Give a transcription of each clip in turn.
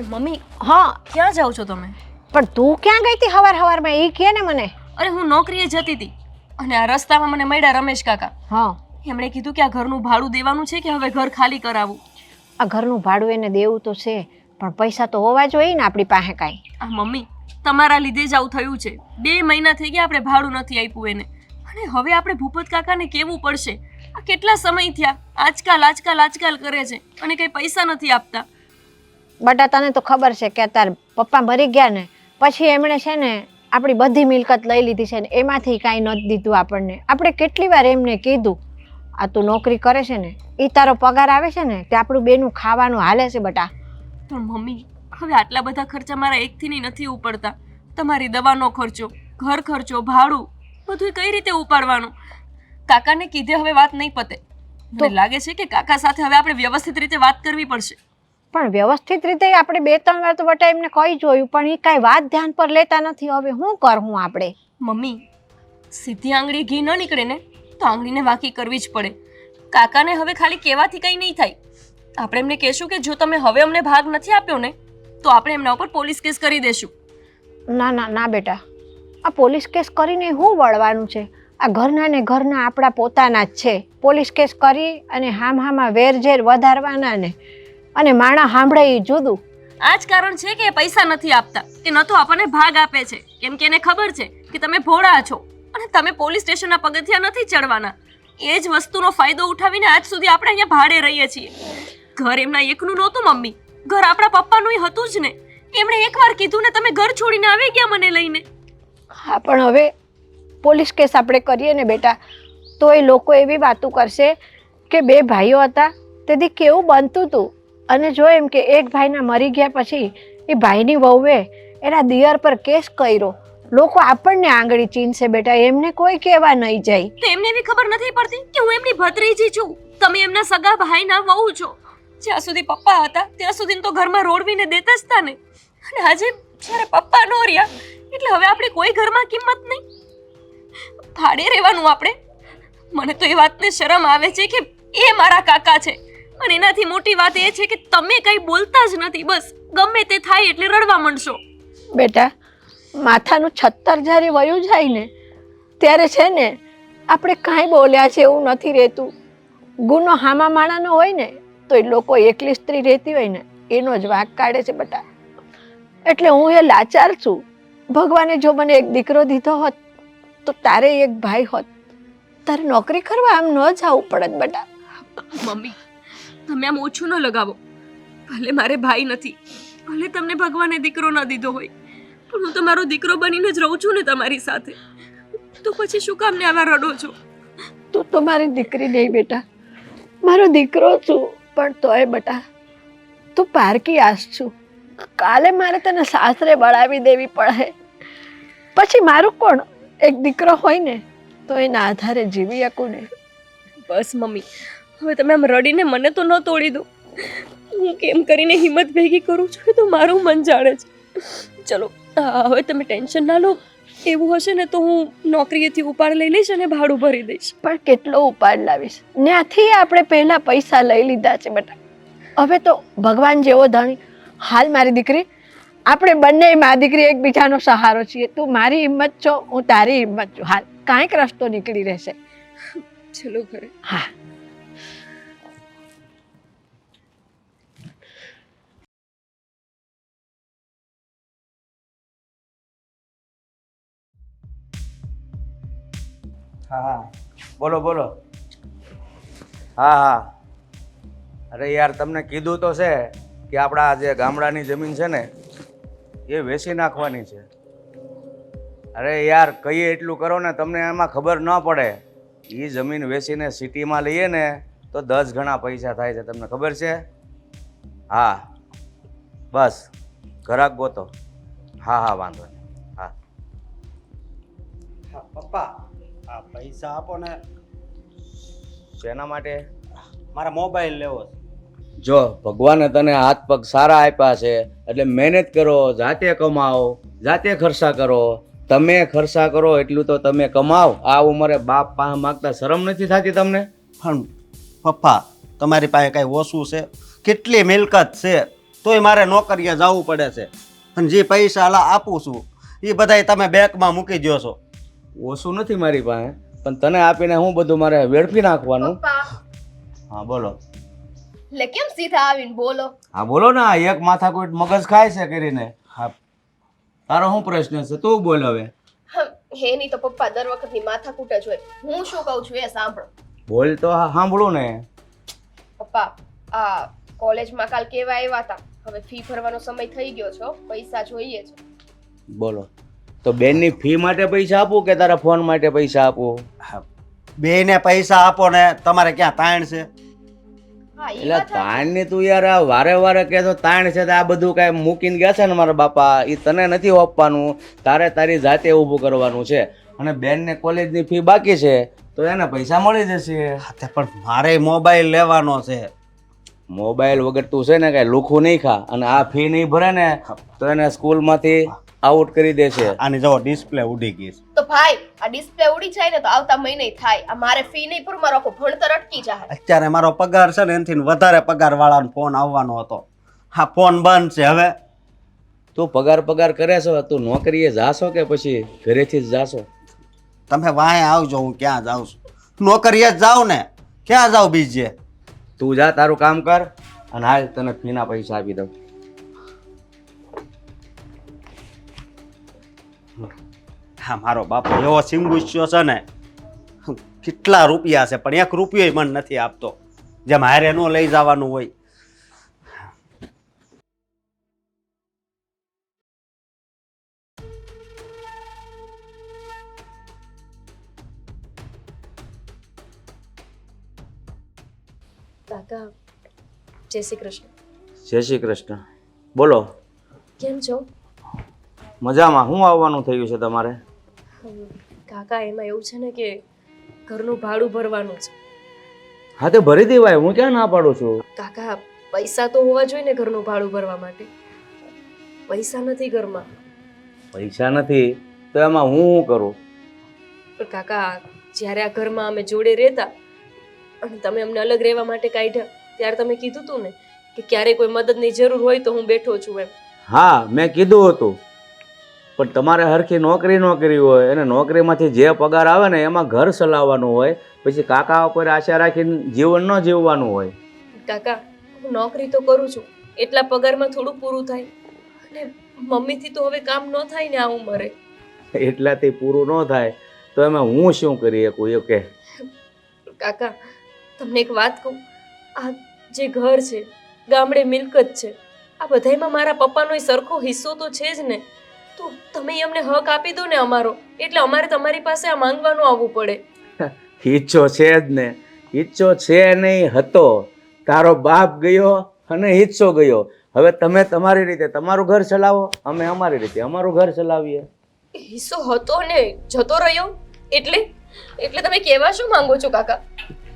Mummy હા ક્યાં જાઓ છો તમે? પણ તું ક્યાં ગઈ હતી હવારમાં એ કે ને મને. અરે હું નોકરીએ જતી હતી અને આ રસ્તામાં મને મળ્યા રમેશ કાકા. હા એમણે કીધું કે આ ઘરનું ભાડું દેવાનું છે કે હવે ઘર ખાલી કરાવવું. આ ઘરનું ભાડું એને દેવું તો છે પણ પૈસા તો હોવા જોઈએ ને આપણી પાસે કાંઈ. આ મમ્મી તમારા લીધે જ આવું થયું છે. 2 મહિના થઈ ગયા આપણે ભાડું નથી આપ્યું એને અને હવે આપણે ભૂપત કાકાને કહેવું પડશે. આ કેટલા સમય થયા આજકાલ કરે છે અને કંઈ પૈસા નથી આપતા. બટા તને તો ખબર છે કે તાર પપ્પા મરી ગયા ને પછી એમણે છે ને આપણી બધી મિલકત લઈ લીધી છે ને એમાંથી કાંઈ નથી દીધું આપણને. આપણે કેટલી વાર એમને કીધું આ તું નોકરી કરે છે ને એ તારો પગાર આવે છે ને તે આપણું બેનું ખાવાનું હાલે છે બટા. પણ મમ્મી હવે આટલા બધા ખર્ચા મારા એકથી નથી ઉપડતા. તમારી દવાનો ખર્ચો, ઘર ખર્ચો, ભાડું બધું કઈ રીતે ઉપાડવાનું? કાકાને કીધે હવે વાત નહીં પતે. મને લાગે છે કે કાકા સાથે હવે આપણે વ્યવસ્થિત રીતે વાત કરવી પડશે. પણ વ્યવસ્થિત રીતે આપણે 2-3 વાર તો બટા એમને કહી જોયું પણ એ કાંઈ વાત ધ્યાન પર લેતા નથી. હવે શું કરવું આપણે? મમ્મી સીધી આંગળી ઘી ન નીકળે ને તો આંગળીને વાકી કરવી જ પડે. કાકાને હવે ખાલી કહેવાથી કંઈ નહીં થાય. આપણે એમને કહેશું કે જો તમે હવે અમને ભાગ નથી આપ્યો ને તો આપણે એમના ઉપર પોલીસ કેસ કરી દેશું. ના ના ના બેટા આ પોલીસ કેસ કરીને શું વળવાનું છે? આ ઘરના ને ઘરના આપણા પોતાના જ છે. પોલીસ કેસ કરી અને હામાં વેરઝેર વધારવાના ને અને માણા સાંભળે એ જુદું. આ જ કારણ છે કે એ પૈસા નથી આપતા કે ન તો આપણને ભાગ આપે છે કેમ કે એને ખબર છે કે તમે ભોળા છો અને તમે પોલીસ સ્ટેશનના પગથિયા નથી ચડવાના. એ જ વસ્તુનો ફાયદો ઉઠાવીને આજ સુધી આપણે અહીંયા ભાડે રહીએ છીએ. ઘર એમના એકનું નહોતું મમ્મી, ઘર આપણા પપ્પાનું હતું જ ને. એમણે એકવાર કીધું ને તમે ઘર છોડીને આવી ગયા મને લઈને. હા પણ હવે પોલીસ કેસ આપણે કરીએ ને બેટા તો એ લોકો એવી વાતો કરશે કે 2 ભાઈઓ હતા તેથી કેવું બનતું હતું અને જો એમ કે એક ભાઈના મરી ગયા પછી એ ભાઈની વહુએ એના દિયર પર કેસ કર્યો. લોકો આપણને આંગળી ચીનશે બેટા, એમને કોઈ કહેવા નહીં જાય. તો એમને એવી ખબર નથી પડતી કે હું એમની ભત્રીજી છું, તમે એમના સગા ભાઈના વહુ છો. જ્યાં સુધી પપ્પા હતા ત્યાં સુધી તો ઘરમાં રોડવીને દેતા જ હતા ને. અને આજે જ્યારે પપ્પા નો રહ્યા એટલે હવે આપણે કોઈ ઘરમાં કિંમત નહીં. ભાડે રહેવાનું આપણે. મને તો એ વાતને શરમ આવે છે કે એ મારા કાકા છે અને એનાથી મોટી વાત એ છે કે તમે કંઈ બોલતા જ નથી. બસ ગમે તે થાય એટલે રડવા માંડશો. બેટા માથાનું 76 જ્યારે વયું જાય ને ત્યારે છે ને આપણે કાંઈ બોલ્યા છે એવું નથી રહેતું. ગુનો હામા માણાનો હોય ને તો એ લોકો એકલી સ્ત્રી રહેતી હોય ને એનો જ વાંક કાઢે છે બેટા. એટલે હું એ લાચાર છું. ભગવાને જો મને એક દીકરો દીધો હોત તો તારે એક ભાઈ હોત, તારે નોકરી કરવા આમ ન જવું પડત બેટા. મમ્મી તમે આમ ઓછું ન લગાવો. ભલે મારે ભાઈ નથી, ભલે તમને ભગવાને દીકરો ન દીધો હોય, પણ હું તમારો દીકરો બનીને જ રહું છું ને તમારી સાથે. તો પછી શું કામને આવા રડો છો? તું તો મારી દીકરી નહીં બેટા, મારો દીકરો છું પણ તોય બેટા તું પારકી આસ છું. કાલે મારે તને સાસરે બળાવી દેવી પડે પછી મારું કોણ? એક દીકરો હોય ને તો એના આધારે જીવી શકું ને. બસ મમ્મી હવે તમે આમ રડીને મને તો ન તોડી દો. હું કેમ કરીને હિંમત ભેગી કરું છું તો મારું મન જાણે છે. ચલો હવે તમે ટેન્શન ના લો. એવું હશે ને તો હું નોકરીએથી ઉપાડ લઈ લઈશ અને ભાડું ભરી દઈશ. પણ કેટલો ઉપાડ લાવીશ? ત્યાંથી આપણે પહેલા પૈસા લઈ લીધા છે બેટા. હવે તો ભગવાન જેવો ધણી. હાલ મારી દીકરી આપણે બંને મા દીકરી એકબીજાનો સહારો છીએ. તું મારી હિંમત છો, હું તારી હિંમત છું. હાલ કાંઈક રસ્તો નીકળી રહેશે. ચલો ઘરે. હા હા બોલો બોલો. હા અરે યાર તમને કીધું તો છે કે આપણા જે ગામડાની જમીન છે ને એ વેચી નાખવાની છે. અરે યાર કહીએ એટલું કરો ને તમને એમાં ખબર ન પડે. એ જમીન વેચીને સિટીમાં લઈએ ને તો 10 ગણા પૈસા થાય છે, તમને ખબર છે? હા બસ ઘરાક ગોતો. હા વાંધો નહીં. હા પપ્પા આ પૈસા આપો ને. શેના માટે? મારા મોબાઈલ લેવો છે. જો ભગવાને તને હાથ પગ સારા આપ્યા છે એટલે મહેનત કરો, જાતે કમાઓ, જાતે ખર્ચા કરો. તમે ખર્ચા કરો એટલું તો તમે કમાઓ. આ ઉંમરે બાપ પાસે માગતા શરમ નથી થતી તમને? પણ પપ્પા તમારી પાસે કાંઈ ઓછું છે? કેટલી મિલકત છે તોય મારે નોકરીએ જવું પડે છે. અને જે પૈસા આપું છું એ બધાય તમે બેંકમાં મૂકી દો છો. ઓછું નથી મારી પાસે, પણ તને આપીને હું બધું મારે વેડફી નાખવાનું. પપ્પા હા બોલો. લે કેમ સીધા આવીને બોલો? હા બોલો ને, આ એક માથાકૂટ મગજ ખાય છે કરીને. હા, તારો શું પ્રશ્ન છે? તું બોલ હવે. હે નહીં તો પપ્પા દર વખતની માથાકૂટ જ હોય. હું શું કહું છું એ સાંભળો. બોલ તો સાંભળું ને. પપ્પા આ કોલેજમાં કાલ કેવા આવ્યા હતા, હવે ફી ભરવાનો સમય થઈ ગયો છે હો. પૈસા જોઈએ છે. બોલો તો બેનની ફી માટે પૈસા આપું કે તારા ફોન માટે પૈસા આપું? બેયને પૈસા આપો ને તમારે ક્યાં તાણ છે? હા ઈ એટલે વાત સાચી. તાણ ની તું યાર આ વારે વારે કહેતો તાણ છે તો આ બધું કાંઈ મૂકીને ગયા છે ને મારા બાપા, એ તને નથી આપવાનું, તારે તારી જાતે ઊભું કરવાનું છે. અને બેનને કોલેજની ફી બાકી છે તો એને પૈસા મળી જશે. હા તે પણ મારે મોબાઈલ લેવાનો છે. મોબાઈલ વગર તું છે ને કાંઈ લુખું નહીં ખા, અને આ ફી નહીં ભરે ને તો એને સ્કૂલમાંથી આઉટ કરી દેશે. આની જો ડિસ્પ્લે ઉડી ગઈ છે. તો ભાઈ આ ડિસ્પ્લે ઉડી જાય ને તો આવતા મહિને થાય. આ મારે ફી નહીં પર મારો આખું ભણતર અટકી જાય. અત્યારે મારો પગાર છે ને એનાથી વધારે પગાર વાળાનો ફોન આવવાનો હતો. હા ફોન બંધ છે હવે. તું પગાર કરે છો, તું નોકરીએ જાશો કે પછી ઘરેથી જ જાશો? તમે વાંહે આવજો, હું ક્યાં જાઉં છું? નોકરીએ જ જાઉં ને, ક્યાં જાઉં બીજે? તું જા તારું કામ કર અને હાલ તને ફીના પૈસા આપી દઉં. હા મારો બાપો એવો સિંગુસ્યો છે ને, કેટલા રૂપિયા છે પણ 1 રૂપિયો મને નથી આપતો. જેમ હારે નો લઈ જવાનું હોય. કાકા જય શ્રી કૃષ્ણ. જય શ્રી કૃષ્ણ. બોલો. કેમ છો? મજામાં. શું આવવાનું થયું છે તમારે? કાકા એમાં એવું છે ને કે ઘરનું ભાડું ભરવાનું છે. હા તે ભરી દેવાય, હું ક્યાં ના પાડું છું. કાકા પૈસા તો હોવા જોઈએ ને ઘરનું ભાડું ભરવા માટે. પૈસા નથી ઘરમાં. પૈસા નથી તો એમાં હું શું કરું? પણ કાકા જ્યારે આ ઘરમાં અમે જોડે રહેતા અને તમે અમને અલગ રહેવા માટે કાઢ્યા ત્યારે તમે કીધું હતું ને કે ક્યારે કોઈ મદદની જરૂર હોય તો હું બેઠો છું એમ. હા મેં કીધું હતું, પણ તમારે હરખી નોકરી ન કરી હોય અને નોકરીમાંથી જે પગાર આવે ને એમાં ઘર ચલાવવાનું હોય, પછી કાકા ઉપર આશા રાખીને જીવન ન જીવવાનું હોય. કાકા હું નોકરી તો કરું છું, એટલા પગારમાં થોડું પૂરું થાય. અને મમ્મીથી તો હવે કામ ન થાય ને આ ઉંમરે. એટલાથી પૂરું ન થાય તો એમાં હું શું કરી શકું એ કે? કાકા તમને એક વાત કહું, આ જે ઘર છે, ગામડે મિલકત છે, આ બધાયમાં મારા પપ્પાનો સરખો હિસ્સો તો છે જ ને. તો તમે અમને હક આપી દો ને અમારો, એટલે અમારે તમારી પાસે આ માંગવાનું આવવું પડે. હિચ્છો છે જ ને. હિચ્છો છે નહીં, હતો. તારો બાપ ગયો અને હિચ્છો ગયો. હવે તમે તમારી રીતે તમારું ઘર ચલાવો, અમે અમારી રીતે અમારું ઘર ચલાવીએ. હિસ્સો હતો ને જતો રહ્યો એટલે એટલે તમે કહેવા શું માંગો છો કાકા?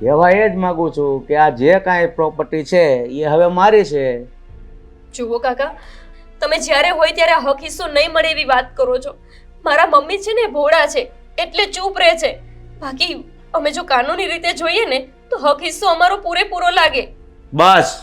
કહેવા એ જ માગું છું કે આ જે કાંઈ પ્રોપર્ટી છે એ હવે મારી છે. જુઓ કાકા, તમે જ્યારે હોય ત્યારે આ હક હિસ્સો નહીં મળે એવી વાત કરો છો. મારા મમ્મી છે ને ભોળા છે એટલે ચૂપ રહે છે. બાકી અમે જો કાનૂની રીતે જોઈએ ને તો હક હિસ્સો અમારો પૂરેપૂરો લાગે. બસ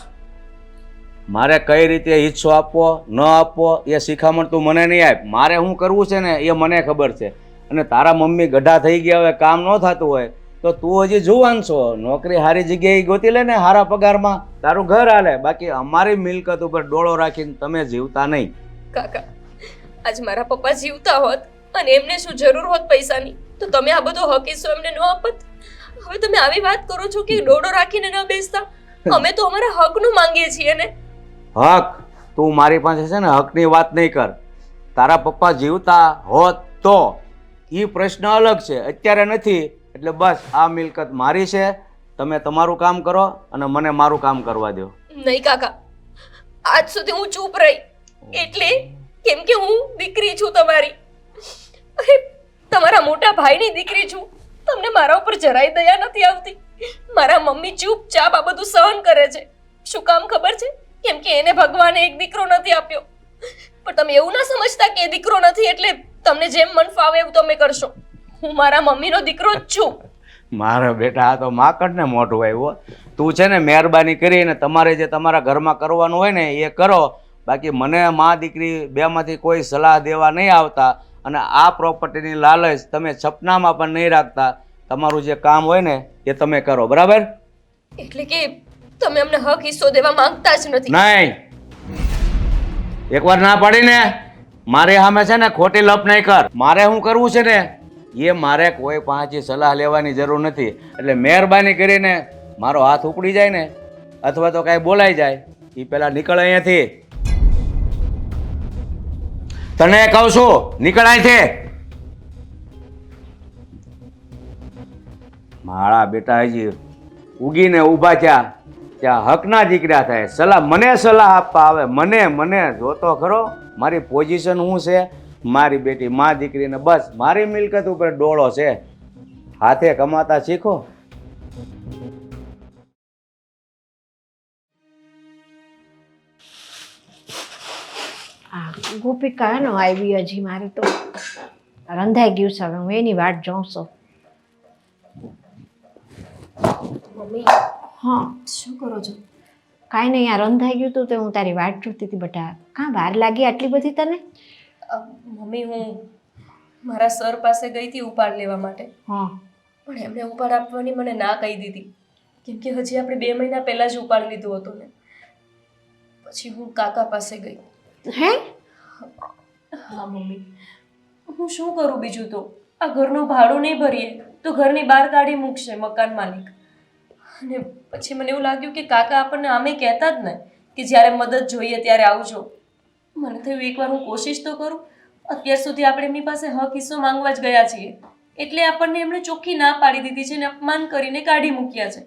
મારે કઈ રીતે હિસ્સો આપવો ન આપવો એ શિખામણ તું મને નહીં આપ. મારે શું કરવું છે ને એ મને ખબર છે. અને તારા મમ્મી ગઢા થઈ ગયા, હવે કામ ન થતું હોય તો તું હજી જુવાન છો, નોકરી સારી જગ્યાએ ગોતી લે ને, સારા પગારમાં તારું ઘર હાલે. બાકી અમારી મિલકત ઉપર ડોળો રાખીને તમે જીવતા નહીં. કાકા આજ મારા પપ્પા જીવતા હોત અને એમને શું જરૂર હોત પૈસાની તો તમે આ બધો હક હિસ્સો એમને ન આપત. હવે તમે આવી વાત કરો છો કે ડોડો રાખીને ન બેસતા. અમે તો અમારા હકનું માંગીએ છીએ ને. હક તું મારી પાસે છે ને હકની વાત નહીં કર. તારા પપ્પા જીવતા હોત તો એ પ્રશ્ન અલગ છે, અત્યારે નથી. એટલે બસ આ મિલકત મારી છે, તમે તમારું કામ કરો અને મને મારું કામ કરવા દો. નહીં કાકા, આજ સુધી હું ચૂપ રહી એટલે કેમ કે હું દીકરી છું તમારી. અરે તમારા મોટા ભાઈની દીકરી છું. તમને મારા ઉપર જરાય દયા નથી આવતી. મારા મમ્મી ચૂપચાપ આ બધું સહન કરે છે. શું કામ ખબર છે? કેમ કે એને ભગવાને એક દીકરો નથી આપ્યો. પણ તમે એવું ના સમજતા કે એ દીકરો નથી એટલે તમને જેમ મન ફાવે એવું તમે કરશો. હું મારા મમ્મીનો દીકરો જ છું. મારા બેટા આ તો માકડ ને મોઢું આવ્યો. તું છે ને મહેરબાની કરીને તમારે જે તમારા ઘરમાં કરવાનું હોય ને એ કરો. બાકી મને મા દીકરી બેમાંથી કોઈ સલાહ દેવા નહીં આવતા, અને આ પ્રોપર્ટીની લાલચ તમે સપનામાં પણ નહીં રાખતા. તમારું જે કામ હોય ને એ તમે કરો, બરાબર? એટલે કે તમે અમને હક હિસ્સો દેવા માંગતા જ નથી. નહીં, એકવાર ના પાડીને મારે સામે છે ને ખોટી લપ નહીં કર. મારે શું કરવું છે ને એ મારે કોઈ પાસેથી સલાહ લેવાની જરૂર નથી. એટલે મહેરબાની કરીને મારો હાથ ઉપડી જાય ને અથવા તો કાંઈ બોલાઈ જાય એ પહેલાં નીકળ અહીંયાથી. તને કહું છું, નીકળ અહીંથી. મારા બેટા હજી ઉગીને ઊભા થયા ત્યાં હકના દીકરા થાય. મને સલાહ આપવા આવે. મને જોતો ખરો મારી પોઝિશન શું છે. મારી બેટી મા દીકરીને બસ મારી મિલકત ઉપર ડોળો છે. હાથે કમાતા શીખો. ગોપી કાનો આવી હજી? મારે તો રંધાઈ ગયું છે, હવે હું એની વાટ જોઉં છું. મમ્મી હા, શું કરો છો? કાંઈ નહીં, આ રંધાઈ ગયું હતું તો હું તારી વાટ જોતી હતી. બટા, કાં વાર લાગી આટલી બધી તને? મમ્મી હું મારા સર પાસે ગઈ હતી ઉપાડ લેવા માટે, હા, પણ એમણે ઉપાડ આપવાની મને ના કહી દીધી. કેમ કે હજી આપણે 2 મહિના પહેલાં જ ઉપાડ લીધું હતું ને. પછી હું કાકા પાસે ગઈ. હે? હા મમ્મી, હું શું કરું બીજું? તો આ ઘરનું ભાડું નહીં ભરીએ તો ઘરની બહાર કાઢી મૂકશે મકાન માલિક. અને પછી મને એવું લાગ્યું કે કાકા આપણને આમે કહેતા જ ને કે જ્યારે મદદ જોઈએ ત્યારે આવજો. મને થયું એકવાર હું કોશિશ તો કરું. અત્યાર સુધી આપણે એમની પાસે હક હિસ્સો માંગવા જ ગયા છીએ, એટલે આપણને એમણે ચોખ્ખી ના પાડી દીધી છે ને અપમાન કરીને કાઢી મૂક્યા છે.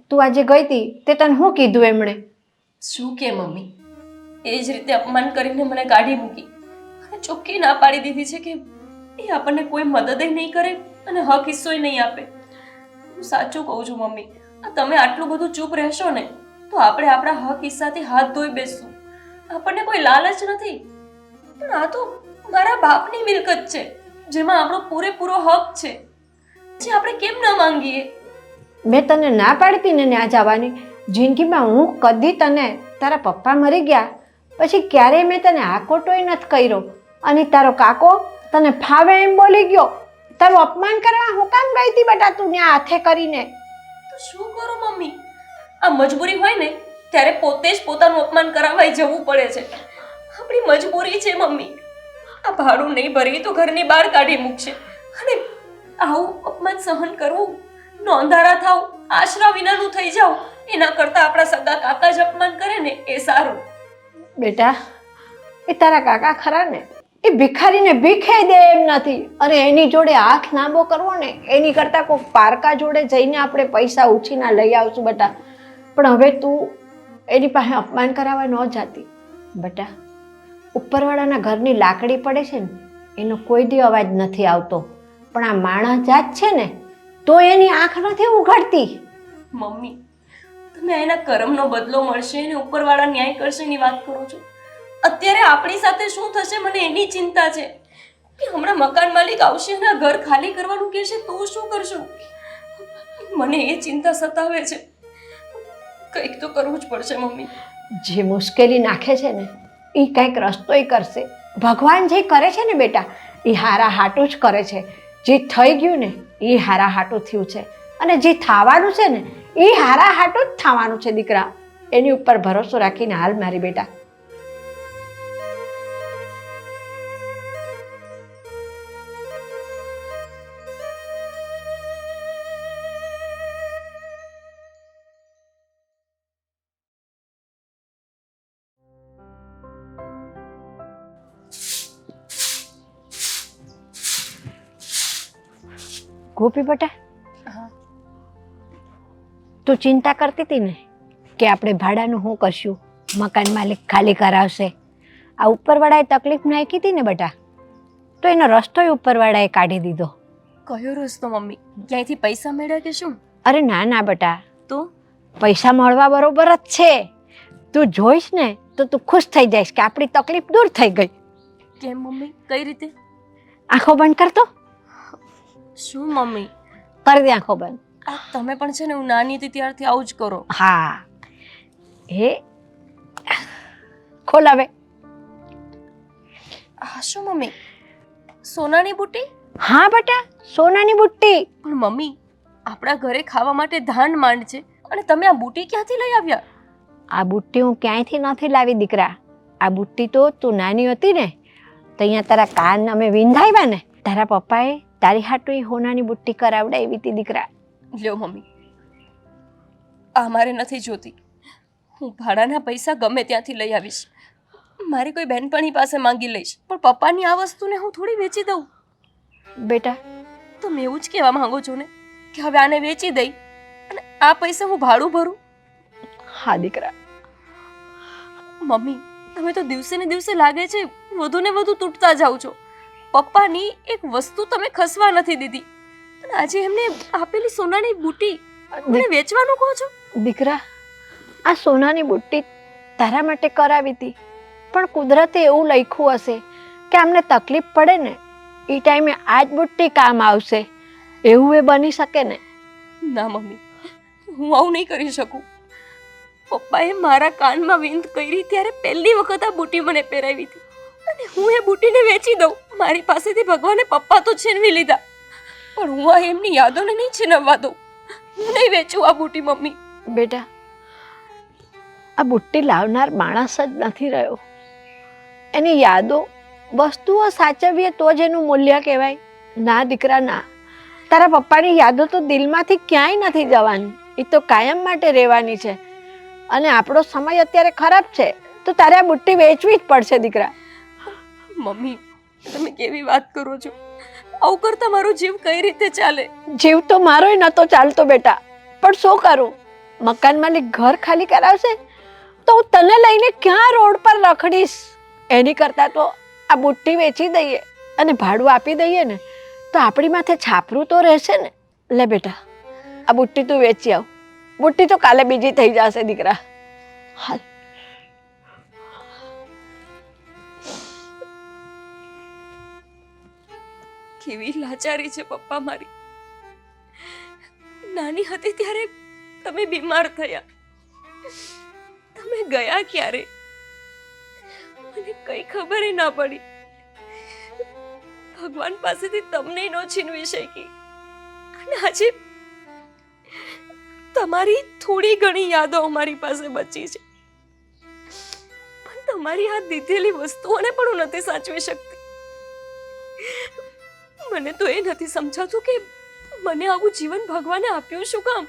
તું આજે ગઈ હતી તે તને શું કીધું એમણે? શું કે મમ્મી, એ જ રીતે અપમાન કરીને મને કાઢી મૂકી અને ચોખ્ખી ના પાડી દીધી છે કે એ આપણને કોઈ મદદ નહીં કરે અને હક હિસ્સોય નહીં આપે. હું સાચું કહું છું મમ્મી, તમે આટલું બધું ચૂપ રહેશો ને તો આપણે આપણા હક હિસ્સાથી હાથ ધોઈ બેસશું. આપણને કોઈ લાલચ નથી, પણ આ તો મારા બાપની મિલકત છે જેમાં આપણો પૂરેપૂરો હક છે, જે આપણે કેમ ન માંગીએ? મેં તને ના પાડતી ને ત્યાં જવાની? જિંદગીમાં હું કદી તને તારા પપ્પા મરી ગયા પછી ક્યારેય મેં તને આકોટોય નથી કર્યો, અને તારો કાકો તને ફાવે એમ બોલી ગયો. તારું અપમાન કરવા હું કામ ગઈ હતી બેટા તું ત્યાં હાથે કરીને? તો શું કરું મમ્મી, આ મજબૂરી હોય ને ત્યારે પોતે જ પોતાનું અપમાન કરાવવા જવું પડે છે. આપણી મજબૂરી છે મમ્મી. આ ભાડું નહીં ભરી તો ઘરની બહાર કાઢી મૂકશે, અને આવું અપમાન સહન કરવું, નોંધારા થાવ, આશરા વિનાનું થઈ જાવ, એના કરતાં આપણા સગા કાકા જ અપમાન કરે ને એ સારું. બેટા, એ તારા કાકા ખરા ને, એ ભિખારીને ભીખે દે એમ નથી, અને એની જોડે આંખ લાંબો કરવો ને એની કરતાં કોઈ પારકા જોડે જઈને આપણે પૈસા ઉછીના લઈ આવશું બેટા. પણ હવે તું એની પાસે અપમાન કરાવવા ન જાતી બેટા. ઉપરવાળાના ઘરની લાકડી પડે છે ને એનો કોઈ દી અવાજ નથી આવતો, પણ આ માણસ જાત છે ને તો એની આંખ નથી ઉઘાડતી. મમ્મી, તમે એના કર્મનો બદલો મળશે અને ઉપરવાળા ન્યાય કરશે એની વાત કરો છો. અત્યારે આપણી સાથે શું થશે મને એની ચિંતા છે કે હમણાં મકાન માલિક આવશે અને આ ઘર ખાલી કરવાનું કહેશે તો શું કરશું? મને એ ચિંતા સતાવે છે. કંઈક તો કરવું જ પડશે મમ્મી. જે મુશ્કેલી નાખે છે ને એ કંઈક રસ્તોય કરશે. ભગવાન જે કરે છે ને બેટા એ હારા હાટું જ કરે છે. જે થઈ ગયું ને એ હારા હાટું થયું છે, અને જે થવાનું છે ને એ હારા હાટું જ થવાનું છે દીકરા. એની ઉપર ભરોસો રાખીને હાલ મારી બેટા. ગોપી બેટા, તું ચિંતા કરતી હતી ને કે આપણે ભાડાનું શું કરશું, મકાન માલિક ખાલી કરાવશે. આ ઉપરવાળાએ તકલીફ નાખી હતી ને બેટા, તો એનો રસ્તોય ઉપરવાળાએ કાઢી દીધો. કયો રસ્તો મમ્મી? ક્યાંયથી પૈસા મેળવ્યા કે શું? અરે ના ના બેટા, તો પૈસા મળવા બરોબર જ છે. તું જોઈશ ને તો તું ખુશ થઈ જઈશ કે આપણી તકલીફ દૂર થઈ ગઈ. કેમ મમ્મી, કઈ રીતે? આંખો બંધ કરતો. શું મમ્મી? કરી દે આંખો બંધ. આ તમે પણ છે ને હું નાની હતી ત્યારથી આવું જ કરો. હા એ ખોલ હવે. આ શું મમ્મી, સોનાની બુટ્ટી? હા બેટા, સોનાની બુટ્ટી. પણ મમ્મી, આપણા ઘરે ખાવા માટે ધાન માંડ છે અને તમે આ બુટ્ટી ક્યાંથી લઈ આવ્યા? આ બુટ્ટી હું ક્યાંયથી નથી લાવી દીકરા. આ બુટ્ટી તો તું નાની હતી ને તો અહીંયા તારા કાન અમે વિંધાવ્યા ને, તારા પપ્પાએ તારી હાટું હોનાની બુટ્ટી કરાવડાવી હતી દીકરા. લ્યો મમ્મી, આ મારે નથી જોતી. હું ભાડાના પૈસા ગમે ત્યાંથી લઈ આવીશ. મારી કોઈ બહેનપણી પાસે માંગી લઈશ, પણ પપ્પાની આ વસ્તુને હું થોડી વેચી દઉં. બેટા તમે એવું જ કહેવા માંગો છો ને કે હવે આને વેચી દઈ અને આ પૈસા હું ભાડું ભરું? હા દીકરા. મમ્મી, તમે તો દિવસે ને દિવસે લાગે છે વધુ ને વધુ તૂટતા જાઓ છો. પપ્પાની એક વસ્તુ તમે ખસવા નથી દીધી અને આજે એમને આપેલી સોનાની બુટ્ટી મને વેચવાનું કહો છો? દીકરા, આ સોનાની બુટ્ટી તારા માટે કરાવી હતી, પણ કુદરતે એવું લખ્યું હશે કે આમને તકલીફ પડે ને એ ટાઈમે આ જ બુટ્ટી કામ આવશે. એવું એ બની શકે ને? ના મમ્મી, હું આવું નહીં કરી શકું. પપ્પાએ મારા કાનમાં વિંધ કરી ત્યારે પહેલી વખત આ બુટ્ટી મને પહેરાવી હતી અને હું એ બુટ્ટીને વેચી દઉં. મારી પાસેથી ભગવાને પપ્પા તો છીનવી લીધા, પણ હું આ એમની યાદોને નહીં છીનવવા દઉં. હું નહીં વેચું આ બુટ્ટી મમ્મી. બેટા, આ બુટ્ટી લાવનાર માણસ જ નથી રહ્યો. એની યાદો, વસ્તુઓ સાચવીએ તો જ એનું મૂલ્ય કહેવાય. ના દીકરા ના, તારા પપ્પાની યાદો તો દિલમાંથી ક્યાંય નથી જવાની. એ તો કાયમ માટે રહેવાની છે. અને આપણો સમય અત્યારે ખરાબ છે તો તારે આ બુટ્ટી વેચવી જ પડશે દીકરા. મમ્મી, તમે કેવી વાત કરો છો? આવું કરતા મારો જીવ કઈ રીતે ચાલે? જીવ તો મારોય નતો ચાલતો બેટા, પણ શું કરું? મકાન માલિક ઘર ખાલી કરાવશે તો હું તને લઈને ક્યાં રોડ પર રખડીશ? એની કરતાં તો આ બુટ્ટી વેચી દઈએ અને ભાડું આપી દઈએ ને તો આપણી માથે છાપરું તો રહેશે ને. લે બેટા, આ બુટ્ટી તું વેચી આવ. બુટ્ટી તો કાલે બીજી થઈ જશે દીકરા. હાલ. કેવી લાચારી છે પપ્પા મારી. નાની હતી ત્યારે તમે બીમાર થયા, તમે ગયા ક્યારે મને કઈ ખબર ના પડી. ભગવાન પાસેથી તમને ન છીનવી શકી અને આજે તમારી થોડી ઘણી યાદો અમારી પાસે બચી છે, પણ તમારી આ દીધેલી વસ્તુઓને પણ હું નથી સાચવી શકતી. મને તો એ નથી સમજાતું કે મને આવું જીવન ભગવાને આપ્યું શું કામ,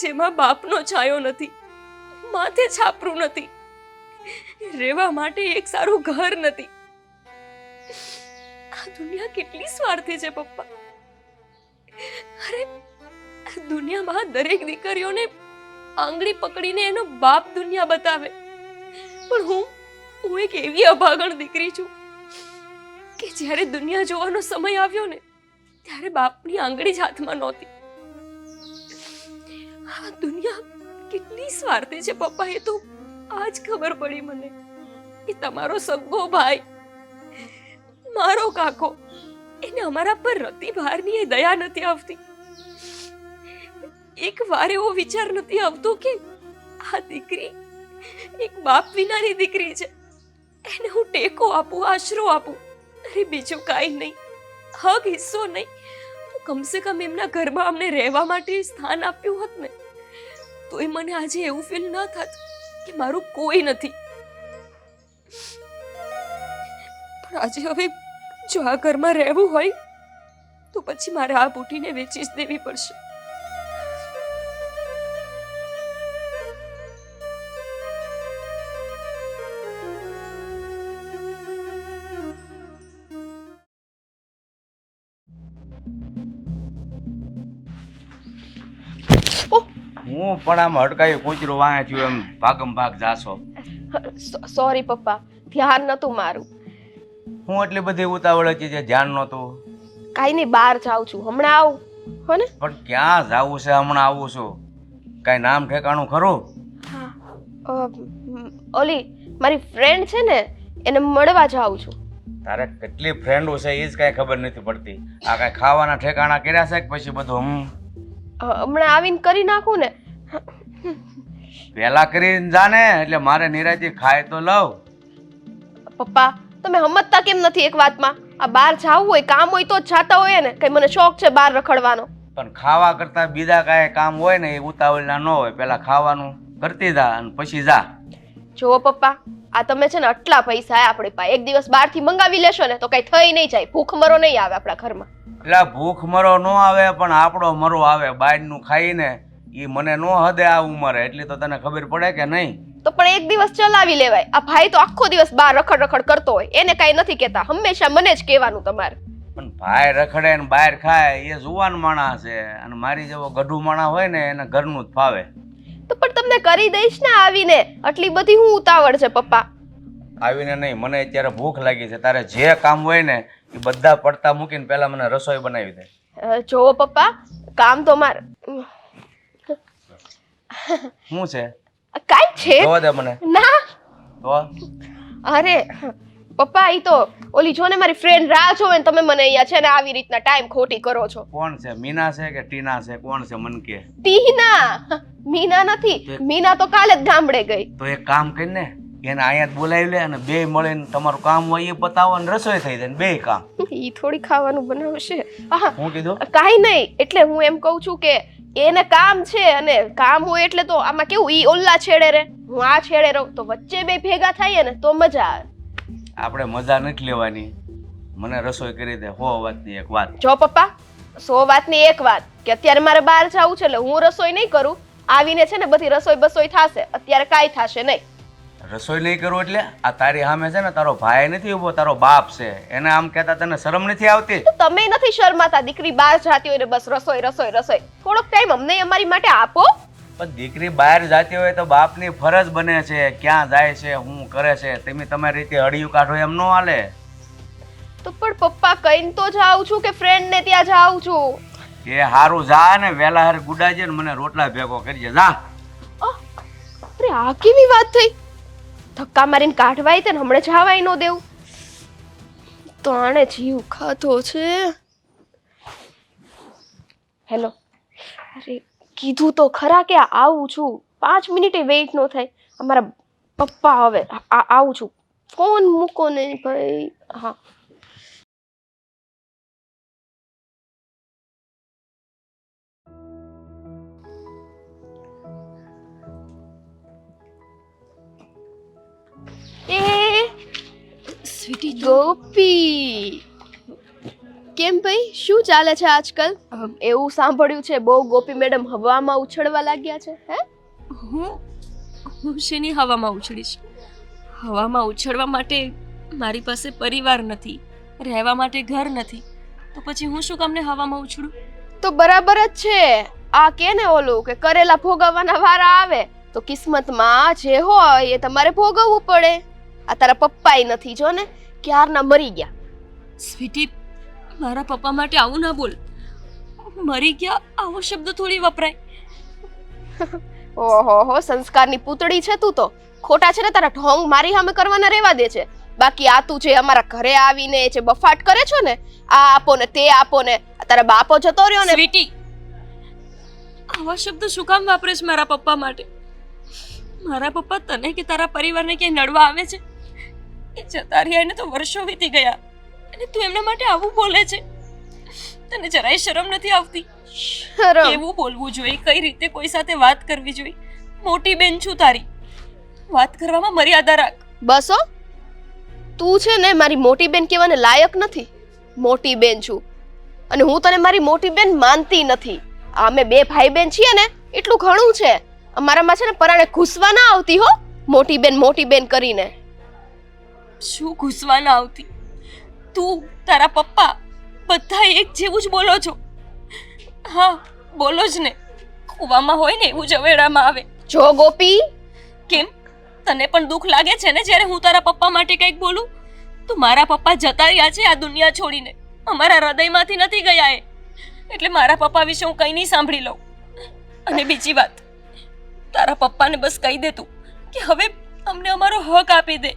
જેમાં બાપનો છાયો નથી, માથે છાપરું નથી, રહેવા માટે એક સારું ઘર નથી. આ દુનિયા કેટલી સ્વાર્થી છે પપ્પા. અરે આ દુનિયામાં દરેક દીકરીઓને આંગળી પકડીને એનો બાપ દુનિયા બતાવે, પણ હું એક એવી અભાગણ દીકરી છું કે જ્યારે દુનિયા જોવાનો સમય આવ્યો ને ત્યારે બાપની આંગળી જ હાથમાં નહોતી. આ દુનિયા કેટલી સ્વાર્થી છે પપ્પા, એ તો આજ ખબર પડી મને. એ તમારો સગો ભાઈ, મારો કાકો, એને અમારા પર રતી ભારની એ દયા નથી આવતી. એક વાર એવો વિચાર નથી આવતો કે આ દીકરી એક બાપ વિનાની દીકરી છે, એને હું ટેકો આપું, આશરો આપું. અરે બીજું કાંઈ નહીં, હક હિસ્સો નહીં, તો કમસે કમ એમના ઘરમાં અમને રહેવા માટે સ્થાન આપ્યું હોત ને તોય મને આજે એવું ફીલ ન થાત કે મારું કોઈ નથી. પણ આજે હવે જો આ ઘરમાં રહેવું હોય તો પછી મારે આ બુટ્ટીને વેચી જ દેવી પડશે. હું પણ આમ હડકાયું કૂતરું વાંહે થયું એમ ભાગમ ભાગ જાશો. સોરી પપ્પા, ધ્યાન નતું મારું. હું એટલી બધી ઉતાવળ હતી જે ધ્યાન નહોતું. કાંઈ નહીં, બહાર જાઉં છું, હમણાં આવું હો ને? પણ ક્યાં જાવું છે? હમણાં આવું છું, કાંઈ નામ ઠેકાણું ખરું? ઓલી મારી ફ્રેન્ડ છે ને, એને મળવા જાઉં છું. તારે કેટલી ફ્રેન્ડો છે એ જ કાંઈ ખબર નથી પડતી. આ કાંઈ ખાવાના ઠેકાણા કર્યા છે કે પછી બધું હમણાં આવીને કરી નાખું ને. પહેલા કરીને જાને એટલે મારે નિરાજી ખાય તો લવ. પપ્પા તમે સમજતા કેમ નથી એક વાતમાં? આ બહાર જાવું હોય કામ હોય તો જ જાતા હોય ને. કઈ મને શોખ છે બહાર રખડવાનો. પણ ખાવા કરતા બીજા કાંઈ કામ હોય ને એ ઉતાવળના ન હોય. પહેલા ખાવાનું કરતી જા અને પછી જા. જુઓ પપ્પા, આ તમે છે ને આટલા પૈસા આપણી પાસે એક દિવસ બહારથી મંગાવી લેશો ને તો કઈ થઈ નહીં જાય, ભૂખમરો નહીં આવે આપણા ઘરમાં. એટલે ભૂખ મરો ન આવે પણ આપણો મરો આવે. બહારનું ખાઈને એ મને ન હદે આ ઉંમરે, એટલી તો તને ખબર પડે કે નહીં? તો પણ એક દિવસ ચલાવી લેવાય. આ ભાઈ તો આખો દિવસ બહાર રખડ રખડ કરતો હોય, એને કઈ નથી કહેતા, હંમેશા મને જ કહેવાનું તમારે. પણ ભાઈ રખડે ને બહાર ખાય એ જુવાન માણસ છે, અને મારી જેવો ગઢું માણસ હોય ને એને ઘરનું જ ફાવે. તો પણ તમને કરી દઈશ ને આવીને, આટલી બધી હું ઉતાવળ છે પપ્પા? આવીને નહીં, મને અત્યારે ભૂખ લાગી છે. તારે જે કામ હોય ને એ બધા પડતા મૂકીને પહેલા મને રસોઈ બનાવી દે. જુઓ પપ્પા, કામ તો મારે શું છે? કાંઈ છે જોવા દે મને. ના. તો અરે પપ્પા, ઈ તો ઓલી જો ને મારી ફ્રેન્ડ રાહ જોવે ને તમે મને અહીંયા છે ને આવી રીતના ટાઈમ ખોટી કરો છો. કોણ છે? મીના છે કે ટીના છે? કોણ છે મન કે? ટીના. મીના નથી, મીના તો કાલે જ ગામડે ગઈ. તો એક કામ કરીને એને અહીંયા જ બોલાવી લે અને બે મળીને તમારું કામ હોય એ પતાવો અને રસોઈ થઈ જાય ને બે કામ. ઈ થોડી ખાવાનું બનાવશે. હા, હું કીધું? કાંઈ નહીં, એટલે હું એમ કહું છું કે એને કામ છે અને કામ હોય એટલે તો આમાં કેવું ઈ ઓલ્લા છેડે રે, હું આ છેડે રહું તો વચ્ચે બે ભેગા થાય ને તો મજા આવે. આપણે મજા નથી લેવાની. મને રસોઈ કરી દે. 100 વાતની એક વાત. જો પપ્પા, 100 વાતની એક વાત કે અત્યારે મારે બહાર જવું છે એટલે હું રસોઈ નહીં કરું. આવીને છે ને બધી રસોઈ બસોઈ થાશે, અત્યારે કાંઈ થાશે નહીં. રસોઈ નહીં કરું એટલે આ તારી સામે છે ને તારો ભાઈ નથી ઉભો, તારો બાપ છે. એને આમ કહેતા તને શરમ નથી આવતી? તો તમે નથી શરમાતા? દીકરી બહાર જાતી હોય ને બસ રસોઈ રસોઈ રસોઈ. થોડોક ટાઈમ અમને અમારી માટે આપો. પણ દીકરી બહાર જાતી હોય તો બાપની ફરજ બને છે. ક્યાં જાય છે, શું કરે છે, તમે તમારી રીતે હળિયું કાઢો એમ ન હાલે. તો પણ પપ્પા કહીને તો જાઉં છું કે ફ્રેન્ડ ને ત્યાં જાઉં છું. એ હારું જા ને વહેલા હાર ગુડાજે ને મને રોટલા ભેગો કરજે. જા. અરે આ કેવી વાત થઈ? ધક્કા મારીને કાઢવાય તે ને હમણાં જવાય ન દેવું. તો આણે જીવ ખાધો છે. હેલો. અરે કીધું તો ખરા કે આવું છું, 5 મિનિટે વેઇટ ન થાય. અમારા પપ્પા હવે આવું છું. ફોન મૂકો ને ભાઈ. હા. એ સ્વીટી ગોપી, કેમ ભાઈ શું ચાલે છે આજકાલ? એવું સાંભળ્યું છે બહુ ગોપી મેડમ હવામાં ઉછળવા લાગ્યા છે. હે? હું શેની હવામાં ઉછળીશ? હવામાં ઉછળવા માટે મારી પાસે પરિવાર નથી, રહેવા માટે ઘર નથી, તો પછી હું શું કામને હવામાં ઉછળું? તો બરાબર જ છે. આ કે ને ઓલું કે કરેલા ભોગવવાના વારા આવે તો કિસ્મતમાં જે હોય એ તમારે ભોગવવું પડે. આ તારા પપ્પાય નથી, જો ને ક્યારના મરી ગયા. સ્વીટી, મારા પપ્પા માટે આવું ના બોલ. મરી ગયા આવો શબ્દ થોડી વપરાય. ઓહો, સંસ્કારની પૂતળી છે તું તો. ખોટા છે ને તારા ઢોંગ મારી સામે કરવાના રહેવા દે છે. બાકી આ તું જે અમારા ઘરે આવીને જે બફાટ કરે છો ને, આ આપો ને તે આપો ને, તારા બાપો જતો રહ્યો ને. સ્વીટી, આવા શબ્દ શું કામ વાપરે છે મારા પપ્પા માટે? મારા પપ્પા તને કે તારા પરિવારને ક્યાંય નડવા આવે છે? એ જતા રહ્યા એને તો વર્ષો વીતી ગયા અને તું એમના માટે આવું બોલે છે? તને જરાય શરમ નથી આવતી? શરમ? કેવું બોલવું જોઈએ, કઈ રીતે કોઈ સાથે વાત કરવી જોઈએ? મોટી બેન છું તારી, વાત કરવામાં મર્યાદા રાખ. બસ હો, તું છે ને મારી મોટી બેન કહેવાને લાયક નથી. મોટી બેન છું અને હું તને મારી મોટી બેન માનતી નથી. અમે બે ભાઈ બેન છીએ ને એટલું ઘણું છે. અમારામાં છે ને પરાણે ઘૂસવા ના આવતી હો, મોટી બેન કરીને. શું ઘૂસવા ના આવતી? તું, તારા પપ્પા બધા એક જેવું જ બોલો છો. હા, બોલો જ ને. કૂવામાં હોય ને એવું જવેડામાં આવે. જો ગોપી, કેમ તને પણ દુઃખ લાગે છે ને જ્યારે હું તારા પપ્પા માટે કંઈક બોલું? તો મારા પપ્પા જતા રહ્યા છે આ દુનિયા છોડીને, અમારા હૃદયમાંથી નથી ગયા એ. એટલે મારા પપ્પા વિશે હું કંઈ નહીં સાંભળી લઉં. અને બીજી વાત, તારા પપ્પાને બસ કહી દે તું કે હવે અમને અમારો હક આપી દે.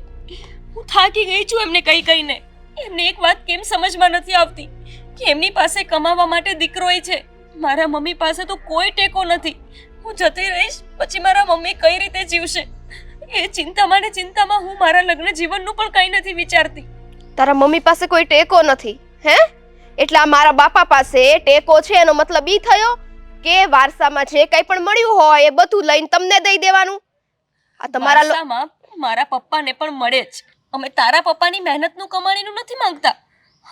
હું થાકી ગઈ છું એમને કહી કહીને. એમને એક વાત કેમ સમજમાં નથી આવતી કે એમની પાસે કમાવા માટે દીકરોય છે, મારા મમ્મી પાસે તો કોઈ ટેકો નથી. હું જતી રહીશ પછી મારા મમ્મી કઈ રીતે જીવશે એ ચિંતામાં ને ચિંતામાં હું મારા લગ્ન જીવનનું પણ કંઈ નથી વિચારતી. તારા મમ્મી પાસે કોઈ ટેકો નથી હે? એટલે આ મારા બાપા પાસે ટેકો છે એનો મતલબ ઈ થયો કે વારસામાં જે કંઈ પણ મળ્યું હોય એ બધું લઈને તમને દઈ દેવાનું? આ તમારા વારસામાં મારા પપ્પાને પણ મળે જ. અમે તારા પપ્પાની મહેનતનું કમાણીનું નથી માંગતા,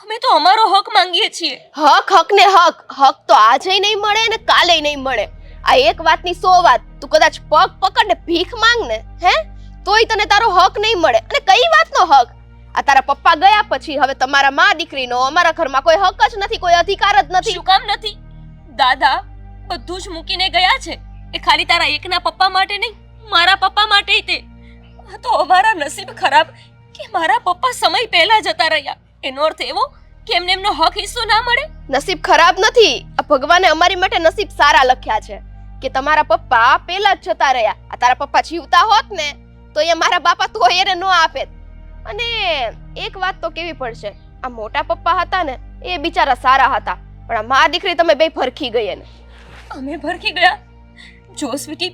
અમે તો અમારો હક માંગીએ છીએ. હક ને હક તો આજે નહીં મળે ને કાલે નહીં મળે. આ એક વાતની 100 વાત. તું કદાચ પગ પકડ ને ભીખ માંગ ને હે તોય તને તારો હક નહીં મળે. અને કઈ વાતનો હક? આ તારા પપ્પા ગયા પછી હવે તમારા માં દીકરીનો અમારા ઘરમાં કોઈ હક જ નથી, કોઈ અધિકાર જ નથી. શું કામ નથી? દાદા બધું જ મૂકીને ગયા છે. એ ખાલી તારા એકના પપ્પા માટે નહીં, મારા પપ્પા માટે તે. આ તો અમારા નસીબ ખરાબ કે મારા પપ્પા સમય પહેલા જતા રહ્યા. એનો અર્થ એવો કે એમને એમનો હક હિસ્સો ના મળે. નસીબ ખરાબ નથી. આ ભગવાને અમારી માટે નસીબ સારા લખ્યા છે કે તમારા પપ્પા પહેલા જ જતા રહ્યા. આ તારા પપ્પા જીવતા હોત ને તો એ મારા બાપા તો એને ન આપે. અને એક વાત તો કેવી પડશે, આ મોટા પપ્પા હતા ને એ બિચારા સારા હતા, પણ આ મા દીકરી તમે બે ભરખી ગઈ ને. અમે ભરખી ગયા? જો સ્વીટી,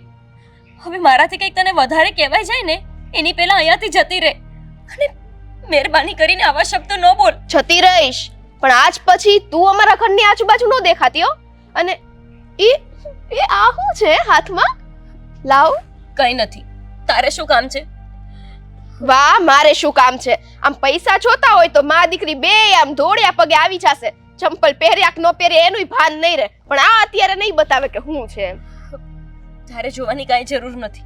હવે મારાથી કંઈક તને વધારે કહેવાય જાય ને એની પહેલા અહીંયાથી જતી રહે. અને મહેરબાની કરીને આવા શબ્દો ન બોલ. જતી રહીશ પણ આજ પછી તું અમારા ઘરની આજુબાજુ ન દેખાતી હો. અને એ આ શું છે હાથમાં? લાવ. કંઈ નથી. તારે શું કામ છે? વાહ, મારે શું કામ છે? આમ પૈસા જોતા હોય તો મા દીકરી બે આમ દોડ્યા પગે આવી જશે. ચંપલ પહેર્યા કે ન પહેર્યા એનુંય ભાન નહીં રહે. પણ આ અત્યારે નહીં બતાવે કે શું છે. તારે જોવાની કાંઈ જરૂર નથી.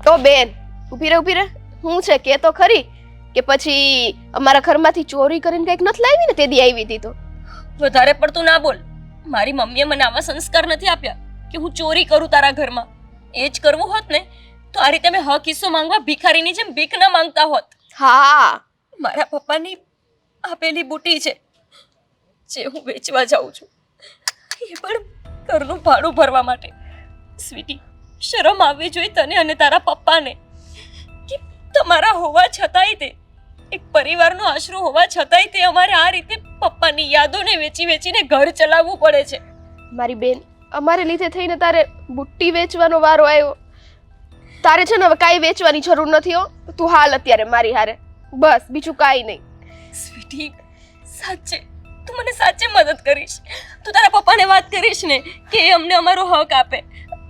તો બેન ઊભી રહે. શું છે કે તો ખરી? કે પછી અમારા ઘરમાંથી ચોરી કરીને કંઈક નથી લાવી ને તે દી આવી હતી તો? વધારે પડતું ના બોલ. મારી મમ્મીએ મને આવા સંસ્કાર નથી આપ્યા કે હું ચોરી કરું તારા ઘરમાં. એ જ કરવું હોત ને તો આ રીતે મેં હક હિસ્સો માંગવા ભિખારીની જેમ ભીખ ના માંગતા હોત. હા, મારા પપ્પાની આપેલી બુટી છે જે હું વેચવા જાઉં છું, એ પણ ઘરનું ભાડું ભરવા માટે. સ્વીટી, શરમ આવવી જોઈએ તને અને તારા પપ્પાને કે તમારા હોવા છતાંય તે એક પરિવારનો આશરો હોવા છતાંય તે અમારે આ રીતે પપ્પાની યાદોને વેચી વેચીને ઘર ચલાવવું પડે છે. મારી બેન, અમારે લીધે થઈને તારે બુટ્ટી વેચવાનો વારો આવ્યો. તારે છે ને હવે કાંઈ વેચવાની જરૂર નથી હો. તું હાલ અત્યારે મારી હારે, બસ બીજું કાંઈ નહીં. સ્વીટી, સાચે તું મને સાચે મદદ કરીશ? તું તારા પપ્પાને વાત કરીશ ને કે એ અમને અમારો હક આપે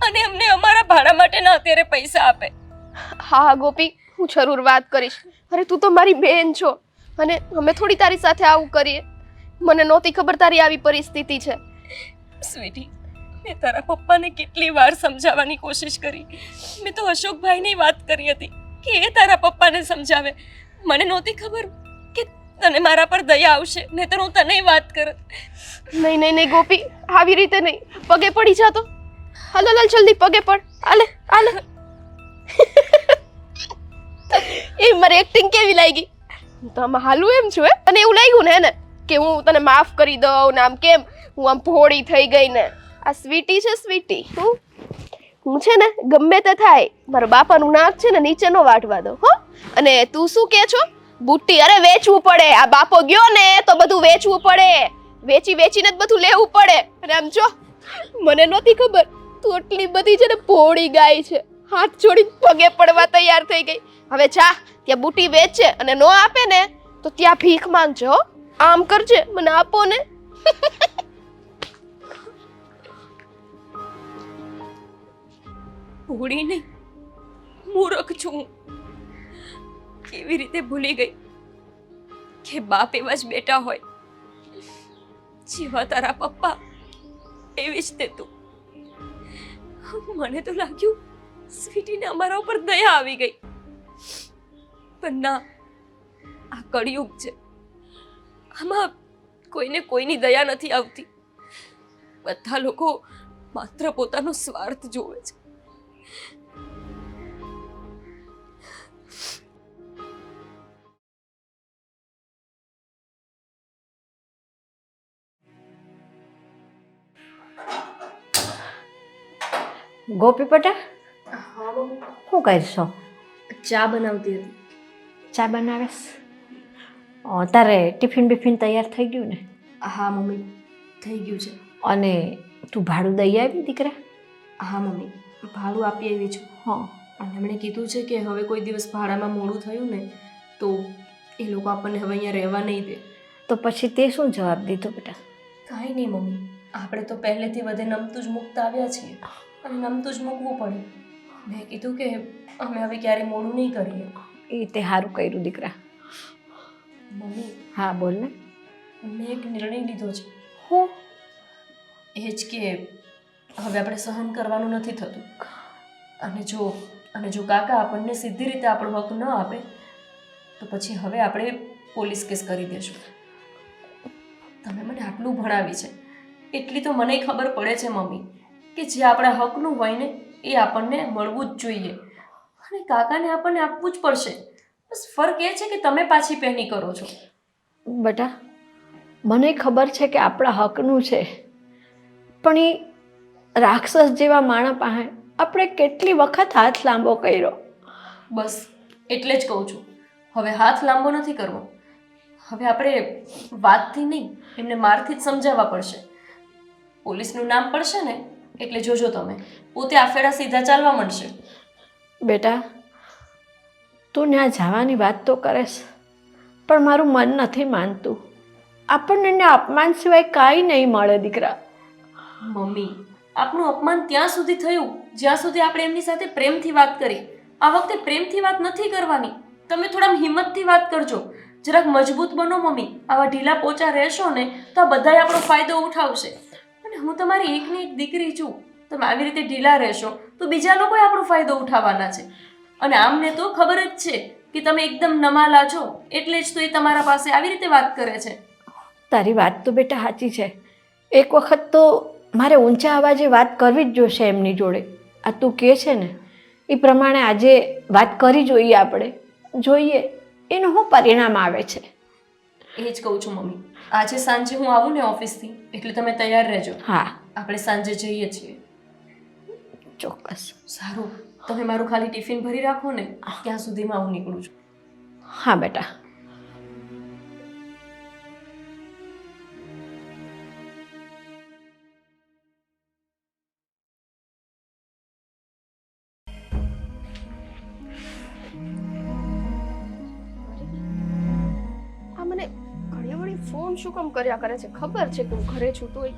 અને અમને અમારા ભાડા માટે ના અત્યારે પૈસા આપે? હા ગોપી, હું જરૂર વાત કરીશ. અરે તું તો મારી બેન છો અને અમે થોડી તારી સાથે આવું કરીએ. મને નહોતી ખબર તારી આવી પરિસ્થિતિ છે. સ્વીટી, મેં તારા પપ્પાને કેટલી વાર સમજાવવાની કોશિશ કરી. મેં તો અશોકભાઈની વાત કરી હતી કે એ તારા પપ્પાને સમજાવે. મને નહોતી ખબર કે તને મારા પર દયા આવશે, નહીંતર હું તને વાત કરત. નહીં ગોપી, આવી રીતે નહીં. પગે પડી જા તો. હાલ જલ્દી પગે પડ. હાલે. એ મારી એક્ટિંગ કેવી લાગી? હું તો આમાં હાલું એમ છું અને એવું લાગ્યું ને કે હું તને માફ કરી દઉં ને આમ કેમ હું આમ ભોળી થઈ ગઈ ને. આ સ્વીટી છે સ્વીટી. હું છે ને ગમે તે થાય મારા બાપાનું નાક છે ને નીચે નો વાટવા દઉં હો. અને તું શું કે છો? બુટ્ટી? અરે વેચવું પડે. આ બાપો ગયો ને તો બધું વેચવું પડે. વેચીને જ બધું લેવું પડે. અને આમ જો, મને નહોતી ખબર તું એટલી બધી છે ને ભોળી ગાય છે. હાથ જોડીને પગે પડવા તૈયાર થઈ ગઈ. હવે જા, ત્યાં બુટ્ટી વેચે અને નો આપે ને તો ત્યાં ભીખ માંગજો. આમ કરજે, મને આપો ને. ભૂલી નહીં, મૂર્ખ છું હું. કેવી રીતે ભૂલી ગઈ કે બાપ એવા જ બેટા હોય. જેવા તારા પપ્પા એવી જ તે તું. મને તો લાગ્યું સ્વીટીને અમારા ઉપર દયા આવી ગઈ, પણ ના, આ કળિયુગ છે. આમાં કોઈને કોઈની દયા નથી આવતી. બધા લોકો માત્ર પોતાનો સ્વાર્થ જોવે છે. ગોપી પટા, શું કરશો? ચા બનાવતી હતી. ચા બનાવેશ? તારે ટિફિન બિફિન તૈયાર થઈ ગયું ને? હા મમ્મી, થઈ ગયું છે. અને તું ભાડું દઈ આવી દીકરા? હા મમ્મી, ભાડું આપી આવી છું. હા. અને એમણે કીધું છે કે હવે કોઈ દિવસ ભાડામાં મોડું થયું ને તો એ લોકો આપણને હવે અહીંયા રહેવા નહીં દે. તો પછી તે શું જવાબ દીધો બેટા? કાંઈ નહીં મમ્મી, આપણે તો પહેલેથી વધે નમતું જ મૂકતા આવ્યા છીએ અને નમતું જ મૂકવું પડે. મેં કીધું કે અમે હવે ક્યારે મોડું નહીં કરીએ. એ તે સારું કર્યું દીકરા. મમ્મી, હા બોલ ને. મેં એક નિર્ણય લીધો છે. હું? એ જ કે હવે આપણે સહન કરવાનું નથી થતું. અને જો કાકા આપણને સીધી રીતે આપણો હક ન આપે તો પછી હવે આપણે પોલીસ કેસ કરી દઈશું. તમે મને આટલું ભણાવી છે એટલી તો મને ખબર પડે છે મમ્મી કે જે આપણા હકનું હોય ને એ આપણને મળવું જ જોઈએ અને કાકાને આપણને આપવું જ પડશે. બસ ફરક એ છે કે તમે પાછી પહેની કરો છો. બેટા મને ખબર છે કે આપણા હકનું છે, પણ એ રાક્ષસ જેવા માણસ પાસે આપણે કેટલી વખત હાથ લાંબો કર્યો. બસ એટલે જ કહું છું, હવે હાથ લાંબો નથી કરવો. હવે આપણે વાતથી નહીં એમને મારથી જ સમજાવવા પડશે. પોલીસનું નામ પડશે ને એટલે જોજો તમે પોતે આફેડા સીધા ચાલવા માંડશે. બેટા તું ત્યાં જવાની વાત તો કરેશ, પણ મારું મન નથી માનતું. આપણને એને અપમાન સિવાય કાંઈ નહીં મળે દીકરા. મમ્મી, આપણું અપમાન ત્યાં સુધી થયું જ્યાં સુધી આપણે એમની સાથે પ્રેમથી વાત કરી. આ વખતે પ્રેમથી વાત નથી કરવાની. તમે થોડા હિંમતથી વાત કરજો. જરાક મજબૂત બનો મમ્મી. આવા ઢીલા પોચા રહેશો ને તો આ બધાય આપણો ફાયદો ઉઠાવશે. અને હું તમારી એકની એક દીકરી છું. તમે આવી રીતે ઢીલા રહેશો તો બીજા લોકોએ આપણો ફાયદો ઉઠાવવાના છે. અને આમને તો ખબર જ છે કે તમે એકદમ નમાલા છો એટલે જ તો એ તમારા પાસે આવી રીતે વાત કરે છે. તારી વાત તો બેટા સાચી છે. એક વખત તો મારે ઊંચા અવાજે વાત કરવી જ જોશે એમની જોડે. આ તું કહે છે ને એ પ્રમાણે આજે વાત કરી જોઈએ આપણે. જોઈએ એનું શું પરિણામ આવે છે. એ જ કહું છું મમ્મી. આજે સાંજે હું આવું ને ઓફિસથી એટલે તમે તૈયાર રહેજો. હા આપણે સાંજે જઈએ છીએ. ચોક્કસ. સારું, તમે મારું ખાલી ટિફિન ભરી રાખો ને ત્યાં સુધીમાં હું નીકળું છું. હા બેટા. આ મને ઘણી વળી ફોન શું કામ કર્યા કરે છે? ખબર છે કે હું ઘરે છું તોય.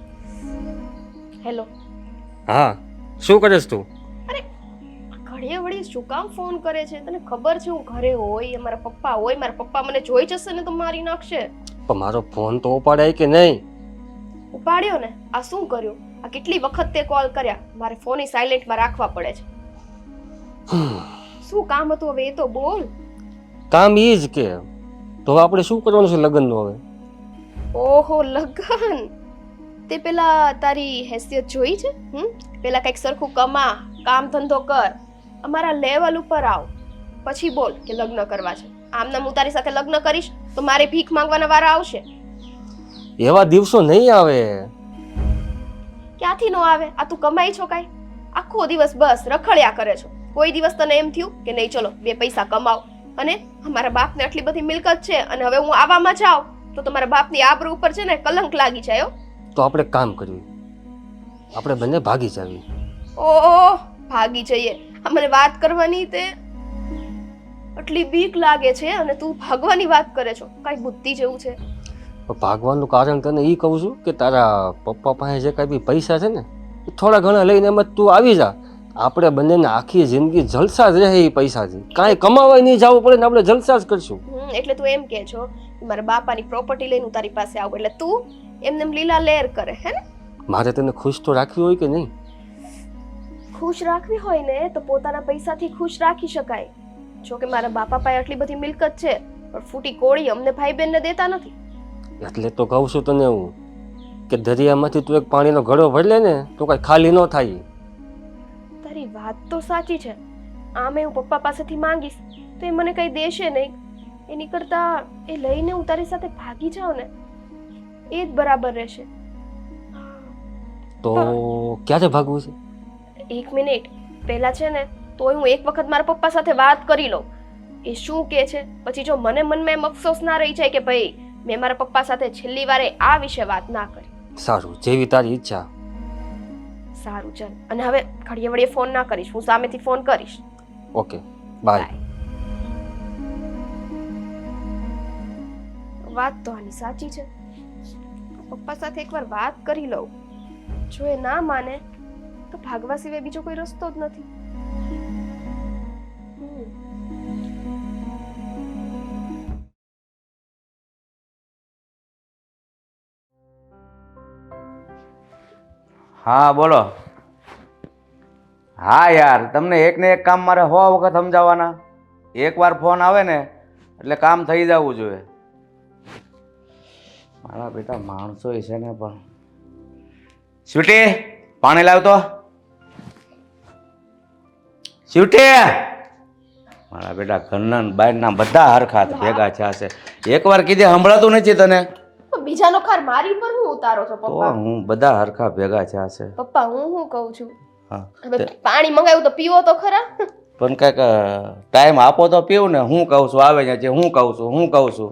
હેલો. હા, શું કરેશ તું? ઘણી વળી શું કામ ફોન કરે છે? તને ખબર છે હું ઘરે હોય, મારા પપ્પા હોય, મારા પપ્પા મને જોઈ જશે ને તો મારી નાખશે. પણ મારો ફોન તો ઉપાડાય કે નહીં? ઉપાડ્યો ને. આ શું કર્યું? આ કેટલી વખત તે કોલ કર્યા, મારે ફોન સાયલેન્ટમાં રાખવા પડે છે. શું કામ હતું હવે એ તો બોલ. કામ એ જ કે તો હવે આપણે શું કરવાનું છે લગ્નનું હવે? ઓહો, લગન. તે પેલા તારી હેસિયત જોઈ છે? પેલા કંઈક સરખું કમા, કામ ધંધો કર, અમારા લેવલ ઉપર આવ, પછી બોલ કે લગ્ન કરવા છે. આમના હું તારી સાથે લગ્ન કરીશ તો મારે ભીખ માંગવાના વારા આવશે. એવા દિવસો નહીં આવે. ક્યાંથી નો આવે? આ તું કમાઈ છો કાંઈ? આખો દિવસ બસ રખડ્યા કરે છો. કોઈ દિવસ તને એમ થયું કે નહીં ચલો બે પૈસા કમાવ? અને અમારા બાપને આટલી બધી મિલકત છે અને હવે હું આવામાં જાઉં તો તમારા બાપની આબરૂ ઉપર છે ને કલંક લાગી જાય. તો આપણે કામ કર્યું, આપણે બંને ભાગી જાવી. ઓહ, ભાગી જઈએ? આ મને વાત કરવાની તે આટલી બીક લાગે છે અને તું ભાગવાની વાત કરે છો. કાંઈ બુદ્ધિ જેવું છે? પણ ભાગવાનું કારણ તને એ કહું છું કે તારા પપ્પા પાસે જે કાંઈ બી પૈસા છે ને એ થોડા ઘણા લઈને એમ જ તું આવી જા. આપણે બંનેને આખી જિંદગી જલસા જ રહે એ પૈસાથી. કાંઈ કમાવાય નહીં જવું પડે ને આપણે જલસા જ કરશું. એટલે તું એમ કહે છો કે મારા બાપાની પ્રોપર્ટી લઈને હું તારી પાસે આવું એટલે તું એમને લીલા લેર કરે હે ને? મારે તને ખુશ તો રાખવી હોય કે નહીં? ખુશ રાખવી હોય ને તો પોતાના પૈસાથી ખુશ રાખી શકાય. જો કે મારા બાપા પાસે આટલી બધી મિલકત છે પણ ફૂટી કોળી અમને ભાઈ બહેનને દેતા નથી. એટલે તો કહું છું તને હું કે દરિયામાંથી તું એક પાણીનો ઘડો ભરી લે ને તો કાંઈ ખાલી ન થાય. તારી વાત તો સાચી છે. આમે હું પપ્પા પાસેથી માંગીશ તો એ મને કંઈ દેશે નહીં. એની કરતા એ લઈને હું તારી સાથે ભાગી જાઉં ને એ જ બરાબર રહેશે. તો ક્યારે ભાગવું છે? એક મિનિટ પહેલા છે ને તોય હું એક વખત મારા પપ્પા સાથે વાત કરી લઉં એ શું કહે છે. પછી જો મને મનમાં એમ અફસોસ ના રહી જાય કે ભાઈ મેં મારા પપ્પા સાથે છેલ્લી વારે આ વિશે વાત ના કરી. સારું, જેવી તારી ઈચ્છા. સારું ચાલ, અને હવે ઘડીએ વળીએ ફોન ના કરીશ, હું સામેથી ફોન કરીશ. Okay bye. વાત તો આની સાચી છે. પપ્પા સાથે એકવાર વાત કરી લઉં, જો એ ના માને તો ભાગવા સિવાય બીજો કોઈ રસ્તો જ નથી. હા બોલો. હા યાર, તમને એક ને એક કામ મારે 100 વખત સમજાવવાના. એકવાર ફોન આવે ને એટલે કામ થઈ જવું જોઈએ. મારા બેટા માણસો છે ને પણ. સ્વીટી, પાણી લાવ તો. સ્વીટી, મારા બેટા ઘરના ને બહારના બધા હરખા ભેગા થયા છે. એકવાર કીધે સંભળાતું નથી તને? બીજાનો ખાર મારી ઉપર હું ઉતારો છો તો પપ્પા? હું બધા હરખા ભેગા થયા છે. પપ્પા હું શું કહું છું, હા, હવે પાણી મંગાવ્યું તો પીવો તો ખરા. પણ કંઈક ટાઈમ આપો તો પીવું ને. હું કહું છું આવે છે, હું કહું છું.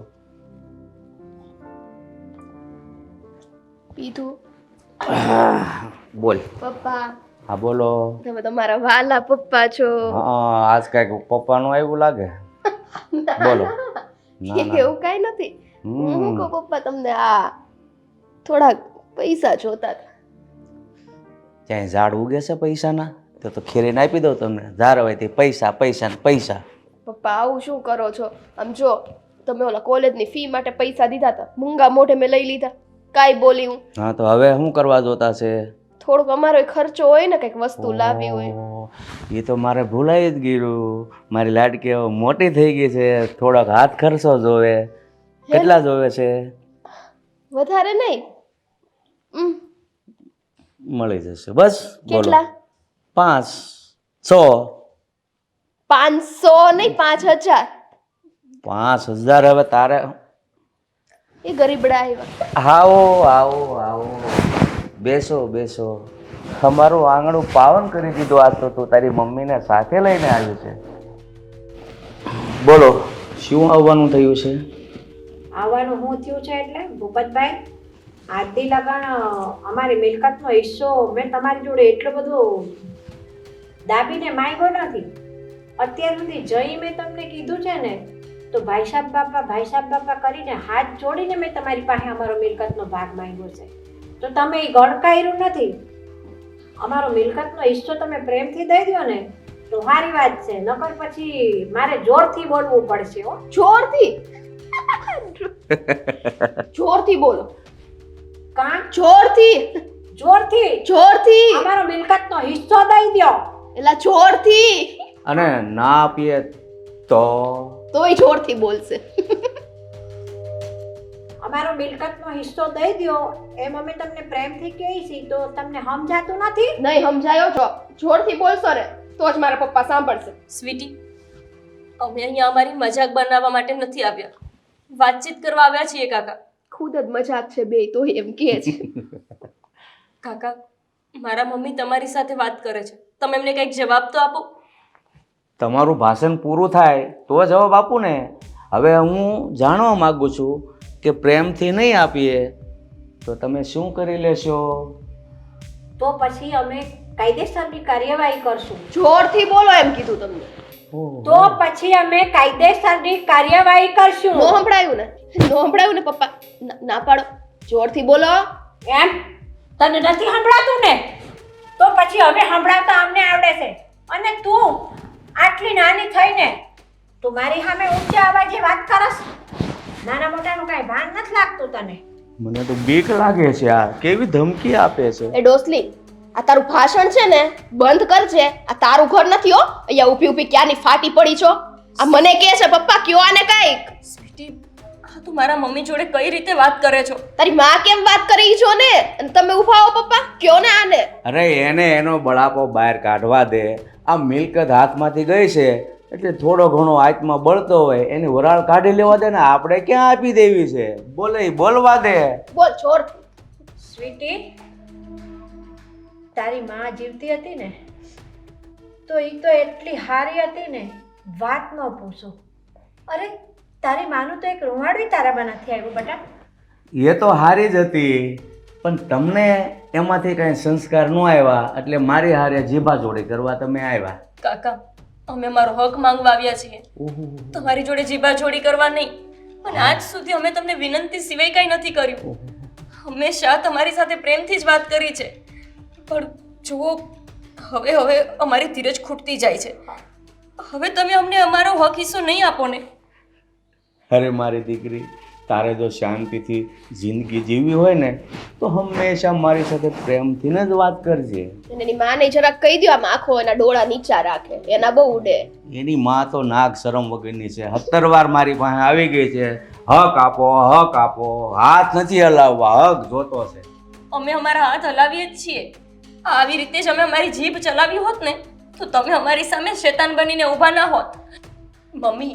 પીધું? બોલ. પપ્પા હા બોલો. તમે તમારા વાલા પપ્પા છો. હા, આજ કઈક પપ્પાનું આવ્યું લાગે. બોલો. ના ના. એવું કઈ નથી. હું શું કહું પપ્પા, તમને આ થોડાક પૈસા જોતા હતા. ક્યાંય ઝાડ ઉગે છે પૈસાના? તો ખેરીને આપી દઉં તમને. ધાર હોય તે પૈસા પૈસા ને પૈસા. પપ્પા આવું શું કરો છો? આમ જો, તમે ઓલા કોલેજની ફી માટે પૈસા દીધા હતા, મૂંગા મોઢે મેં લઈ લીધા, કાઈ બોલી હું. હા તો હવે શું કરવા જોતા છે? થોડોક અમારો ખર્ચો હોય ને, કઈક વસ્તુ લાવી હોય. ઓહ, એ તો મારે ભૂલાઈ જ ગયું. મારી લાડકી હવે મોટી થઈ ગઈ છે, થોડોક હાથ ખર્ચો જોવે. કેટલા જોવે છે? વધારે નહીં, મળી જશે બસ. કેટલા? 500. 500 નહીં, 5000. 5000 હવે તારે. એ ગરીબડા આવ્યા. આવો. બેસો. તમારું આંગણું પાવન કરી દીધું. આજ તો તું તારી મમ્મીને સાથે લઈને આવ્યું છે. બોલો, શું આવવાનું થયું છે? આવવાનું શું થયું છે એટલે ભૂપતભાઈ, આજથી લગન અમારી મિલકતનો હિસ્સો મેં તમારી જોડે એટલો બધો દાબીને માંગ્યો નથી. અત્યાર સુધી જઈ મેં તમને કીધું છે ને, તો ભાઈ સાહેબ બાપા કરીને હાથ જોડીને મેં તમારી પાસે અમારો મિલકતનો ભાગ માંગ્યો છે. તો તમે એ ગણકાર્યું નથી. અમારો મિલકતનો હિસ્સો તમે પ્રેમથી દઈ દો ને તો સારી વાત છે, નકર પછી મારે જોરથી બોલવું પડશે. હો, જોરથી બોલો. કાં જોરથી અમારો મિલકતનો હિસ્સો દઈ દો. એલા જોરથી. અને ના આપીએ તોય જોરથી બોલશે. અમારો મિલકતનો હિસ્સો દઈ દો એમ અમે તમને પ્રેમથી કહીએ છીએ, તો તમને સમજાતું નથી? નહીં સમજાયો છો, જોરથી બોલશો ને તો જ મારા પપ્પા સાંભળશે. સ્વીટી, અમે અહીંયા અમારી મજાક બનાવવા માટે નથી આવ્યા, વાતચીત કરવા આવ્યા છીએ કાકા. ખુદ જ મજાક છે બે, તો એમ કહે છે. કાકા, મારા મમ્મી તમારી સાથે વાત કરે છે, તમે એમને કંઈક જવાબ તો આપો. તમારું ભાષણ પૂરું થાય તો જવાબ આપું ને. હવે હું જાણવા માંગુ છું કે પ્રેમથી નહીં આપીએ તો તમે શું કરી લેશો? તો પછી અમે કાયદેસરની કાર્યવાહી કરશું. જોરથી બોલો એમ કીધું તમને. તો પછી અમે કાયદેસરની કાર્યવાહી કરશું. નો સંભળાયું ને પપ્પા? ના પાડો, જોરથી બોલો. એમ તને નથી સંભળાતું ને? તો પછી હવે સંભળાવતા અમને આવડે છે. અને તું આટલી નાની થઈને તું મારી સામે ઊંચા અવાજે વાત કરસ? નાના મોટાનું કાંઈ ભાન નથી લાગતું તને? મને તો બીક લાગે છે. આ કેવી ધમકી આપે છે. એ ડોસલી, આ તારું ભાષણ છે ને બંધ કરજે. આ તારું ઘર નથી હો. અહીંયા ઊભી ક્યાંની ફાટી પડી છો. આ મને કહે છે પપ્પા કયો આને કાંઈક. સ્વીટી, આ તું મારા મમ્મી જોડે કઈ રીતે વાત કરે છો? તારી માં કેમ વાત કરી છો ને, અને તમે ઉભા હો પપ્પા, કયો ને આને. અરે એને એનો બળાપો બહાર કાઢવા દે. આ મિલકત હાથમાંથી ગઈ છે એટલે થોડો ઘણો હાથમાં બળતો હોય એની વરાળ કાઢી લેવા દે ને. આપણે ક્યાં આપી દેવી છે? બોલવા દે. બોલ જોર. સ્વીટી, તારી માં જીવતી હતી ને તો એ તો એટલી હારી હતી ને, વાત ન પૂછો. અરે તારી માનું તો એક રૂવાડું તારામાં નથી આવ્યું બેટા. એ તો હારી જ હતી પણ તમને એમાંથી કાંઈ સંસ્કાર ન આવ્યા એટલે મારી હારે જીભાજોડી કરવા તમે આવ્યા. કાકા અમે અમારો હક માંગવા આવ્યા છીએ, તમારી જોડે જીબાજોડી કરવા નહીં. અને આજ સુધી અમે તમને વિનંતી સિવાય કંઈ નથી કર્યું. હંમેશા તમારી સાથે પ્રેમથી જ વાત કરી છે. પણ જુઓ, હવે હવે અમારી ધીરજ ખૂટતી જાય છે. હવે તમે અમને અમારો હક હિસ્સો નહીં આપો ને. અરે મારી દીકરી, તારે જો શાંતિથી જિંદગી જીવવી હોય ને તો હંમેશા મારી સાથે પ્રેમથી જ વાત કરજે. અને એની માને જરાક કહી દો, આમ આંખો એના ડોળા નીચા રાખે, એના બહુ ઉડે. એની માં તો નાક શરમ વગરની છે. 17 વાર મારી પાસે આવી ગઈ છે, હક આપો હક આપો. હાથ નથી હલાવવા, હક જોતો છે. અમે અમારા હાથ હલાવીએ જ છીએ. આવી રીતે જ અમે અમારી જીભ ચલાવી હોત ને તો તમે અમારી સામે શેતાન બનીને ઊભા ના હોત. મમ્મી,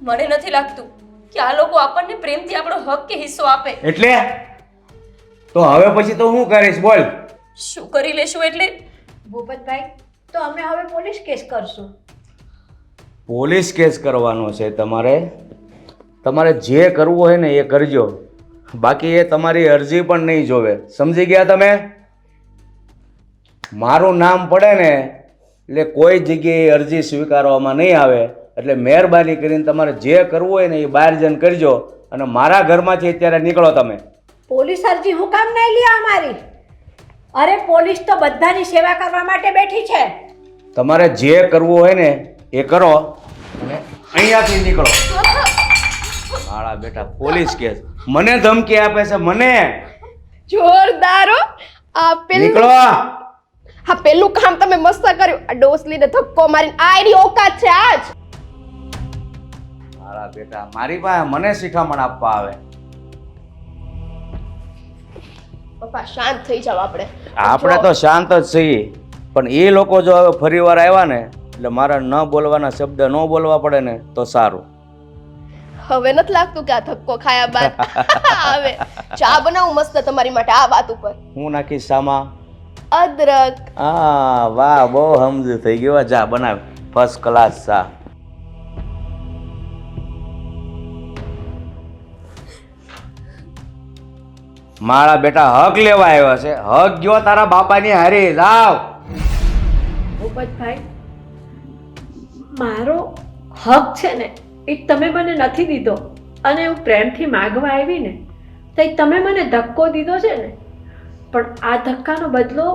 મને નથી લાગતું કે આ લોકો આપણને પ્રેમથી આપણો હક કે હિસ્સો આપે. એટલે તો હવે પછી તો હું કરીશ બોલ? શું કરી લેશું એટલે? ભૂપતભાઈ, તો અમે હવે પોલીસ કેસ કરશું. પોલીસ કેસ કરવાનો છે તમારે? તમારે જે કરવું હોય ને એ કરજો, બાકી એ તમારી અરજી પણ નહીં જોવે. સમજી ગયા તમે? મારું નામ પડે ને એટલે કોઈ જગ્યાએ અરજી સ્વીકારવામાં નહીં આવે. એટલે મહેરબાની કરીને તમારે જે કરવું હોય ને એ બહાર જઈને કરજો અને મારા ઘરમાંથી અત્યારે નીકળો તમે. પોલીસ અરજી હું કામ નહીં લ્યો અમારી? અરે પોલીસ તો બધાની સેવા કરવા માટે બેઠી છે. તમારે જે કરવું હોય ને એ કરો અને અહીંયાથી નીકળો. મારા બેટા પોલીસ કેસ મને ધમકી આપે છે, મને. જોરદાર હો. આ નીકળો. હા, પેલું કામ તમે મસ્ત કર્યું. આ ડોસલીને ધક્કો મારીને આ એની ઓકાત છે આજ. મારા બેટા મારી પાસે મને શિખામણ આપવા આવે. પપ્પા શાંત થઈ જાવ. આપણે તો શાંત જ છીએ, પણ એ લોકો જો હવે ફરી વાર આવ્યા ને એટલે મારા ન બોલવાના શબ્દ ન બોલવા પડે ને તો સારું. હવે નથી લાગતું કે આ ધક્કો ખાયા બાદ હવે ચા બનાવું મસ્ત તમારી માટે આ વાત ઉપર. હું નાખીશ સામા? અદરક. હા, વાહ, બહુ સમજ થઈ ગયો. જા બનાવ, ફર્સ્ટ ક્લાસ ચા. મારા બેટા હક લેવા આવ્યા છે. હક ગયો તારા બાપાની હારી. લાવ. ભૂપતભાઈ, મારો હક છે ને એ તમે મને નથી દીધો અને હું પ્રેમથી માગવા આવી ને તો તમે મને ધક્કો દીધો છે ને, પણ આ ધક્કાનો બદલો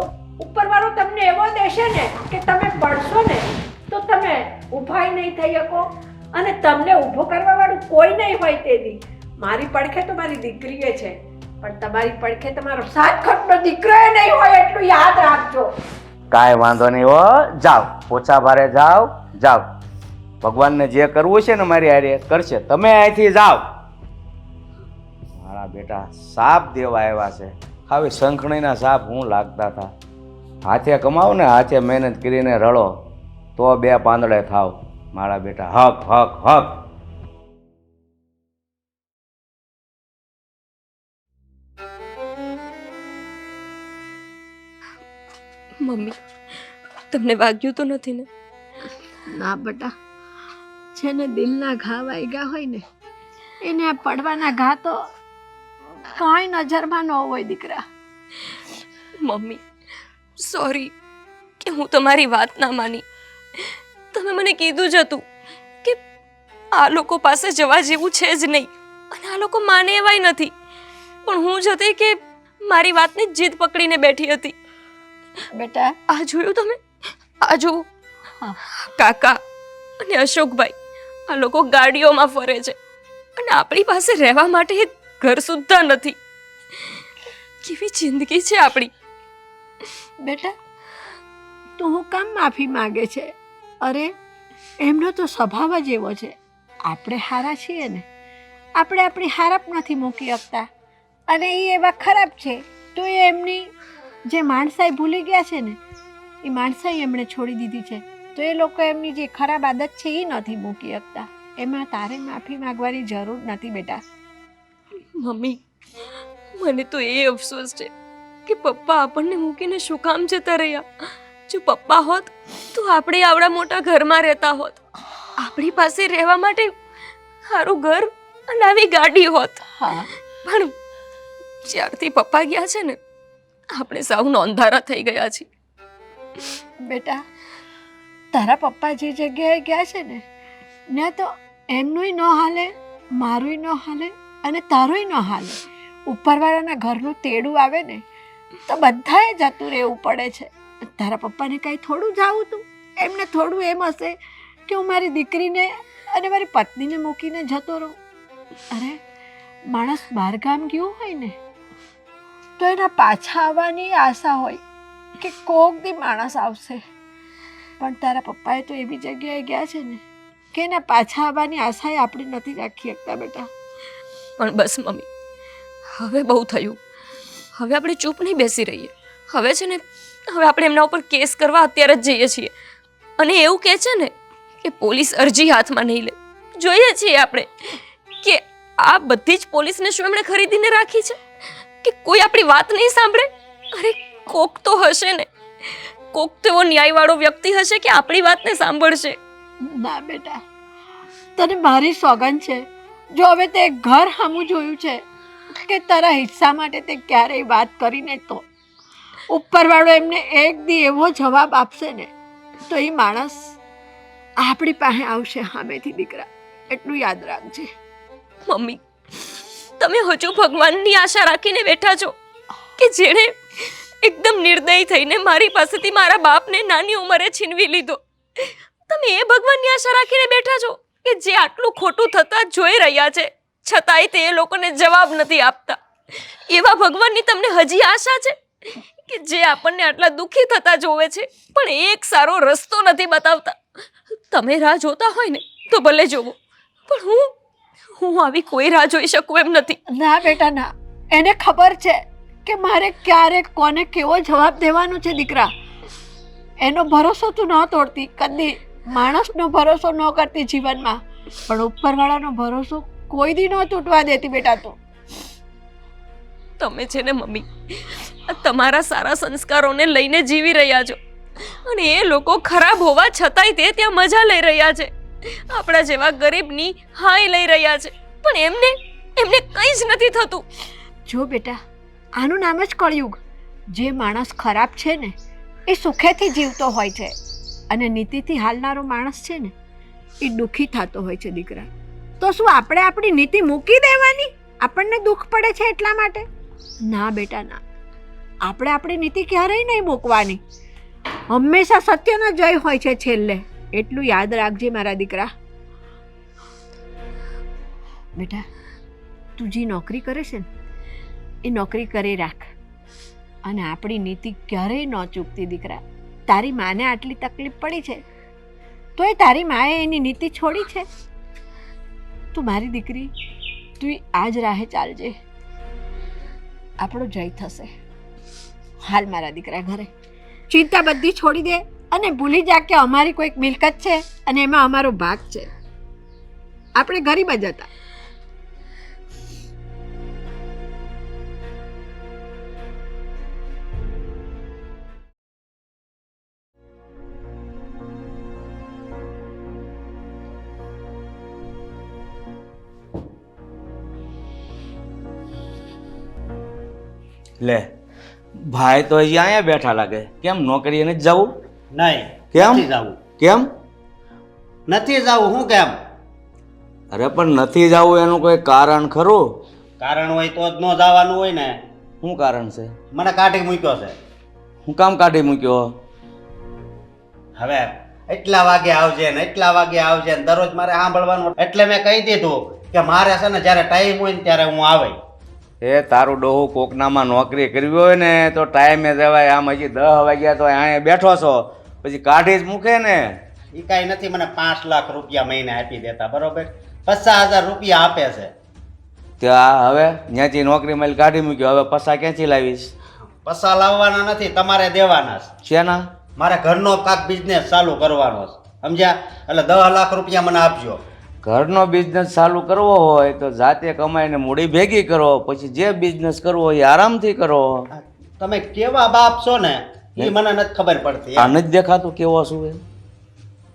ઉપરવાળો તમને એવો દેશે ને કે તમે પડશો ને તો તમે ઊભાઈ નહીં થઈ શકો અને તમને ઊભો કરવા વાળું કોઈ નહીં હોય. તેથી મારી પડખે તો મારી દીકરીએ છે, પણ તમારી પડખે તમારો 7 ખટનો દીકરો નહીં હોય, એટલું યાદ રાખજો. કાંઈ વાંધો નહીં હો. જાઓ, ઓછા ભારે જાઓ. જાઓ, ભગવાનને જે કરવું છે ને મારી હારે કરશે. તમે અહીંથી જાઓ. મારા બેટા સાપ દેવા આવ્યા છે. આવી શંખણીના સાપ હું લાગતા હતા. હાથે કમાવો ને, હાથે મહેનત કરીને રળો તો 2 પાંદડે થાવ. મારા બેટા હક હક હક. મમ્મી, તમને વાગ્યું તો નથી ને? ના બેટા, જેને દિલના ઘા વાગ્યા હોય ને એને આ પડવાના ઘા તો કાંઈ નજરમાં ન હોય દીકરા. મમ્મી, સોરી કે હું તમારી વાત ના માની. તમે મને કીધું જ હતું કે આ લોકો પાસે જવા જેવું છે જ નહીં અને આ લોકો માને એવાય નથી. પણ હું જ હતી કે મારી વાતની જીદ પકડીને બેઠી હતી. બેટા, આ જોયું તમે? આ જુઓ, કાકા અને અશોકભાઈ આ લોકો ગાડીઓમાં ફરે છે અને આપણી પાસે રહેવા માટે એક ઘર સુદ્ધા નથી. કેવી જિંદગી છે આપણી. બેટા, તું હું કામ માફી માંગે છે? અરે એમનો તો સ્વભાવ જ એવો છે. આપણે હારા છીએ ને, આપણે આપણી હારપ નથી મૂકી શકતા અને એ એવા ખરાબ છે તો એ એમની જે માણસાઈ ભૂલી ગયા છે ને એ માણસાઈ એમણે છોડી દીધી છે, તો એ લોકો એમની જે ખરાબ આદત છે એ નથી મૂકી શકતા. એમાં તારે માફી માંગવાની જરૂર નથી બેટા. મમ્મી, મને તો એ અફસોસ છે કે પપ્પા આપણને મૂકીને શું કામ જતા રહ્યા. જો પપ્પા હોત તો આપણે આવડા મોટા ઘરમાં રહેતા હોત. આપણી પાસે રહેવા માટે સારું ઘર અને આવી ગાડી હોત. હા, પણ જ્યારથી પપ્પા ગયા છે ને આપણે સાવ નોંધારા થઈ ગયા છીએ. બેટા, તારા પપ્પા જે જગ્યાએ ગયા છે ને ત્યાં તો એમનુંય ન હાલે, મારુંય ન હાલે અને તારુંય ન હાલે. ઉપરવાળાના ઘરનું તેડું આવે ને તો બધાએ જતું રહેવું પડે છે. તારા પપ્પાને કાંઈ થોડું જાવું તું? એમને થોડું એમ હશે કે હું મારી દીકરીને અને મારી પત્નીને મૂકીને જતો રહું. અરે માણસ બહારગામ ગયું હોય ને તો એના પાછા આવવાની આશા હોય કે કોક દી માણસ આવશે. પણ તારા પપ્પાએ તો એવી જગ્યાએ ગયા છે ને કે એના પાછા આવવાની આશાએ આપણે નથી રાખી શકતા બેટા. પણ બસ મમ્મી, હવે બહુ થયું. હવે આપણે ચૂપ નહીં બેસી રહીએ. હવે છે ને, હવે આપણે એમના ઉપર કેસ કરવા અત્યારે જ જઈએ છીએ. અને એવું કહે છે ને કે પોલીસ અરજી હાથમાં નહીં લે. જોઈએ છીએ આપણે કે આ બધી જ પોલીસને શું એમણે ખરીદીને રાખી છે કે કોઈ આપણી વાત નહીં સાંભળે? અરે કોક તો હશે ને, કોક તો એવો ન્યાયવાળો વ્યક્તિ હશે કે આપણી વાતને સાંભળશે. ના બેટા, તને મારી સોગંદ છે, જો હવે તે ઘર સામું જોયું છે કે તારા હિસ્સા માટે તે ક્યારેય વાત કરીને તો ઉપરવાળો એમને એક દી એવો જવાબ આપશે ને તો એ માણસ આપણી પાસે આવશે સામેથી. દીકરા, એટલું યાદ રાખજે. મમ્મી, તમે હજુ ભગવાનની આશા રાખીને બેઠા છો કે જેણે એકદમ નિર્દય થઈને મારી પાસેથી મારા બાપને નાની ઉંમરે છીનવી લીધો? તમે એ ભગવાનની આશા રાખીને બેઠા છો કે જે આટલું ખોટું થતા જોઈ રહ્યા છે છતાંય તે એ લોકોને જવાબ નથી આપતા? એવા ભગવાનની તમને હજી આશા છે કે જે આપણને આટલા દુઃખી થતા જોવે છે પણ એક સારો રસ્તો નથી બતાવતા? તમે રાહ જોતા હોય ને તો ભલે જોવો, પણ હું આવી કોઈ રાહ જોઈ શકું એમ નથી. ના બેટા ના, એને ખબર છે કે મારે ક્યારે કોને કેવો જવાબ દેવાનો છે. દીકરા, એનો ભરોસો તું ન તોડતી કદી. માણસનો ભરોસો ન કરતી જીવનમાં, પણ ઉપરવાળાનો ભરોસો કોઈ દી ન તૂટવા દેતી બેટા. તું તમે છે ને મમ્મી, તમારા સારા સંસ્કારોને લઈને જીવી રહ્યા છો અને એ લોકો ખરાબ હોવા છતાંય તે ત્યાં મજા લઈ રહ્યા છે. આપણા જેવા ગરીબની હાય લઈ રહ્યા છે, પણ એમને કંઈ જ નથી થતું. જો બેટા, આનું નામ જ કળયુગ. જે માણસ ખરાબ છે ને એ સુખેથી જીવતો હોય છે અને નીતિથી હાલનારો માણસ છે ને એ દુઃખી થતો હોય છે. દીકરા, તો શું આપણે આપણી નીતિ મૂકી દેવાની આપણને દુઃખ પડે છે એટલા માટે? ના બેટા ના, આપણે આપણી નીતિ ક્યારેય નહીં મૂકવાની. હંમેશા સત્યનો જય હોય છે છેલ્લે. એટલું યાદ રાખજે મારા દીકરા. બેટા, તું જે નોકરી કરે છે ને એ નોકરી કરી રાખ અને આપણી નીતિ ક્યારેય ન ચૂકતી. દીકરા, તારી માને આટલી તકલીફ પડી છે તો એ તારી માએ એની નીતિ છોડી છે? તું મારી દીકરી, તું આ જ રાહે ચાલજે. આપણો જય થશે. હાલ મારા દીકરા ઘરે. ચિંતા બધી છોડી દે અને ભૂલી જા કે અમારી કોઈક મિલકત છે અને એમાં અમારો ભાગ છે. આપણે ગરીબ જ હતા. લે, ભાઈ તો હજી અહીંયા બેઠા લાગે. કેમ નોકરીએ નથી જવું? નહીં. કેમ? નથી જાવું. કેમ? નથી જાવું. હું કેમ? અરે પણ નથી જવું એનું કોઈ કારણ ખરું? કારણ હોય તો જ ન જવાનું હોય ને. શું કારણ છે? મને કાઢી મૂક્યો છે. હું કામ કાઢી મૂક્યો? હવે એટલા વાગે આવજે ને એટલા વાગે આવજે ને દરરોજ મારે સાંભળવાનું. એટલે મેં કહી દીધું કે મારે છે ને જ્યારે ટાઈમ હોય ને ત્યારે હું આવે. એ તારું ડોહું કોકનામાં નોકરી કરવી હોય ને તો ટાઈમે જવાય. આમ હજી 10 વાગ્યા તો અહીંયા બેઠો છો, પછી કાઢી જ મૂકે ને. એ કાંઈ નથી. મને 5 લાખ રૂપિયા મહિને આપી દેતા, બરોબર? 50,000 રૂપિયા આપે છે. ત્યાં હવે ત્યાંથી નોકરી મળી કાઢી મૂક્યો, હવે પૈસા ક્યાંથી લાવીશ? પૈસા લાવવાના નથી, તમારે દેવાના છે. શેના? મારે ઘરનો કાંક બિઝનેસ ચાલુ કરવાનો છે, સમજ્યા? એટલે 10 લાખ રૂપિયા મને આપજો. ઘરનો બિઝનેસ ચાલુ કરવો હોય તો જાતે કમાઈને મૂડી ભેગી કરો, પછી જે બિઝનેસ કરવો હોય એ આરામથી કરો. તમે કેવા બાપ છો ને એ મને નથી ખબર પડતી. આ નથી દેખાતું કેવો શું એ?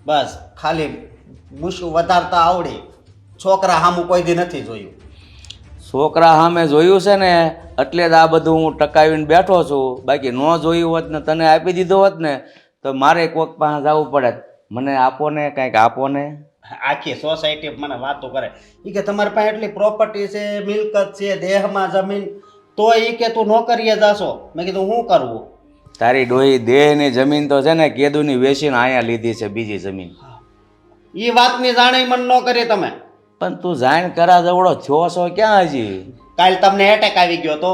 બસ ખાલી મૂછું વધારતા આવડી. છોકરા સામું કોઈ દી નથી જોયું. છોકરા સામે જોયું છે ને એટલે જ આ બધું હું ટકાવીને બેઠો છું. બાકી ન જોયું હોત ને તને આપી દીધો હોત ને તો મારે કોક પાસે જવું પડે. મને આપો ને, કંઈક આપો ને. આખી સોસાયટી મને વાતો કરે એ કે તમારી પાસે એટલી પ્રોપર્ટી છે, મિલકત છે, દેહમાં જમીન, તો એ કે તું નોકરીએ જાશો. મેં કીધું શું કરવું? તારી ડોહી દેહની જમીન તો છે ને કેદુની વેચીને અહીંયા લીધી છે બીજી જમીન. એ વાતની જાણે મન ન કરી તમે. પણ તું જાણ કરા જવડો છો છો ક્યાં હજી? કાલ તમને એટેક આવી ગયો તો?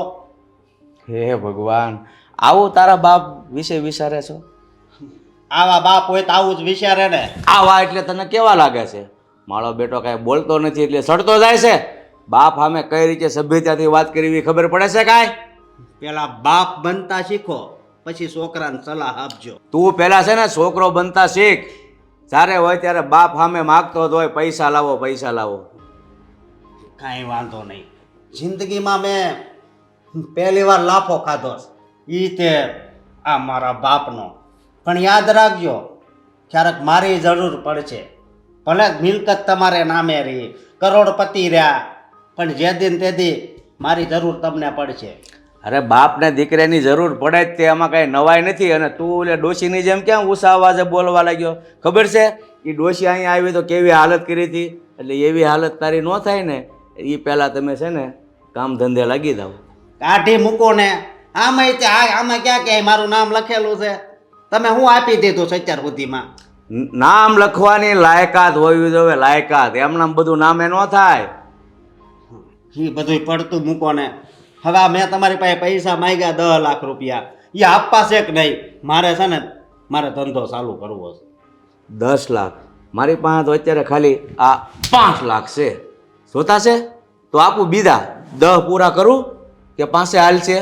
હે ભગવાન, આવું તારા બાપ વિશે વિચારે છો? આવા બાપ હોય તો આવું જ વિચારે ને. આવા એટલે તને કેવા લાગે છે? મારો બેટો કાંઈ બોલતો નથી એટલે સડતો જાય છે. બાપ સામે કઈ રીતે સભ્યતાથી વાત કરવી ખબર પડે છે કાંઈ? પેલા બાપ બનતા શીખો, પછી છોકરાને સલાહ આપજો. તું પેલા છે ને છોકરો બનતા શીખ. જ્યારે હોય ત્યારે બાપ સામે માગતો જ હોય પૈસા લાવો, પૈસા લાવો. કાંઈ વાંધો નહીં. જિંદગીમાં મેં પહેલી વાર લાફો ખાધો છે, તે આ મારા બાપનો. પણ યાદ રાખજો, ક્યારેક મારી જરૂર પડશે. ભલે મિલકત તમારે નામે રહી, કરોડપતિ રહ્યા, પણ જે દિન તે દી મારી જરૂર તમને પડશે. અરે બાપને દીકરાની જરૂર પડે જ, તે એમાં કાંઈ નવાઈ નથી. અને તું એટલે ડોશીની જેમ ક્યાં ઊંચા અવાજે બોલવા લાગ્યો? ખબર છે એ ડોશી અહીંયા આવી તો કેવી હાલત કરી હતી? એટલે એવી હાલત તારી ન થાય ને એ પહેલાં તમે છે ને કામ ધંધે લાગી જાઓ. કાઢી મૂકો ને. આમાં ક્યાં ક્યાંય મારું નામ લખેલું છે? તમે હું આપી દીધું છે અત્યાર સુધીમાં? નામ લખવાની લાયકાત હોવી જોઈએ, લાયકાત. એમનામ બધું નામે ન થાય. એ બધું પડતું મૂકો ને. હવે મેં તમારી પાસે પૈસા માંગ્યા 10 લાખ રૂપિયા, એ આપવા છે કે નહીં? મારે છે ને મારે ધંધો ચાલુ કરવો છે. 10 લાખ મારી પાસે તો અત્યારે ખાલી આ 5 લાખ છે. જોતા છે તો આપું બીજા 10 પૂરા કરું કે પાસે હાલ છે?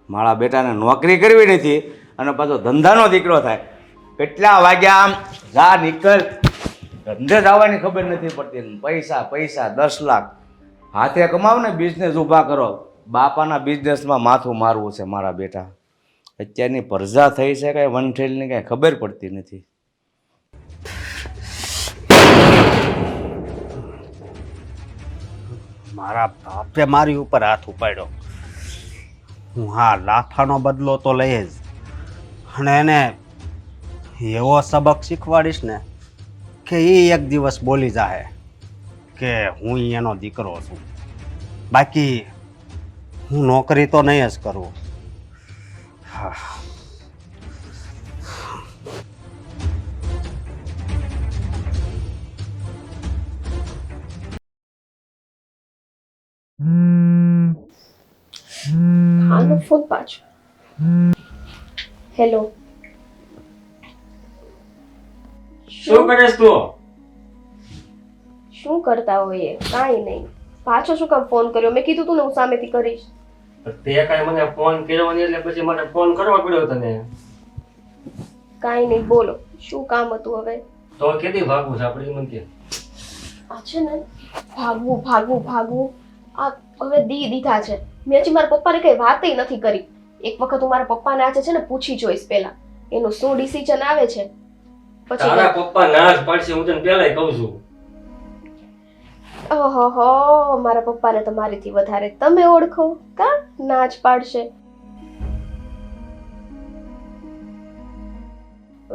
મારા બેટાને નોકરી કરવી નથી અને પાછો ધંધાનો દીકરો થાય. કેટલા વાગ્યા આમ જા નીકળ, ધંધે જવાની ખબર નથી પડતી. પૈસા પૈસા 10 લાખ હાથે કમાવ ને, બિઝનેસ ઊભા કરો. બાપાના બિઝનેસમાં માથું મારવું છે મારા બેટા. અત્યારની પરજા થઈ છે કાંઈ વનઠેલની કાંઈ ખબર પડતી નથી. મારા બાપે મારી ઉપર હાથ ઉપાડ્યો. હું હા લાફાનો બદલો તો લઈએ જ, અને એને એવો સબક શીખવાડીશ ને કે એ એક દિવસ બોલી જાહે કે હું એનો દીકરો છું. બાકી હું નોકરી તો નહીં જ કરું. હા. આનો ફોન પાછો. હેલો. શું કરેશ તું? શું કરતા હોઈએ? કાંઈ નહીં. પાછો શું કામ ફોન કર્યો? મેં કીધું તું ને હું સામેથી કરીશ. તે કાંઈ મને ફોન કર્યો નહીં એટલે પછી મને ફોન કરવા પડ્યો તને. કાંઈ નહીં, બોલો શું કામ હતું હવે? તો કેદી ભાગવું છે આપણે? મને કે આ છે ને ભાગવું ભાગવું ભાગવું આ હવે દીધા છે. મેં હજી મારા પપ્પાને કઈ વાતય નથી કરી. એક વખત હું મારા પપ્પાને આજે છે ને પૂછી જોઈશ પહેલા એનું શું ડિસિઝન આવે છે. પછી તારા પપ્પા ના જ પાડશે, હું તને પહેલાય કહું છું. ઓહો, મારા પપ્પાને તમારીથી વધારે તમે ઓળખો કા? ના જ પાડશે.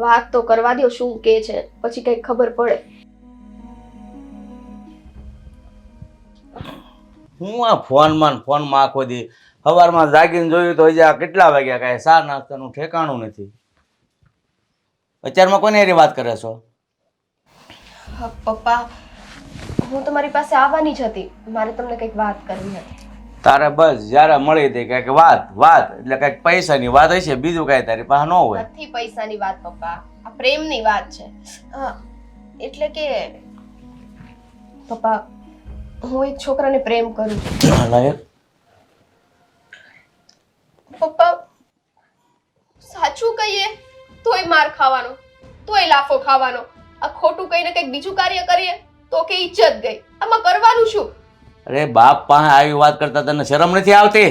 વાત તો કરવા દો શું કે છે, પછી કઈ ખબર પડે. હું આ ફોનમાં આખો દી સવારમાં જાગીને જોયું તો હજી આ કેટલા વાગ્યા કાંઈ સા નાસ્તાનું ઠેકાણું નથી. અત્યારમાં કોને એની વાત કરે છો? હા, પપ્પા હું તમારી પાસે આવવાની જ હતી. મારે તમને કંઈક વાત કરવી હતી. તારે બસ જ્યારે મળી હતી કંઈક વાત એટલે કંઈક પૈસાની વાત હશે, બીજું કાંઈ તારી પાસે ન હોય. નથી પૈસાની વાત પપ્પા, આ પ્રેમની વાત છે. હા એટલે કે પપ્પા હું એક છોકરાને પ્રેમ કરું છું. પપ્પા સાચું કહીએ તોય માર ખાવાનો, તોય લાફો ખાવાનો. આ ખોટું કહીને કંઈક બીજું કાર્ય કરીએ તો કે ઇજ્જત ગઈ. આમાં કરવાનું શું? અરે બાપ પાસે આવી વાત કરતા તને શરમ નથી આવતી?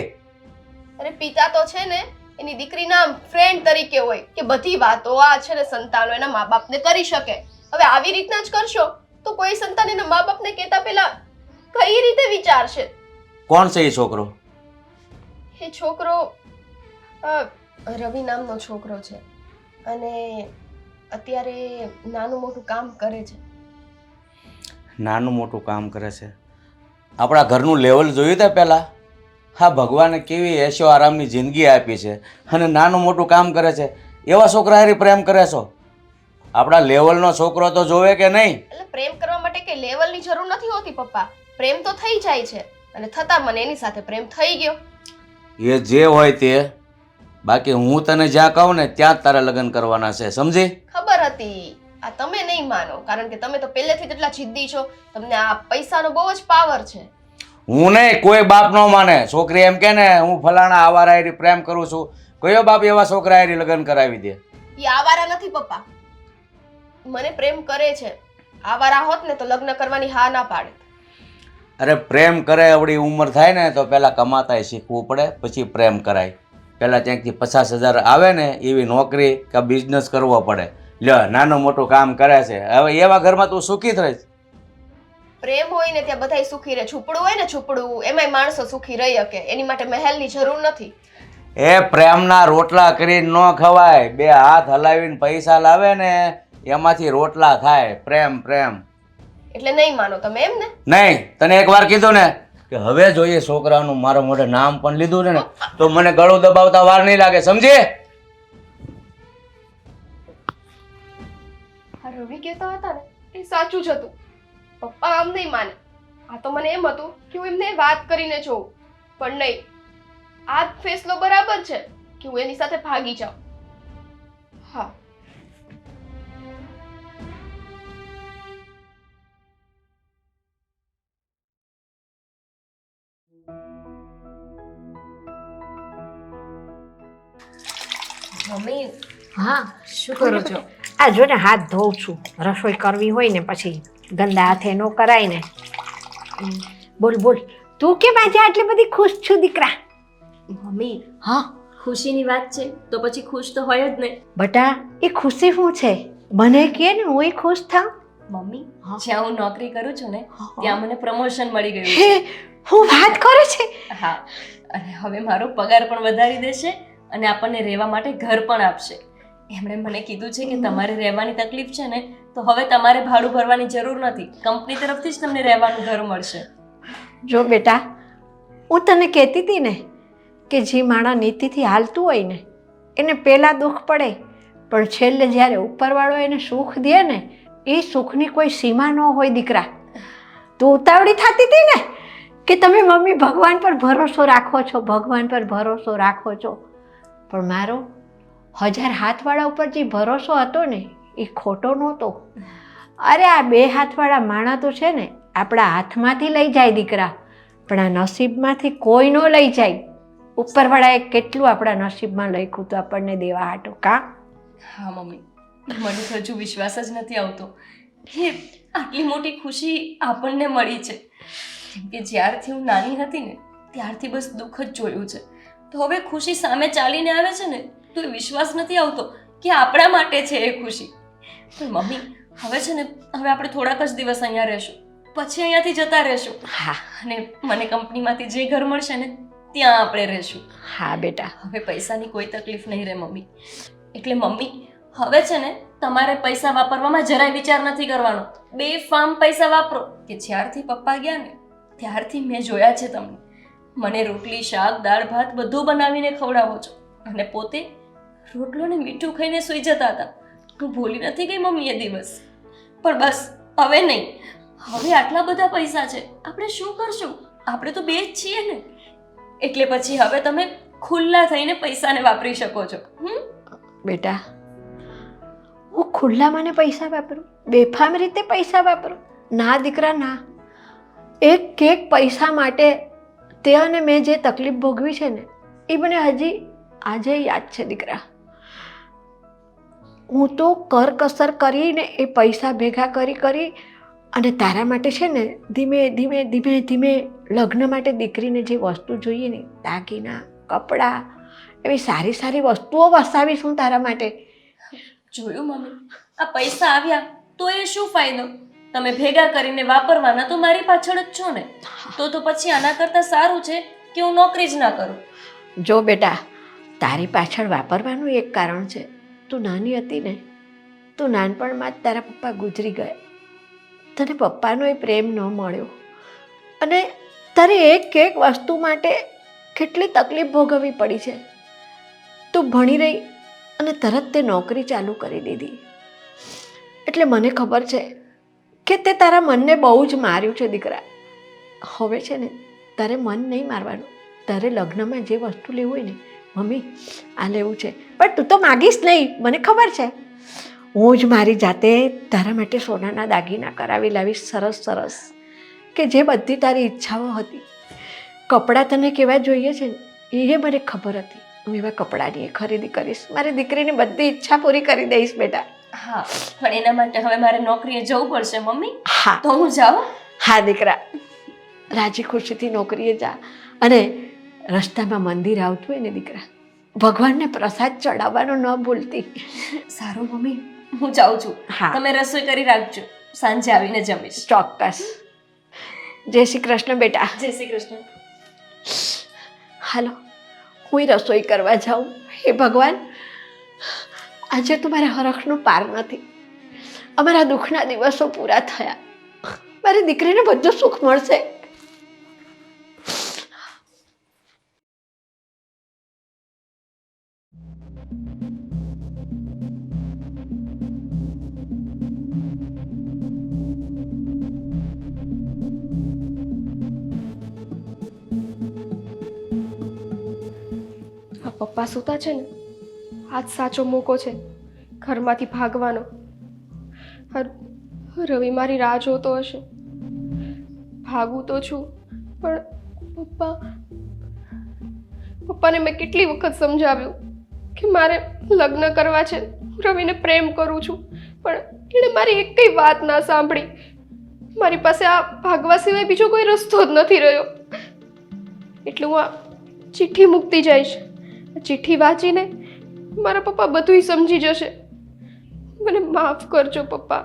અરે પિતા તો છે ને એની દીકરીના ફ્રેન્ડ તરીકે હોય કે બધી વાતો આ છે ને સંતાનો એના મા બાપને કરી શકે. હવે આવી રીતના જ કરશો તો કોઈ સંતાન એના મા બાપને કહેતા પહેલા કઈ રીતે વિચારશે? કોણ છે એ છોકરો? એ છોકરો રવિ નામનો છોકરો છે અને અત્યારે નાનું મોટું કામ કરે છે. નાનું મોટું કામ કરે છે? આપણા ઘરનું લેવલ જોયું તા પહેલાં? હા, ભગવાને કેવી એશો આરામની જિંદગી આપી છે અને નાનું મોટું કામ કરે છે. એવા છોકરા હારી પ્રેમ કરે છો? આપણા લેવલનો છોકરો તો જોવે કે નહીં? એટલે પ્રેમ કરવા માટે કે લેવલની જરૂર નથી હોતી પપ્પા. પ્રેમ તો થઈ જાય છે અને થતા મને એની સાથે પ્રેમ થઈ ગયો. એ જે હોય તે, બાકી હું તને જ્યાં કહું ને ત્યાં જ તારા લગ્ન કરવાના છે, સમજી? ખબર હતી. આ તમે નહીં માનો કારણ કે તમે તો પહેલેથી જ એટલા જિદ્દી છો. તમને આ પૈસાનો બહુ જ પાવર છે. હું નહીં, કોઈ બાપ ન માને. છોકરી એમ કે ને હું ફલાણા આવારા હારી પ્રેમ કરું છું, કયો બાપ એવા છોકરા હારી લગ્ન કરાવી દે? એ આવારા નથી પપ્પા. મને પ્રેમ કરે છે. આવારા હોત ને તો લગ્ન કરવાની હા ના પાડે. અરે પ્રેમ કરે એવડી ઉંમર થાય ને તો પહેલાં કમાતાય શીખવું પડે, પછી પ્રેમ કરાય. પહેલાં ત્યાંથી 50,000 આવે ને એવી નોકરી કે બિઝનેસ કરવો પડે. લ્યો, નાનું મોટું કામ કરે છે. હવે એવા ઘરમાં તું સુખી થઈશ? પ્રેમ હોય ને ત્યાં બધાય સુખી રહે. ઝૂંપડું હોય ને ઝૂંપડું, એમાંય માણસો સુખી રહી શકે. એની માટે મહેલની જરૂર નથી. એ પ્રેમના રોટલા કરીને ન ખવાય. બે હાથ હલાવીને પૈસા લાવે ને એમાંથી રોટલા થાય. પ્રેમ પ્રેમ એટલે નહીં માનો તમે એમ ને? નહીં. તને એકવાર કીધું ને કે હવે જોઈએ છોકરાનું મારા મોઢે નામ પણ લીધું ને તો મને ગળું દબાવતા વાર નહીં લાગે, સમજી? આ રવિ કહેતા હતા ને એ સાચું જ હતું. પપ્પા આમ નહીં માને. આ તો મને એમ હતું કે હું એમને વાત કરીને જોઉં, પણ નહીં. આ જ ફેસલો બરાબર છે કે હું એની સાથે ભાગી જાઉં. હા, મમ્મી હા, શું કરો છો? આ જો ને હાથ ધોઉં છું. રસોઈ કરવી હોય ને પછી ગંદા હાથે ન કરાય ને. બોલ બોલ, તું કેમ આજે આટલી બધી ખુશ છું દીકરા? મમ્મી, હા ખુશીની વાત છે તો પછી ખુશ તો હોય જ ને. બટા, એ ખુશી શું છે? મને કે ને હું ખુશ થાઉં. મમ્મી, હા. જ્યાં હું નોકરી કરું છું ને ત્યાં મને પ્રમોશન મળી ગયું હે, છે. હું વાત કરે છે? હા, અને હવે મારો પગાર પણ વધારી દેશે અને આપણને રહેવા માટે ઘર પણ આપશે. એમણે મને કીધું છે કે તમારે રહેવાની તકલીફ છે ને તો હવે તમારે ભાડું ભરવાની જરૂર નથી. કંપની તરફથી જ તમને રહેવાનું ઘર મળશે. જો બેટા, હું તને કહેતી હતી ને કે જે માણસ નીતિથી હાલતું હોય ને એને પહેલાં દુઃખ પડે, પણ છેલ્લે જ્યારે ઉપરવાળો એને સુખ દે ને એ સુખની કોઈ સીમા ન હોય દીકરા. તું ઉતાવળી થતી હતી ને કે તમે મમ્મી ભગવાન પર ભરોસો રાખો છો, ભગવાન પર ભરોસો રાખો છો, પણ મારો 1000 હાથવાળા ઉપર જે ભરોસો હતો ને એ ખોટો નહોતો. અરે આ 2 હાથવાળા માણસ તો છે ને આપણા હાથમાંથી લઈ જાય દીકરા, પણ આ નસીબમાંથી કોઈ ન લઈ જાય. ઉપરવાળાએ કેટલું આપણા નસીબમાં લખ્યું તો આપણને દેવા હાટું કા? હા મમ્મી, મને તો હજુ વિશ્વાસ જ નથી આવતો કે આટલી મોટી ખુશી આપણને મળી છે. કેમ કે જ્યારથી હું નાની હતી ને ત્યારથી બસ દુઃખ જ જોયું છે. તો હવે ખુશી સામે ચાલીને આવે છે ને તો એ વિશ્વાસ નથી આવતો કે આપણા માટે છે એ ખુશી. પણ મમ્મી, હવે છે ને હવે આપણે થોડાક જ દિવસ અહીંયા રહેશું, પછી અહીંયાથી જતા રહેશું. હા અને મને કંપનીમાંથી જે ઘર મળશે ને ત્યાં આપણે રહેશું. હા બેટા, હવે પૈસાની કોઈ તકલીફ નહીં રહે મમ્મી. એટલે મમ્મી, હવે છે ને તમારે પૈસા વાપરવામાં જરાય વિચાર નથી કરવાનો. બેફામ પૈસા વાપરો. કે જ્યારથી પપ્પા ગયા ને ત્યારથી મેં જોયા છે તમને. મને રોટલી શાક દાળ ભાત બધું બનાવીને ખવડાવો છો અને પોતે રોટલો ને મીઠું ખાઈને સૂઈ જતા હતા. હું ભૂલી નથી ગઈ મમ્મી એ દિવસ. પણ બસ હવે નહીં. હવે આટલા બધા પૈસા છે, આપણે શું કરશું? આપણે તો બે જ છીએ ને. એટલે પછી હવે તમે ખુલ્લા થઈને પૈસાને વાપરી શકો છો. બેટા, હું ખુલ્લામાં ને પૈસા વાપરું, બેફામ રીતે પૈસા વાપરું? ના દીકરા ના. એક પૈસા માટે તે અને મેં જે તકલીફ ભોગવી છે ને એ મને હજી આજે યાદ છે દીકરા. હું તો કરકસર કરીને એ પૈસા ભેગા કરી અને તારા માટે છે ને ધીમે ધીમે લગ્ન માટે દીકરીને જે વસ્તુ જોઈએ ને, દાગીના કપડાં એવી સારી સારી વસ્તુઓ વસાવીશ હું તારા માટે. જોયું મમ્મી, આ પૈસા આવ્યા તો એ શું ફાયદો? તમે ભેગા કરીને વાપરવાના તો મારી પાછળ જ છો ને. તો પછી આના કરતાં સારું છે કે હું નોકરી જ ના કરું. જો બેટા, તારી પાછળ વાપરવાનું એક કારણ છે. તું નાની હતી ને, તું નાનપણમાં જ તારા પપ્પા ગુજરી ગયા. તને પપ્પાનો એ પ્રેમ ન મળ્યો અને તારે એક એક વસ્તુ માટે કેટલી તકલીફ ભોગવવી પડી છે. તું ભણી રહી અને તરત તે નોકરી ચાલુ કરી દીધી. એટલે મને ખબર છે કે તે તારા મનને બહુ જ માર્યું છે દીકરા. હવે છે ને, તારે મન નહીં મારવાનું. તારે લગ્નમાં જે વસ્તુ લેવું હોય ને, મમ્મી આ લેવું છે, પણ તું તો માગીશ નહીં, મને ખબર છે. હું જ મારી જાતે તારા માટે સોનાના દાગીના કરાવી લાવીશ, સરસ સરસ, કે જે બધી તારી ઈચ્છાઓ હતી. કપડાં તને કેવા જોઈએ છે ને એ મને ખબર હતી. હું એવા કપડાની ખરીદી કરીશ, મારી દીકરીની બધી ઈચ્છા પૂરી કરી દઈશ બેટા. હા, પણ એના માટે હવે મારે નોકરીએ જવું પડશે મમ્મી. હા તો હું જાઉં? હા દીકરા, રાજી ખુશીથી નોકરીએ જા. અને રસ્તામાં મંદિર આવતું હોય ને દીકરા, ભગવાનને પ્રસાદ ચડાવવાનો ન ભૂલતી. સારું મમ્મી, હું જાઉં છું. હા. તમે રસોઈ કરી રાખજો, સાંજે આવીને જમીશ. ચોક્કસ. જય શ્રી કૃષ્ણ બેટા. જય શ્રી કૃષ્ણ. હાલો, હું રસોઈ કરવા જાઉં. હે ભગવાન, આજે તો મારા હરખનો પાર નથી. અમારા દુઃખના દિવસો પૂરા થયા. મારી દીકરીને બધું સુખ મળશે. આ પપ્પા સૂતા છે ને, આજ સાચો મોકો છે ઘરમાંથી ભાગવાનો. રવિ મારી રાહ જોતો હશે. ભાગું તો છું, પણ પપ્પાને મેં કેટલી વખત સમજાવ્યું કે મારે લગ્ન કરવા છે, હું રવિને પ્રેમ કરું છું, પણ એણે મારી એકેય વાત ના સાંભળી. મારી પાસે આ ભાગવા સિવાય બીજો કોઈ રસ્તો જ નથી રહ્યો. એટલે હું આ ચિઠ્ઠી મૂકતી જઈશ. ચિઠ્ઠી વાંચીને મારા પપ્પા બધુંય સમજી જશે. મને માફ કરજો પપ્પા.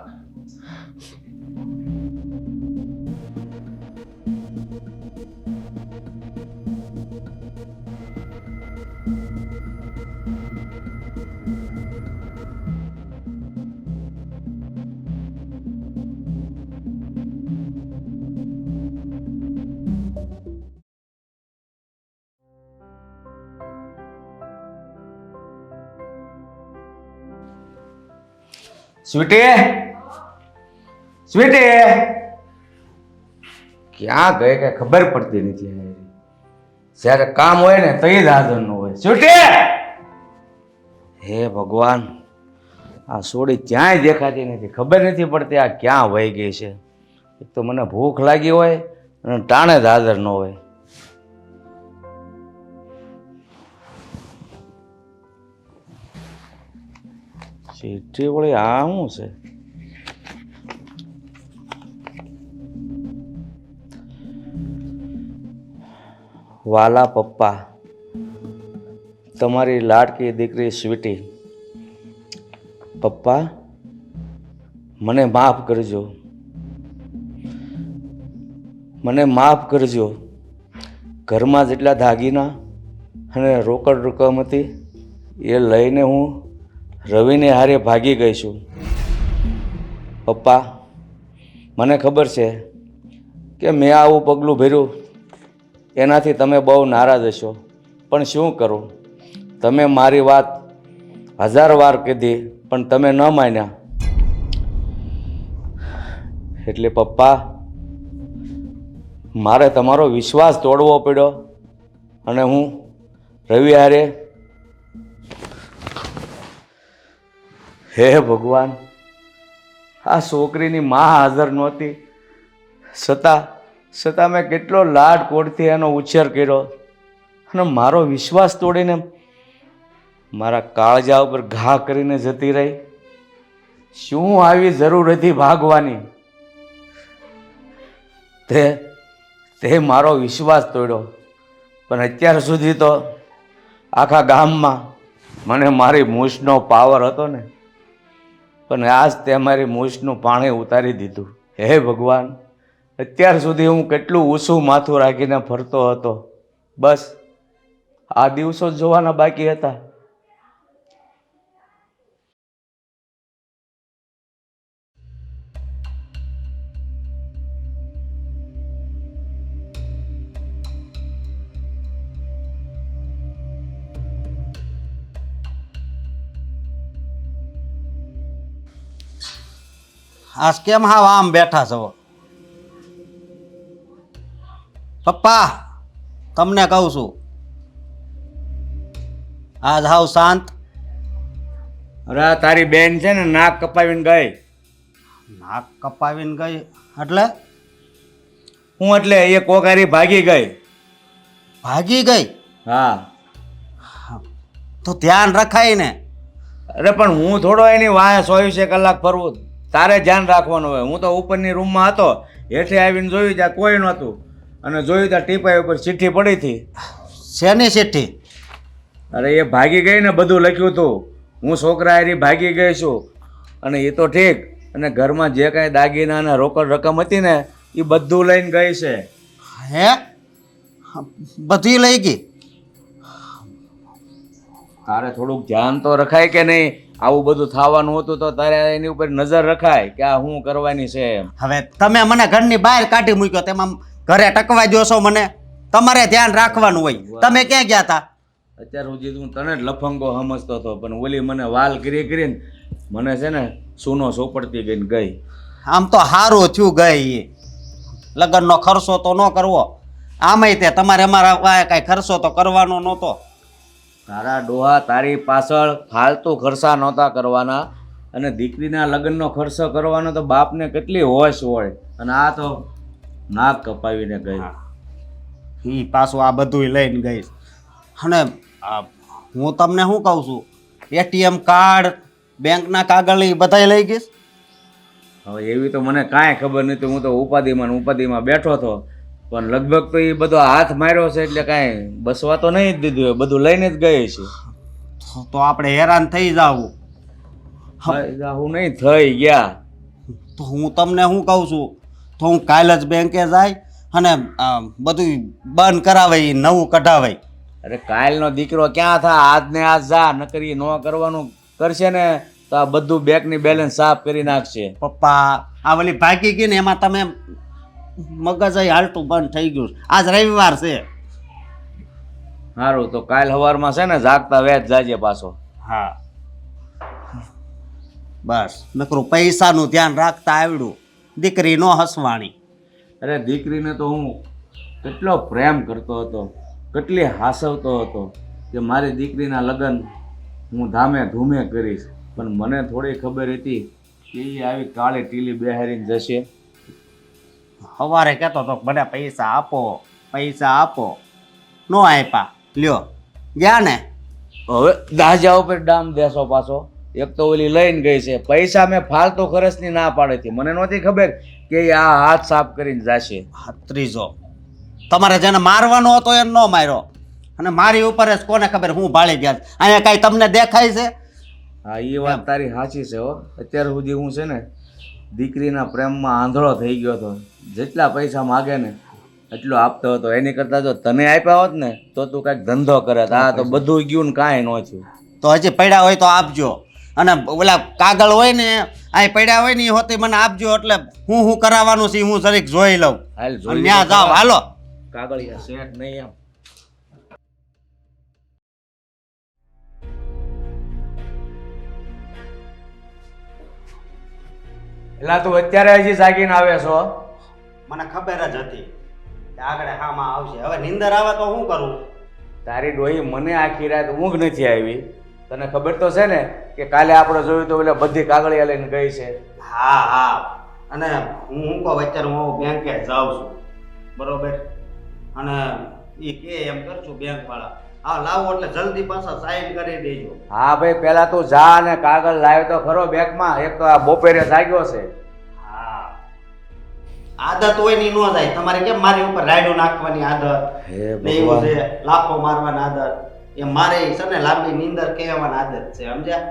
સ્વીટી, સ્વીટી ક્યાં ગઈ કઈ ખબર પડતી નથી. જ્યારે કામ હોય ને તો જ હાજર ન હોય. સ્વીટી, હે ભગવાન, આ સોડી ક્યાંય દેખાતી નથી. ખબર નથી પડતી આ ક્યાં વહી ગઈ છે. એક તો મને ભૂખ લાગી હોય અને ટાણે જ હાજર ન હોય. ચીઠી વળી આ શું છે? વાલા પપ્પા, તમારી લાડકી દીકરી સ્વીટી. પપ્પા, મને માફ કરજો, મને માફ કરજો. ઘરમાં જેટલા દાગીના અને રોકડ રકમ હતી એ લઈને હું રવિને હારે ભાગી ગઈ છું. પપ્પા, મને ખબર છે કે મેં આવું પગલું ભર્યું એનાથી તમે બહુ નારાજ હશો, પણ શું કરું? તમે મારી વાત 1000 વાર કીધી પણ તમે ન માન્યા. એટલે પપ્પા, મારે તમારો વિશ્વાસ તોડવો પડ્યો અને હું રવિ હારે. હે ભગવાન, આ છોકરીની માં હાજર નહોતી છતાં મેં કેટલો લાડ કોડથી એનો ઉછેર કર્યો અને મારો વિશ્વાસ તોડીને મારા કાળજા ઉપર ઘા કરીને જતી રહી. શું આવી જરૂર હતી ભાગવાની? તે મારો વિશ્વાસ તોડ્યો. પણ અત્યાર સુધી તો આખા ગામમાં મને મારી મૂછનો પાવર હતો ને, પણ આજ તે મારી મૂછનું પાણી ઉતારી દીધું. હે ભગવાન, અત્યાર સુધી હું કેટલું ઊંચું માથું રાખીને ફરતો હતો, બસ આ દિવસો જ જોવાના બાકી હતા. આજ કેમ હાવ આમ બેઠા છો? પપ્પા, તમને કહું છું, આજ હાવ શાંત. અરે આ તારી બેન છે ને નાક કપાવીને ગઈ. નાક કપાવીને ગઈ એટલે? હું એટલે એ કોકારી ભાગી ગઈ. ભાગી ગઈ? હા. તો ધ્યાન રખાય ને. અરે પણ હું થોડો એની વાંહે 24 કલાક ફરવું, તારે ધ્યાન રાખવાનું હોય. હું તો ઉપરની રૂમમાં હતો, હેઠે આવીને જોયું ત્યાં કોઈ નહોતું, અને જોયું ત્યાં ટીપાઈ ઉપર ચિઠ્ઠી પડી હતી. શેની ચિઠ્ઠી? અરે એ ભાગી ગઈ ને, બધું લખ્યું હતું. હું છોકરા હારી ભાગી ગઈ છું, અને એ તો ઠીક, અને ઘરમાં જે કાંઈ દાગીના અને રોકડ રકમ હતી ને એ બધું લઈને ગઈ છે. હે? બધી લઈ ગઈ? તારે થોડુંક ધ્યાન તો રખાય કે નહીં? આવું બધું થવાનું હતું તો તારે એની ઉપર નજર રખાય કે આ શું કરવાની છે એમ. હવે તમે મને ઘરની બહાર કાઢી મૂક્યો, તેમાં ઘરે ટકવા દો છો મને? તમારે ધ્યાન રાખવાનું હોય. તમે ક્યાં ગયા હતા? અત્યાર સુધી હું તને જ લફંગો સમજતો હતો, પણ ઓલી મને વાલ કરીને મને છે ને સૂનો સોપડતી ગઈ. આમ તો સારું થયું ગઈ. લગ્નનો ખર્ચો તો ન કરવો, આમાંય તે તમારે અમારા પાસે કાંઈ ખર્ચો તો કરવાનો નહોતો. તારા ડોહા તારી પાછળ ફાલતુ ખર્ચા નહોતા કરવાના, અને દીકરીના લગ્નનો ખર્ચો કરવાનો તો બાપને કેટલી હોશ હોય, અને આ તો નાક કપાવીને ગઈ. એ પાછું આ બધું લઈને ગઈ. અને હું તમને શું કહું છું, એટીએમ કાર્ડ, બેંકના કાગળ એ બધાય લઈ ગઈશ. હવે એવી તો મને કાંઈ ખબર નથી, હું તો ઉપાધિમાં બેઠો હતો, પણ લગભગ તો એ બધો હાથ માર્યો છે એટલે કાંઈ બસવા તો નહીં જ દીધું, બધું લઈને જ ગઈ છે. તો આપણે હેરાન થઈ જાવું. હું નહીં થઈ ગયા. તો હું તમને શું કહું છું, તો હું કાલે જ બેંકે જાય અને બધું બંધ કરાવે, નવું કઢાવે. અરે કાલનો દીકરો ક્યાં થા, આજ ને આજ જા, નકરી ન કરવાનું કરશે ને તો આ બધું બેંકની બેલેન્સ સાફ કરી નાખશે. પપ્પા, આ ઓલી ભાગી ગઈ ને એમાં તમે મગજ હાલતું બંધ થઈ ગયું. આજ રવિવાર છે. સારું, તો કાલ સવારમાં છે ને જાગતા વેચ જાજે પાછો. હા, બસ નકરું પૈસાનું ધ્યાન રાખતા આવડ્યું, દીકરી નો હસવાણી. અરે દીકરીને તો હું કેટલો પ્રેમ કરતો હતો, કેટલી હાસવતો હતો કે મારી દીકરીના લગ્ન હું ધામે ધૂમે કરીશ, પણ મને થોડી ખબર હતી કે એ આવી કાળી ટીલી બેહારીને જશે. સવારે કહેતો તો મને પૈસા આપો, નો આપ્યા. લ્યો ગયા ને. હવે દાજા ઉપર ડામ દેશો પાછો. એક તો ઓલી લઈને ગઈ છે, પૈસા મેં ફાલતુ ખર્ચની ના પાડી હતી, મને નહોતી ખબર કે એ આ હાથ સાફ કરીને જશે. ત્રીજો, તમારે જેને મારવાનો હતો એને ન માર્યો, અને મારી ઉપર જ કોને ખબર હું ભાળી ગયા. અહીંયા કાંઈ તમને દેખાય છે? હા, એ વાત તારી સાચી છે હો. અત્યાર સુધી હું છે ને દીકરીના પ્રેમમાં આંધળો થઈ ગયો હતો. જેટલા પૈસા માગે ને એટલો આપતો હતો. એની કરતાં જો તને આપ્યા હોત ને તો તું કાંઈક ધંધો કરત. આ તો બધું ગયું ને કાંઈ ન થયું. તો હજી પડ્યા હોય તો આપજો, અને ઓલા કાગળ હોય ને અહીં પડ્યા હોય ને એ હોતી મને આપજો, એટલે હું કરાવવાનું છે હું જરીક જોઈ લઉં. હાલ ત્યાં જાઓ, હાલો. કાગળિયા સેટ નહીં એમ. એલા તું અત્યારે હજી જાગીને આવે છો? મને ખબર જ હતી કે આગળ હામાં આવશે. હવે નીંદર આવે તો શું કરું? તારી ડોહી મને આખી રાત ઊંઘ નથી આવી. તને ખબર તો છે ને કે કાલે આપણે જોયું તો એટલે બધી કાગળિયા લઈને ગઈ છે. હા, અને હું કહું અત્યારે હું બેંકે જાઉં છું, બરોબર, અને એ કે એમ કરશું બેંક વાળા, હા લાવો એટલે જલ્દી પાછા સાઈન કરી દેજો. હા ભાઈ, પેલા તું જા અને કાગળ લાવ તો ખરો બેંકમાં. એક તો આ બપોરે જાગ્યો છે. હા, આદત હોય ની ન જાય. તમારે કેમ મારી ઉપર રાયડો નાખવાની આદત, હે એવું છે, લાફો મારવાની આદત, એ મારે છે ને લાંબી નીંદર કહેવાની આદત છે, સમજ્યા?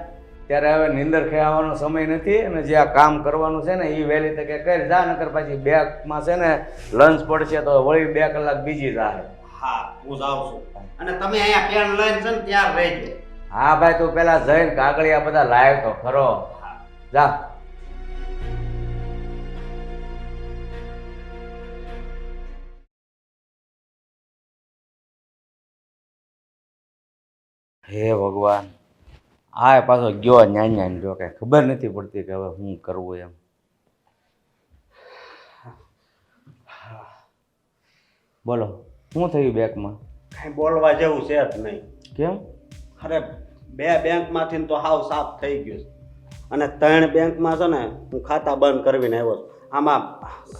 ત્યારે હવે નીંદર ખેવાનો સમય નથી અને જે આ કામ કરવાનું છે ને એ વહેલી તકે કરી જા, નકર પછી બેગમાં છે ને લંચ પડશે તો વળી 2 કલાક બીજી જાય. હા હું જાઉં છું અને તમે અહીંયા પેન લઈને છે ને ત્યાં રહેજો. હા ભાઈ, તું પેલા જઈને કાગળિયા બધા લાવ તો ખરો. જા. હે ભગવાન, આ પાછો ગયો ન્યા જો કે ખબર નથી પડતી કે હવે શું કરવું એમ. બોલો, શું થયું બેંકમાં? કાંઈ બોલવા જેવું છે જ નહીં. કેમ? અરે 2 બેંકમાંથી તો હાવ સાફ થઈ ગયું છે અને 3 બેંકમાં છે ને હું ખાતા બંધ કરવીને આવ્યો છું. આમાં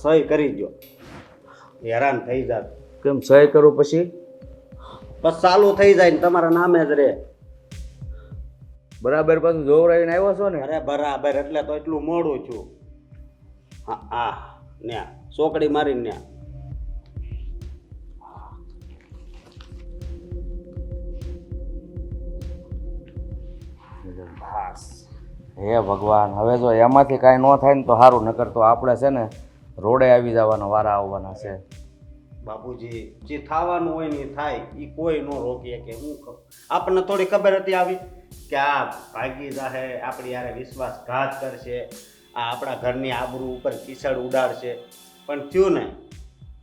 સહી કરી દો. હેરાન થઈ જાત. કેમ સહી કરું પછી? બસ ચાલુ થઈ જાય ને તમારા નામે જ રહે. બરાબર પાછું જોવરાવીને આવ્યો છો ને? અરે બરાબર, એટલે તો એટલું મોડું છું. હા હા, ન્યા ચોકડી મારીને ન્યા. હે ભગવાન, હવે જો એમાંથી કાંઈ ન થાય ને તો સારું, નકર તો આપણે છે ને રોડે આવી જવાના વારા આવવાના છે. બાપુજી, જે થવાનું હોય ને એ થાય, એ કોઈ ન રોકીએ કે હું કહું. આપણને થોડી ખબર હતી આવી કે આ ભાગી જાહે, આપણી યારે વિશ્વાસઘાત કરશે, આ આપણા ઘરની આબરૂ ઉપર કિચડ ઉડાડશે, પણ થયું ને.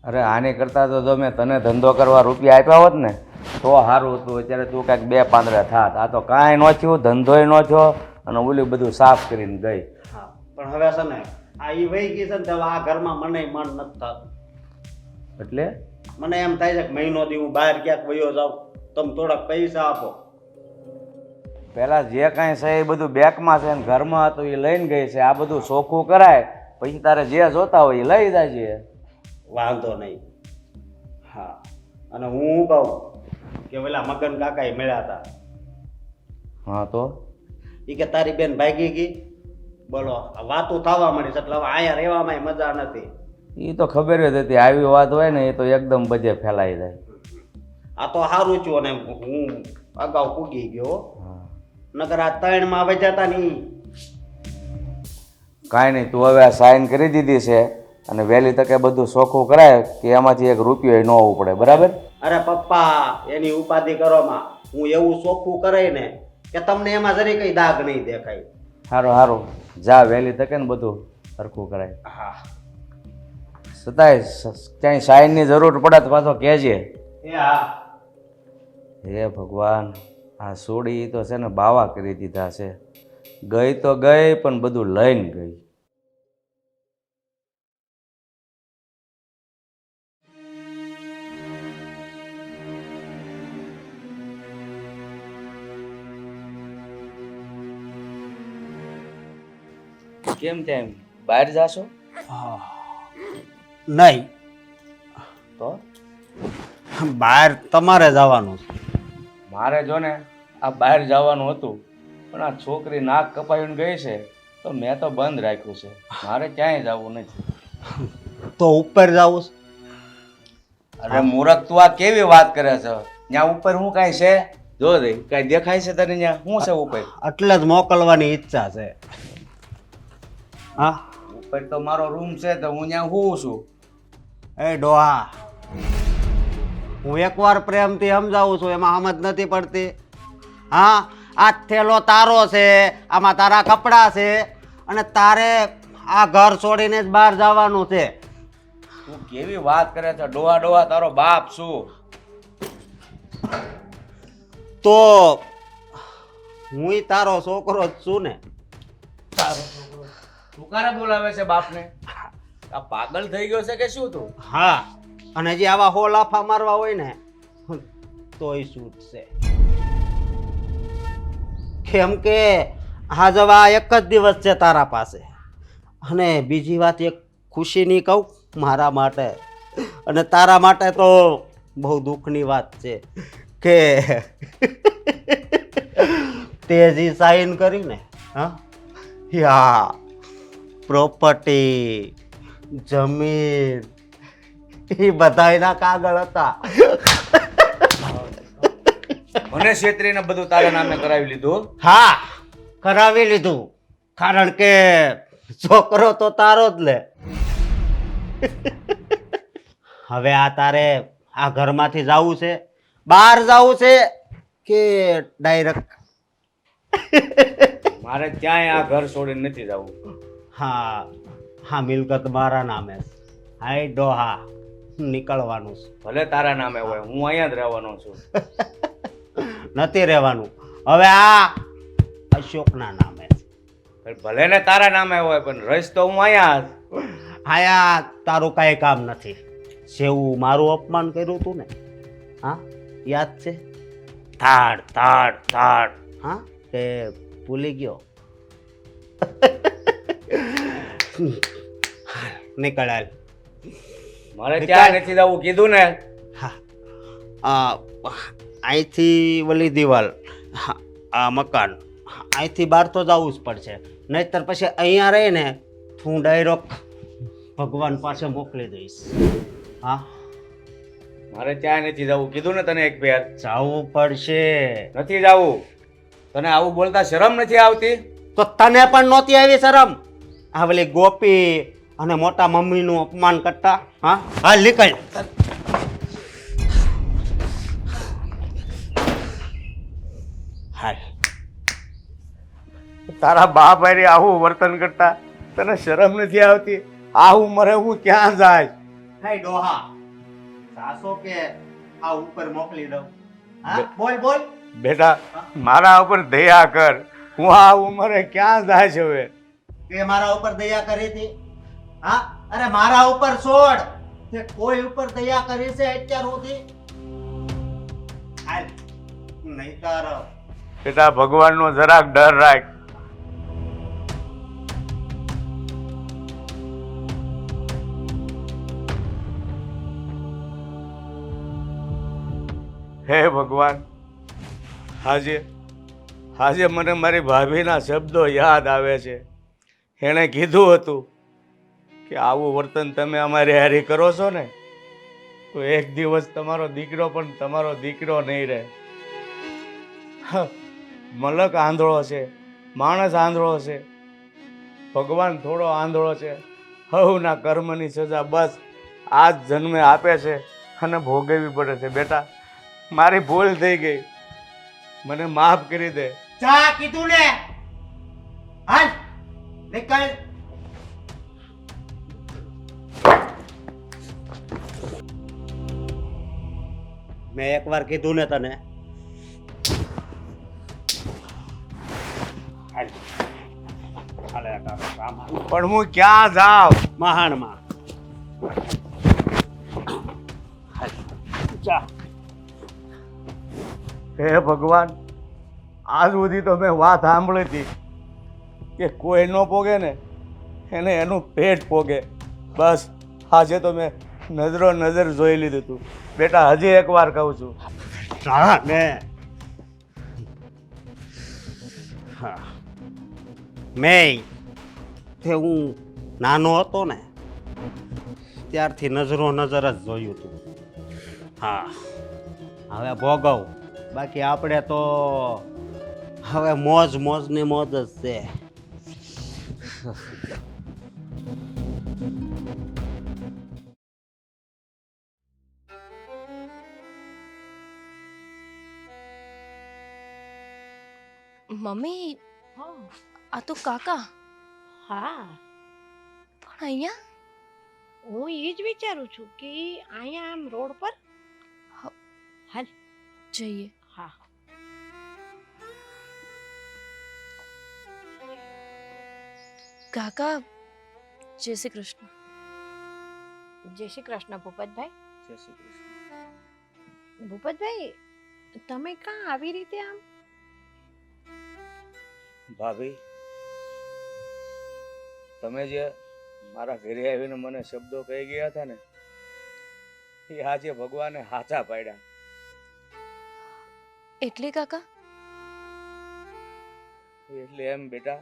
અરે આની કરતાં તો જો મેં તને ધંધો કરવા રૂપિયા આપ્યા હોત ને તો સારું હતું. અત્યારે તું કાંઈક 2 પાંદડા થાત. આ તો કાંઈ ન થયું, ધંધોય ન થયો અને ઓલું બધું સાફ કરીને ગઈ. હા, પણ હવે છે ને આ ઈ વહી ગઈ છે ને તો આ ઘરમાં મને મન નથી થતું. એટલે મને એમ થાય છે કે મહિનો દી હું બહાર ક્યાંક વયો જાઉં, તમે થોડાક પૈસા આપો. પહેલાં જે કાંઈ છે એ બધું બેંકમાં છે ને ઘરમાં હતું એ લઈને ગઈ છે. આ બધું ચોખ્ખું કરાય પછી તારે જે જોતા હોય એ લઈ જાય. વાંધો નહીં. હા, અને હું કહું કે પેલા મગન કાકા મળ્યા હતા. હા તો એ કે તારી બેન ભાગી ગઈ. બોલો, વાતું થવા મળી છે એટલે હવે અહીંયા રહેવામાં મજા નથી. એ તો ખબર જ હતી, આવી વાત હોય ને એ તો એકદમ બધે ફેલાઈ જાય. આ તો સારું થયું અને હું અગાઉ પૂગી ગયો. હા, નકર આ 3 માં વજ્યા હતા ને કાંઈ નહીં, તું હવે આ સાઈન કરી દીધી છે અને વહેલી તકે બધું ચોખ્ખું કરાય કે એમાંથી 1 રૂપિયો ન આવવું પડે. બરાબર? અરે પપ્પા, એની ઉપાધિ કરવામાં હું એવું ચોખ્ખું કરાય ને કે તમને એમાં જરી કઈ દાગ નહીં દેખાય. સારું સારું, જા વહેલી તકે ને બધું સરખું કરાય. હા, છતાંય ક્યાંય સાઈનની જરૂર પડે તો પાછો કહેજે. હા. હે ભગવાન, આ સોડી તો છે ને બાવા કરી દીધા છે. ગઈ તો ગઈ પણ બધું લઈને ગઈ. કેમ તેમ બહાર જાશો? નહીં, તો બહાર તમારે જવાનું છે. મારે જો ને આ બહાર જવાનું હતું પણ આ છોકરી નાક કપાવીને ગઈ છે તો મેં તો બંધ રાખ્યું છે. મારે ક્યાંય જવું નથી. તો ઉપર જવું છે. અરે મૂરખ, તું આ કેવી વાત કરે છે? ત્યાં ઉપર શું કાંઈ છે? જો દે કાંઈ દેખાય છે તને? ત્યાં શું છે ઉપર? એટલે જ મોકલવાની ઈચ્છા છે. હા, ઉપર તો મારો રૂમ છે તો હું ત્યાં હું છું. એ ડોહા, હું એકવાર પ્રેમથી સમજાવું છું, એમાં સમજ નથી પડતી. હા, આ થેલો તારો છે, આમાં તારા કપડાં છે અને તારે આ ઘર છોડીને જ બહાર જવાનું છે. તું કેવી વાત કરે છે? ડોહા ડોહા તારો બાપ શું? તો હું તારો છોકરો જ છું ને. તું કારે બોલાવે છે બાપને? આ પાગલ થઈ ગયો છે કે શું તું? હા, અને જે આવા હો લાફા મારવા હોય ને તોય છૂટ છે. કેમ કે આજ હવે આ એક જ દિવસ છે તારા પાસે. અને બીજી વાત એક ખુશીની કહું મારા માટે અને તારા માટે તો બહુ દુઃખની વાત છે કે તે જે સાઈન કરીને હા યા પ્રોપર્ટી જમીન એ બધા એના કાગળ હતા. મને છેતરીને બધું તારા નામે કરાવી લીધું. હા, કરાવી લીધું, કારણ કે છોકરો તો તારો જ લે. હવે આ તારે આ ઘરમાંથી જવું છે, બહાર જવું છે કે ડાયરેક્ટ? મારે ક્યાંય આ ઘર છોડીને નથી જવું. હા હા, મિલકત મારા નામે છે. હાય ડોહા, નીકળવાનું છે. ભલે તારા નામે હોય, હું અહીંયા જ રહેવાનો છું. નથી રહેવાનું. હવે આ અશોકના નામે છે. પણ ભલે ને તારા નામે હોય, પણ રહીશ તો હું અહીંયા જ. આયા તારું કાંઈ કામ નથી. જેવું મારું અપમાન કર્યું તું ને, હા યાદ છે? થાળ થાળ થાળ, હા તે ભૂલી ગયો? નીકળ હાલ. મારે ત્યાં નથી જવું કીધું ને. અહીંથી વલી દિવાલ, આ મકાન, અહીંથી બહાર તો જવું જ પડશે, નહીતર પછી અહીંયા રહીને હું ડાયરેક્ટ ભગવાન પાસે મોકલી દઈશ. હા, મારે ત્યાં નથી જવું કીધું ને તને એક ફેર. જવું પડશે. નથી જવું. તને આવું બોલતા શરમ નથી આવતી? તો તને પણ નહોતી આવી શરમ? આ વલી ગોપી અને મોટા મમ્મીનું અપમાન કરતા. હા હાલ નીકળ. હાલ. તારા બાપ હારે આવું વર્તન કરતા તને શરમ નથી આવતી? આ ઉંમરે હું ક્યાં જાય? હાય ડોહા, સાસો કે આ ઉપર મોકલી દઉં? હા બોલ બોલ. બેટા, મારા ઉપર દયા કર. હું આ ઉંમરે ક્યાં જાય છે હવે? તે મારા ઉપર દયા કરી હતી? હા, અરે મારા ઉપર છોડ, તે કોઈ ઉપર દયા કરી છે અત્યાર સુધી? હાલ નહીં તારો. બેટા, ભગવાનનો જરાક ડર રાખ. હે ભગવાન, આજે મને મારી ભાભીના શબ્દો યાદ આવે છે. એણે કીધું હતું કે આવું વર્તન તમે અમારી હારે કરો છો ને, તો એક દિવસ તમારો દીકરો પણ તમારો દીકરો નહીં રહે. મલક આંધળો છે, માણસ આંધળો છે, ભગવાન થોડો આંધળો છે. હવના કર્મની સજા બસ આ જ જન્મે આપે છે અને ભોગવવી પડે છે. બેટા, મારી ભૂલ થઈ ગઈ, મને માફ કરી દે. જા કીધું ને. હાલ નીકળ. મેં એકવાર કીધું ને તને. હાલ. હાલે આ તારો સામાન. પણ હું ક્યાં જાઉં? મહાણમાં. હાલ જા. હે ભગવાન, આજ સુધી તો મેં વાત સાંભળી હતી કે કોઈ ન પોગે ને એને એનું પેટ પોગે. બસ આજે તો મેં નજરો નજર જોઈ લીધું હતું. બેટા, હજી એકવાર કહું છું. હા ને. હા, મેં તે હું નાનો હતો ને ત્યારથી નજરો નજર જ જોયું હતું. હા, હવે ભોગવ. બાકી આપણે તો હવે મોજ મોજ ને મોજ જ છે. મમ્મી, આ તો કાકા. હા, પણ અહીંયા હું એ જ વિચારું છું કે અહીંયા આમ રોડ પર. હાલ જઈએ. હા. કાકા, જય શ્રી કૃષ્ણ. જય શ્રી કૃષ્ણ ભૂપતભાઈ. જય શ્રી કૃષ્ણ. ભૂપતભાઈ, તમે કાં આવી રીતે આમ? ભાભી, તમે જે મારા ઘરે આવીને મને શબ્દો કહી ગયા હતા ને, એ આજે ભગવાને હાચા પાડ્યા. એટલે કાકા? એટલે એમ બેટા,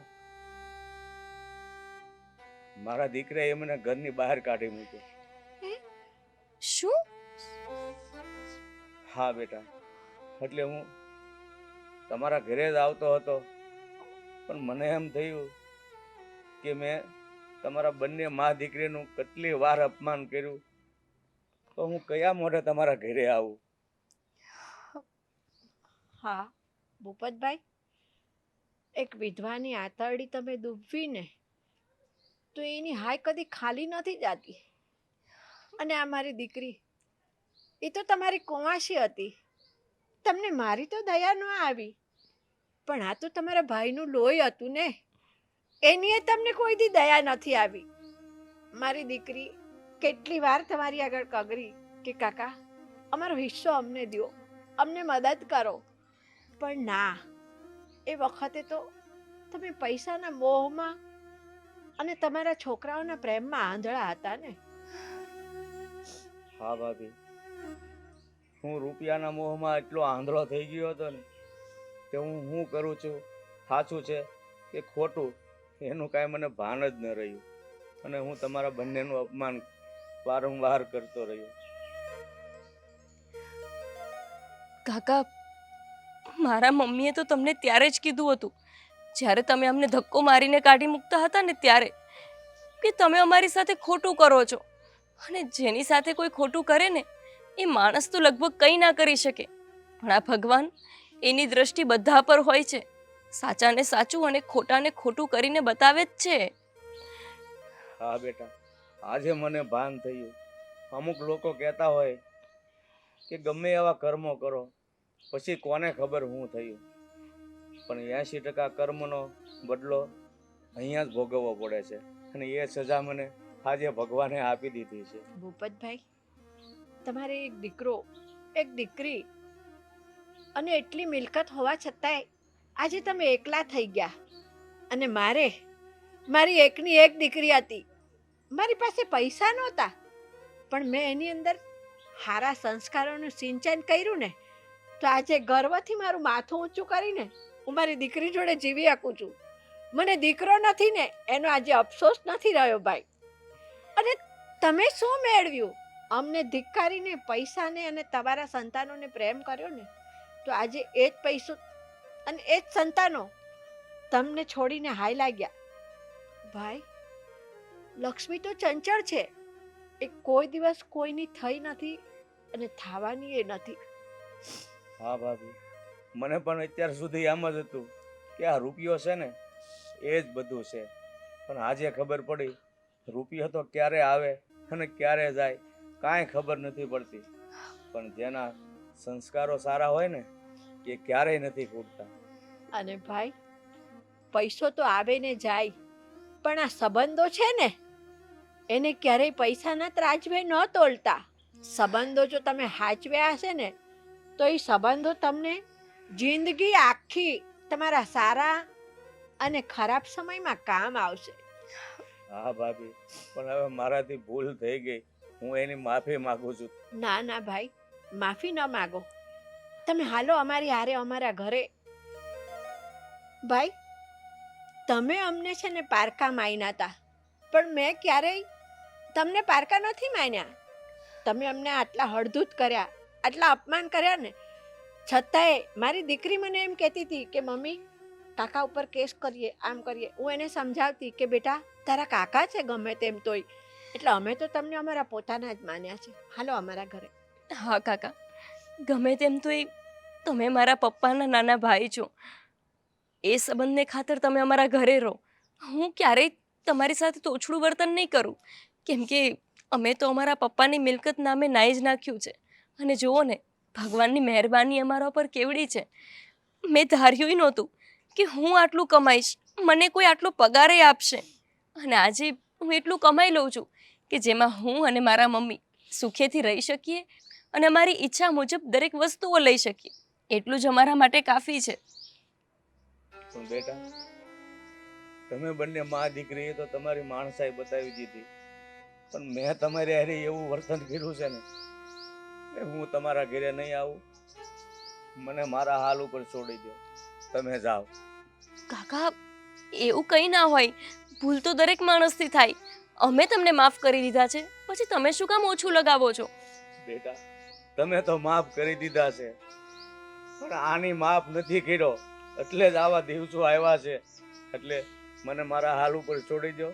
મારા દીકરાએ મને ઘરની બહાર કાઢી મૂક્યો. શું? હા બેટા, એટલે હું તમારા ઘરે જ આવતો હતો પણ મને એમ થયું કે મેં તમારા બંને મા દીકરીનું કેટલી વાર અપમાન કર્યું, તો હું કયા મોઢે તમારા ઘરે આવું? હા ભૂપતભાઈ, એક વિધવાની આંતરડી તમે ડૂબવીને તો એની હાય કદી ખાલી નથી જાતી. અને આ મારી દીકરી, એ તો તમારી કુંવાસી હતી, તમને મારી તો દયા ન આવી, પણ આ તો તમારા ભાઈનું લોહી હતું ને, એની તમને કોઈ દી દયા નથી આવી. મારી દીકરી કેટલી વાર તમારી આગળ કગરી કે કાકા અમારો હિસ્સો અમને દો, અમને મદદ કરો, પણ ના, એ વખતે તો તમે પૈસાના મોહમાં અને તમારા છોકરાઓના પ્રેમમાં આંધળા હતા ને. હા ભાભી, હું રૂપિયાના મોહમાં એટલો આંધળો થઈ ગયો હતો ને કે હું કરું છું સાચું છે કે ખોટું એનું કાંઈ મને ભાન જ ન રહ્યું, અને હું તમારા બંનેનું અપમાન વારંવાર કરતો રહ્યો. કાકા, મારા મમ્મીએ તો તમને ત્યારે જ કીધું હતું જ્યારે તમે અમને ધક્કો મારીને કાઢી મૂકતા હતા ને, ત્યારે કે તમે અમારી સાથે ખોટું કરો છો, અને જેની સાથે કોઈ ખોટું કરે ને એ માણસ તો લગભગ કંઈ ના કરી શકે, પણ આ ભગવાન, એની દ્રષ્ટિ બધા પર હોય છે, સાચાને સાચું અને ખોટાને ખોટું કરીને બતાવે જ છે. હા બેટા, આજે મને ભાન થયું. અમુક લોકો કહેતા હોય કે ગમે એવા કર્મો કરો પછી કોને ખબર શું થયું, પણ 80% કર્મનો બદલો અહીંયા જ ભોગવવો પડે છે, અને એ સજા મને આજે ભગવાને આપી દીધી છે. ભૂપતભાઈ, તમારે એક દીકરો, એક દીકરી અને એટલી મિલકત હોવા છતાંય આજે તમે એકલા થઈ ગયા. અને મારી એકની એક દીકરી હતી, મારી પાસે પૈસા નહોતા, પણ મેં એની અંદર સારા સંસ્કારોનું સિંચન કર્યું ને, તો આજે ગર્વથી મારું માથું ઊંચું કરીને હું મારી દીકરી જોડે જીવી શકું છું. મને દીકરો નથી ને એનો આજે અફસોસ નથી રહ્યો ભાઈ. અને તમે શું મેળવ્યું? અમને ધિક્કારીને પૈસાને અને તમારા સંતાનોને પ્રેમ કર્યો ને, તો આજે એ જ પૈસો અને એ જ સંતાનો તમને છોડીને હાય લાગ્યા. ભાઈ, લક્ષ્મી તો ચંચળ છે, એ કોઈ દિવસ કોઈની થઈ નથી અને થવાની એ નથી. હા ભાભી, મને પણ અત્યાર સુધી એમ જ હતું કે આ રૂપિયો છે ને એ જ બધું છે, પણ આજે ખબર પડી રૂપિયો તો ક્યારે આવે અને ક્યારે જાય કાંઈ ખબર નથી પડતી, પણ જેના સંસ્કારો સારા હોય ને એ ક્યારેય નથી ખૂટતા. અને ભાઈ, પૈસો તો આવે ને જાય, પણ આ સંબંધો છે ને એને ક્યારેય પૈસાના ત્રાજવે ન તોલતા. સંબંધો જો તમે હાચવ્યા હશે ને તો એ સંબંધો તમને જિંદગી આખી તમારા સારા અને ખરાબ સમયમાં કામ આવશે. હા ભાભી, પણ હવે મારાથી ભૂલ થઈ ગઈ, હું એની માફી માંગુ છું. ના ના ભાઈ, માફી ન માગો, તમે હાલો અમારી હારે અમારા ઘરે. ભાઈ, તમે અમને છે ને પારકા માન્યા હતા, પણ મેં ક્યારેય તમને પારકા નથી માન્યા. તમે અમને આટલા હળધૂત કર્યા, આટલા અપમાન કર્યા ને, છતાંય મારી દીકરી મને એમ કહેતી હતી કે મમ્મી કાકા ઉપર કેસ કરીએ, આમ કરીએ. હું એને સમજાવતી કે બેટા તારા કાકા છે ગમે તેમ તોય, એટલે અમે તો તમને અમારા પોતાના જ માન્યા છે, હાલો અમારા ઘરે. હા કાકા, ગમે તેમ તો એ તમે મારા પપ્પાના નાના ભાઈ છો, એ સંબંધને ખાતર તમે અમારા ઘરે રહો. હું ક્યારેય તમારી સાથે તોછડું વર્તન નહીં કરું, કેમ કે અમે તો અમારા પપ્પાની મિલકત નામે નાઈ જ નાખ્યું છે. અને જુઓ ને, ભગવાનની મહેરબાની અમારા પર કેવડી છે. મેં ધાર્યું નહોતું કે હું આટલું કમાઈશ, મને કોઈ આટલો પગારે આપશે, અને આજે હું એટલું કમાઈ લઉં છું કે જેમાં હું અને મારા મમ્મી સુખેથી રહી શકીએ અને અમારી ઈચ્છા મુજબ દરેક વસ્તુઓ લઈ શકીએ. એટલું જ અમારા માટે કાફી છે. પણ બેટા, તમે બંને મા દીકરીએ તો તમારી માણસાઈ બતાવી દીધી, પણ મેં તમારી હારે એવું વર્તન કર્યું છે ને કે હું તમારા ઘરે નહીં આવું. મને મારા હાલ ઉપર છોડી દો, તમે જાઓ. કાકા, એવું કંઈ ના હોય, ભૂલ તો દરેક માણસથી થાય. અમે તમને માફ કરી દીધા છે, પછી તમે શું કામ ઓછું લગાવો છો? બેટા, તમે તો માફ કરી દીધા છે, પણ આની માફ નથી કર્યો, એટલે જ આવા દિવસો આવ્યા છે. એટલે મને મારા હાલ ઉપર છોડી દો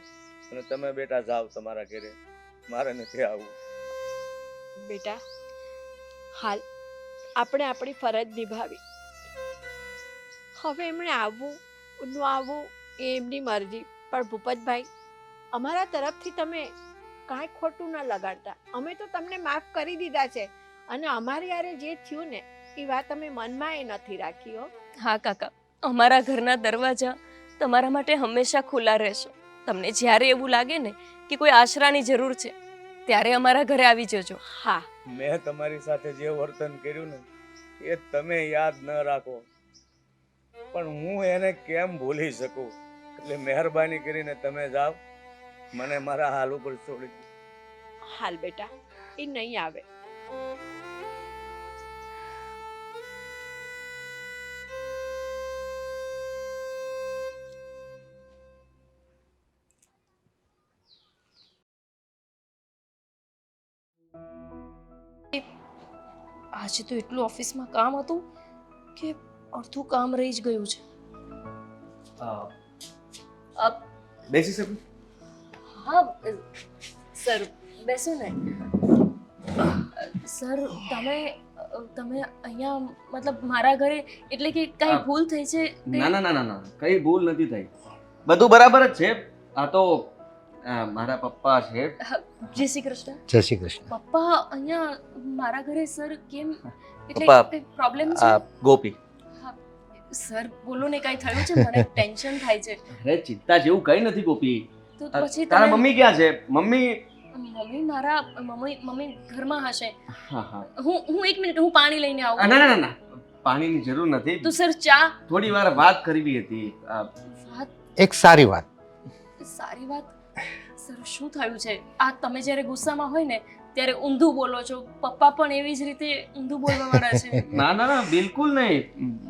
અને તમે બેટા જાઓ તમારા ઘરે, મારે નથી આવવું. બેટા હાલ આપણે આપણી ફરજ નિભાવી. હવે એમણે આવવું ન આવવું એ એમની મરજી, પણ ભૂપતભાઈ અમારા તરફથી તમે કાંઈ ખોટું ન લગાડતા. અમે તો તમને માફ કરી દીધા છે અને અમારી યારે જે થયું ને એ વાત અમે મનમાં એ નથી રાખી હો. હા કાકા, અમારા ઘરના દરવાજા તમારા માટે હંમેશા ખુલ્લા રહેશે. તમને જ્યારે એવું લાગે ને કે કોઈ આશરાની જરૂર છે ત્યારે અમારા ઘરે આવી જજો. હા મેં તમારી સાથે જે વર્તન કર્યું ને એ તમે યાદ ન રાખો, પણ હું એને કેમ ભૂલી શકું? એટલે મહેરબાની કરીને તમે જાઓ, મને મારા હાલ ઉપર છોડી દો. હાલ બેટા, એ નહીં આવે. આજે તો એટલું ઓફિસમાં કામ હતું કે અડધું કામ રહી જ ગયું છે. બેસી શકું? હા સર, બેસો ને. સર, તમે અહીંયા મતલબ મારા ઘરે એટલે કે કઈ ભૂલ થઈ છે? ના ના ના ના ના, કઈ ભૂલ નથી થઈ, બધું બરાબર જ છે. આ તો મારા પપ્પા છે. જય શ્રી કૃષ્ણ. જય શ્રી કૃષ્ણ. પપ્પા અહીંયા મારા ઘરે સર કેમ? એટલે પપ્પા, કઈ પ્રોબ્લેમ છે? ગોપી. સર બોલો ને, કઈ થયું છે? મને ટેન્શન થાય છે. અરે ચિંતા જેવું કઈ નથી ગોપી. તો પછી તારા તમે મમ્મી ક્યાં છે? મમ્મી મમ્મી ઘરમાં હશે. હા હા. હું એક મિનિટ, હું પાણી લઈને ના આવું. ના ના ના, પાણીની જરૂર નથી. તો સર ચા? થોડી વાર વાત કરવી હતી. વાત? એક સારી વાત. સારી વાત? સર શું થયું છે? આ તમે જ્યારે ગુસ્સામાં હોય ને ત્યારે ઊંધું બોલો છો. પપ્પા પણ એવી જ રીતે ઊંધું બોલવાવાળા છે. ના ના ના, બિલકુલ નહીં.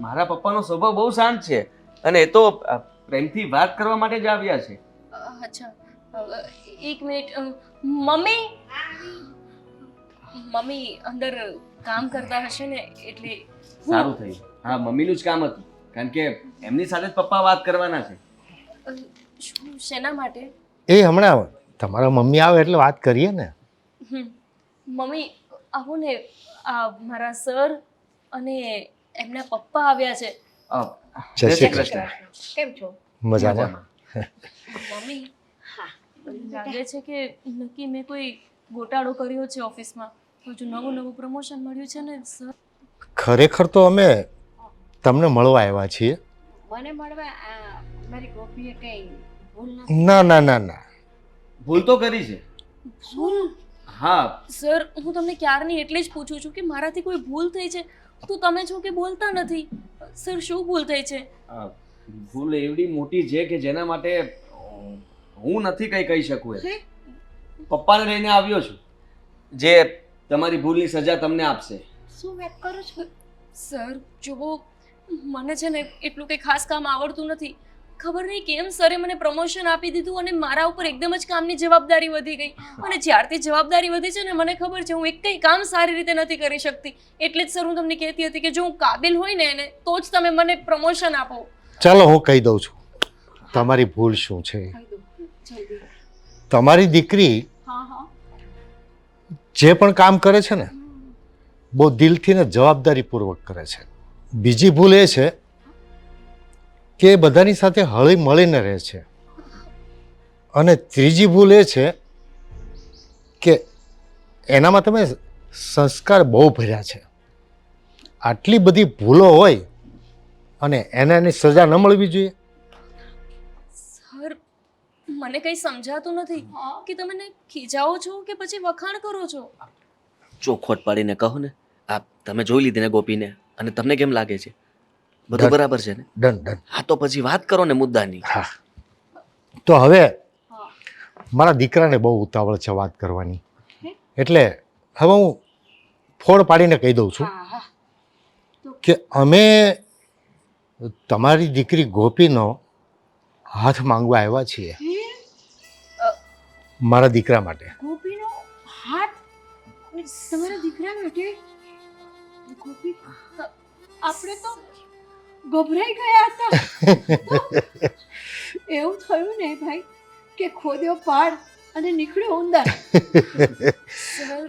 મારા પપ્પાનો સ્વભાવ બહુ શાંત છે અને એ તો પ્રેમથી વાત કરવા માટે જ આવ્યા છે. અચ્છા, એક મિનિટ. મમ્મી અંદર કામ કરતા હશે ને એટલે સારું થયું. હા, મમ્મીનું જ કામ હતું, કારણ કે એમની સાથે જ પપ્પા વાત કરવાના છે. શું, શેના માટે? એ હમણાં તમારા મમ્મી આવે એટલે વાત કરીએ ને. મમ્મી આવો ને. આ મારા સર અને એમના પપ્પા આવ્યા છે. જય શ્રી કૃષ્ણ. કેમ છો? મજામાં. મમ્મી લાગે છે કે નક્કી મેં કોઈ ગોટાળો કર્યો છે ઓફિસમાં. હજુ નવું પ્રમોશન મળ્યું છે ને સર. ખરેખર તો અમે તમને મળવા આવ્યા છીએ. મને મળવા મારી ગોપીએ કઈ ભૂલ ના ના ના ના, ભૂલ તો કરી છે. ભૂલ? હા સર, હું તમને ક્યારની એટલે જ પૂછું છું કે મારાથી કોઈ ભૂલ થઈ છે તો તમે છો કે બોલતા નથી. સર, શું ભૂલ થઈ છે? ભૂલ એવડી મોટી છે કે જેના માટે હું નથી કઈ કહી શકું. પપ્પાને લઈને આવ્યો છું, જે તમારી ભૂલની સજા તમને આપશે. શું વાત કરો છો? સર જુઓ, મને છે ને એટલું કંઈ ખાસ કામ આવડતું નથી. ખબર નહીં કેમ સરે મને પ્રમોશન આપી દીધું અને મારા ઉપર એકદમ જ કામની જવાબદારી વધી ગઈ. અને જ્યારથી જવાબદારી વધી છે ને મને ખબર છે હું એક કંઈ કામ સારી રીતે નથી કરી શકતી. એટલે જ સર હું તમને કહેતી હતી કે જો હું કાબિલ હોય ને એને તો જ તમે મને પ્રમોશન આપો. ચાલો હું કહી દઉં છું તમારી ભૂલ શું છે. તમારી દીકરી જે પણ કામ કરે છે ને બહુ દિલથી ને જવાબદારીપૂર્વક કરે છે. બીજી ભૂલ એ છે કે એ બધાની સાથે હળી મળીને રહે છે. અને ત્રીજી ભૂલ એ છે કે એનામાં તમે સંસ્કાર બહુ ભર્યા છે. આટલી બધી ભૂલો હોય અને એને એની સજા ન મળવી જોઈએ. સર, મને કંઈ સમજાતું નથી કે તમે મને ખીજાવો છો કે પછી વખાણ કરો છો. ચોખવટ પાડીને કહો ને. આ તમે જોઈ લીધી ને ગોપીને, અને તમને કેમ લાગે છે બધું બરાબર છે ને? Done done. હા, તો પછી વાત કરો ને મુદ્દાની. હા, તો હવે મારા દીકરાને બહુ ઉતાવળ છે વાત કરવાની, એટલે હવે હું ફોડ પાડીને કહી દઉં છું કે અમે તમારી દીકરી ગોપીનો હાથ માંગવા આવ્યા છીએ મારા દીકરા માટે. ગોપીનો હાથ તમારા દીકરા માટે? ગોપી, આપણે તો ગભરાઈ ગયા હતા. એવું થયું ને ભાઈ કે ખોદ્યો પાડ અને નીકળ્યો ઉંદર. સર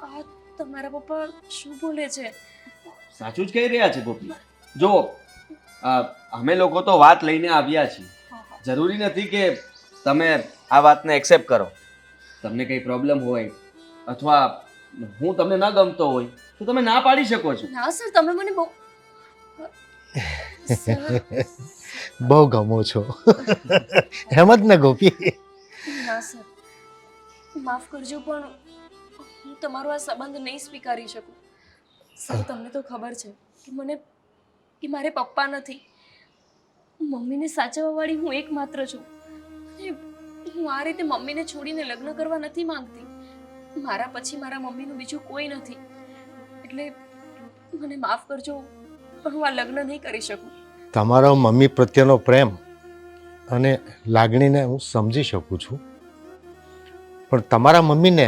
આ તમારા પપ્પા શું બોલે છે? સાચું જ કહી રહ્યા છે ગોપી. જો અમે લોકો તો વાત લઈને આવ્યા છીએ. જરૂરી નથી કે તમે આ વાતને એક્સેપ્ટ કરો. તમને કંઈ પ્રોબ્લેમ હોય અથવા હું તમને ન ગમતો હોય તો તમે ના પાડી શકો છો. ના સર, તમે મને બહુ સર, બહુ ગમો છો એમ જ ને ગોપી? ના સર, માફ કરજો પણ હું તમારો આ સંબંધ નહીં સ્વીકારી શકું. સર, તમને તો ખબર છે કે મારે પપ્પા નથી. મમ્મીને સાચવવાવાળી હું એકમાત્ર છું. અને હું આ રીતે મમ્મીને છોડીને લગ્ન કરવા નથી માંગતી. મારા પછી મારા મમ્મીનું બીજું કોઈ નથી. એટલે મને માફ કરજો પણ હું આ લગ્ન નહીં કરી શકું. તમારો મમ્મી પ્રત્યેનો પ્રેમ અને લાગણીને હું સમજી શકું છું, પણ તમારા મમ્મીને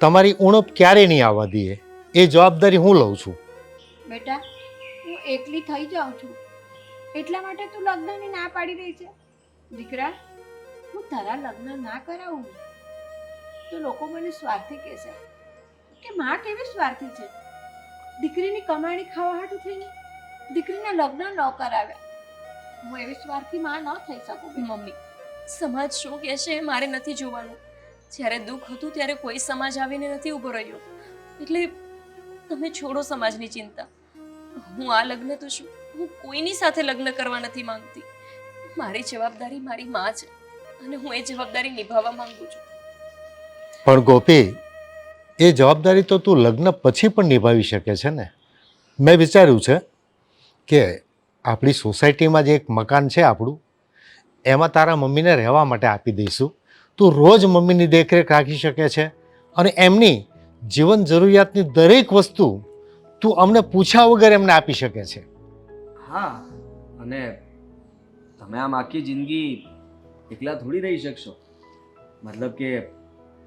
તમારી ઉણપ ક્યારેય નહીં આવવા દઈએ એ જવાબદારી હું લઉં છું. બેટા, હું એકલી થઈ જાઉં છું એટલા માટે તું લગ્નની ના પાડી રહી છે. દીકરા, હું તારા લગ્ન ના કરાવું તો લોકો મને સ્વાર્થી કહેશે કે માં કેવી સ્વાર્થી છે. દીકરીની કમાણી ખાવા હાટું થઈને દીકરીના લગ્ન ન કરાવ્યા. હું એવી સ્વાર્થી માં ન થઈ શકું. મમ્મી, સમાજ શું કહેશે એ મારે નથી જોવાનું. જ્યારે દુઃખ હતું ત્યારે કોઈ સમાજ આવીને નથી ઊભો રહ્યો. એટલે તમે છોડો સમાજની ચિંતા. હું આ લગ્ન તો શું, હું કોઈની સાથે લગ્ન કરવા નથી માંગતી. મારી જવાબદારી મારી માં છે અને હું એ જવાબદારી નિભાવવા માંગુ છું. પણ ગોપી, એ જવાબદારી તો તું લગ્ન પછી પણ નિભાવી શકે છે ને. મેં વિચાર્યું છે કે આપણી સોસાયટીમાં જે એક મકાન છે આપણું, એમાં તારા મમ્મીને રહેવા માટે આપી દઈશું. તું રોજ મમ્મીની દેખરેખ રાખી શકે છે અને એમની જીવન જરૂરિયાતની દરેક વસ્તુ તું અમને પૂછ્યા વગર એમને આપી શકે છે. હા, અને તમે આમ આખી જિંદગી એકલા થોડી રહી શકશો. મતલબ કે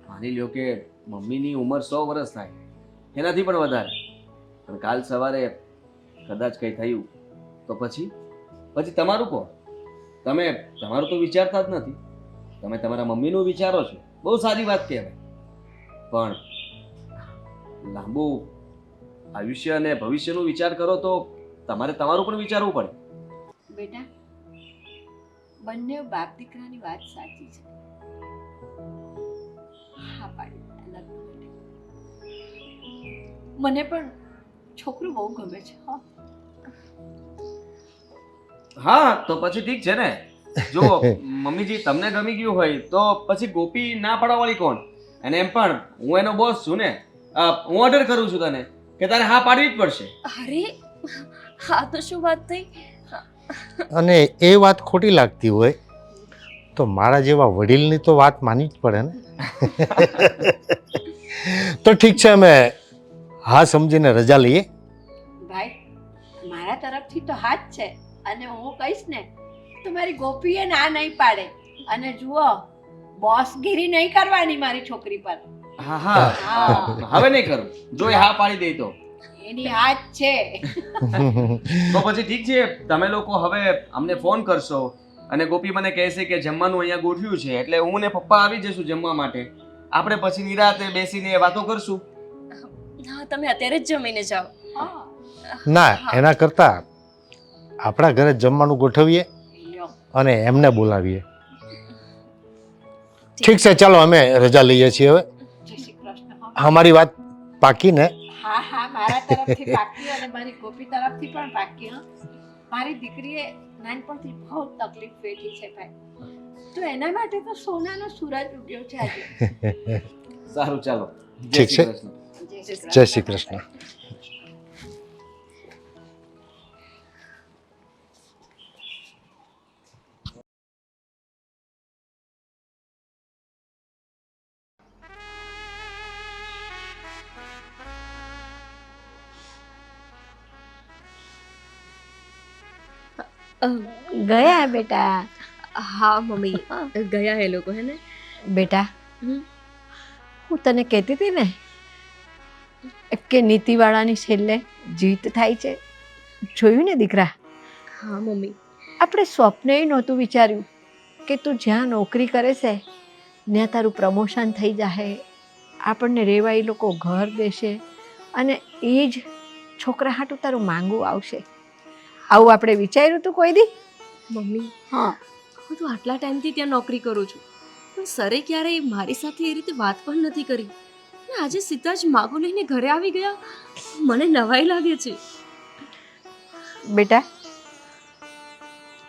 માની લ્યો કે મમ્મીની ઉંમર 100 વર્ષ થાય, એનાથી પણ વધારે, પણ કાલ સવારે કદાચ કંઈ થયું તો પછી તમારું કોણ? તમે તમારું તો વિચારતા જ નથી. તમે તમારા મમ્મીનું વિચારો છો, બહુ સારી વાત કહેવાય, પણ લાંબુ આયુષ્ય અને ભવિષ્યનું વિચાર કરો તો તમારે તમારું પણ વિચારવું પડે. બેટા, બંને બાપ દીકરાની વાત સાચી છે. હા પાડી લગ્ન માટે. મને પણ છોકરો બહુ ગમે છે. હા, તો પછી ઠીક છે ને. જો મમ્મીજી તમને ગમી ગયું હોય તો પછી ગોપી ના પાડવાવાળી કોણ? અને એમ પણ હું એનો બોસ છું ને. હું ઓર્ડર કરું છું તને કે તારે હા પાડવી જ પડશે. અરે, હા તો શું વાત થઈ? અને એ વાત ખોટી લાગતી હોય તો મારા જેવા વડીલની તો વાત માનવી જ પડે ને. તો ઠીક છે, અમે હા સમજીને રજા લઈએ. ભાઈ, મારા તરફથી તો હા જ છે અને હું કહીશ ને તો મારી ગોપીએ ના નહીં પાડે. અને જુઓ, બોસગીરી નહીં કરવાની મારી છોકરી પર. હા હા, હવે નહીં કરું. જો એ હા પાડી દે તો એની હાથ છે. તો પછી ઠીક છે, તમે લોકો હવે અમને ફોન કરશો અને ગોપી મને કહેશે કે જમવાનું અહીંયા ગોઠવ્યું છે, એટલે હું ને પપ્પા આવી જશું જમવા માટે. આપણે પછી નિરાતે બેસીને વાતો કરશું. હા, તમે અત્યારે જ જમીને જાઓ. ના, એના કરતા આપણા ઘરે જમવાનું ગોઠવીએ અને એમને બોલાવીએ. ઠીક છે, ચાલો અમે રજા લઈએ છીએ હવે. જય શ્રી કૃષ્ણ. અમારી વાત પાકી ને? હા હા, મારા તરફથી પાકી અને મારી ગોપી તરફથી પણ પાકી. મારી દીકરીએ નાનપણથી બહુ તકલીફ વેઠી છે ભાઈ, તો એના માટે તો સોનાનો સૂરજ ઉગ્યો છે આજે. સારું, ચાલો. ઠીક છે. જય શ્રી કૃષ્ણ. ગયા બેટા? હા મમ્મી, ગયા એ લોકો હે ને. બેટા, હમ. હું તને કહેતી હતી ને કે નીતિવાળાની છેલ્લે જીત થાય છે. જોયું ને દીકરા, હા મમ્મી. આપણે સ્વપ્નેય નહોતું વિચાર્યું કે તું જ્યાં નોકરી કરે છે ત્યાં તારું પ્રમોશન થઈ જાય, આપણને રહેવા એ લોકો ઘર દેશે અને એ જ છોકરા હાટું તારું માંગવું આવશે. આવું આપણે વિચાર્યું તું કોઈ દી? મમ્મી, હા. હું તો આટલા ટાઈમથી ત્યાં નોકરી કરું છું, પણ સરે ક્યારેય મારી સાથે એ રીતે વાત પણ નથી કરી. અને આજે સીધા જ માગું લઈને ઘરે આવી ગયા. મને નવાઈ લાગે છે. બેટા,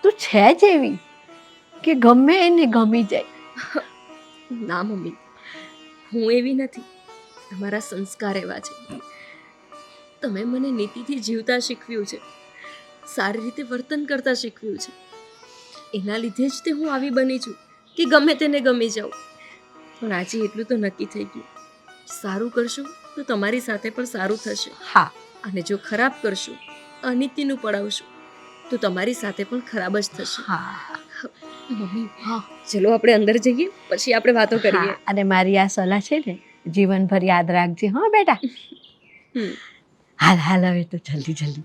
તું છે જ એવી કે ગમે એને ગમી જાય. ના મમ્મી, હું એવી નથી. તમારા સંસ્કાર એવા છે. તમે મને નીતિથી જીવતા શીખવ્યું છે, સારી રીતે વર્તન કરતા શીખવ્યું છે. એના લીધે જ તે હું આવી બની છું કે ગમે તેને ગમી જાઉં. પણ આજે એટલું તો નક્કી થઈ ગયું, સારું કરશો તો તમારી સાથે પણ સારું થશે, હા, અને જો ખરાબ કરશો, અનીતિનું પડાવશો તો તમારી સાથે પણ ખરાબ જ થશે. હા, મમ્મી, હા. ચલો આપણે અંદર જઈએ, પછી આપણે વાતો કરીએ. હા, અને મારી આ સલાહ છે ને જીવનભર યાદ રાખજે. હા બેટા, હમ. હાલ હાલ હવે તો જલ્દી જલ્દી.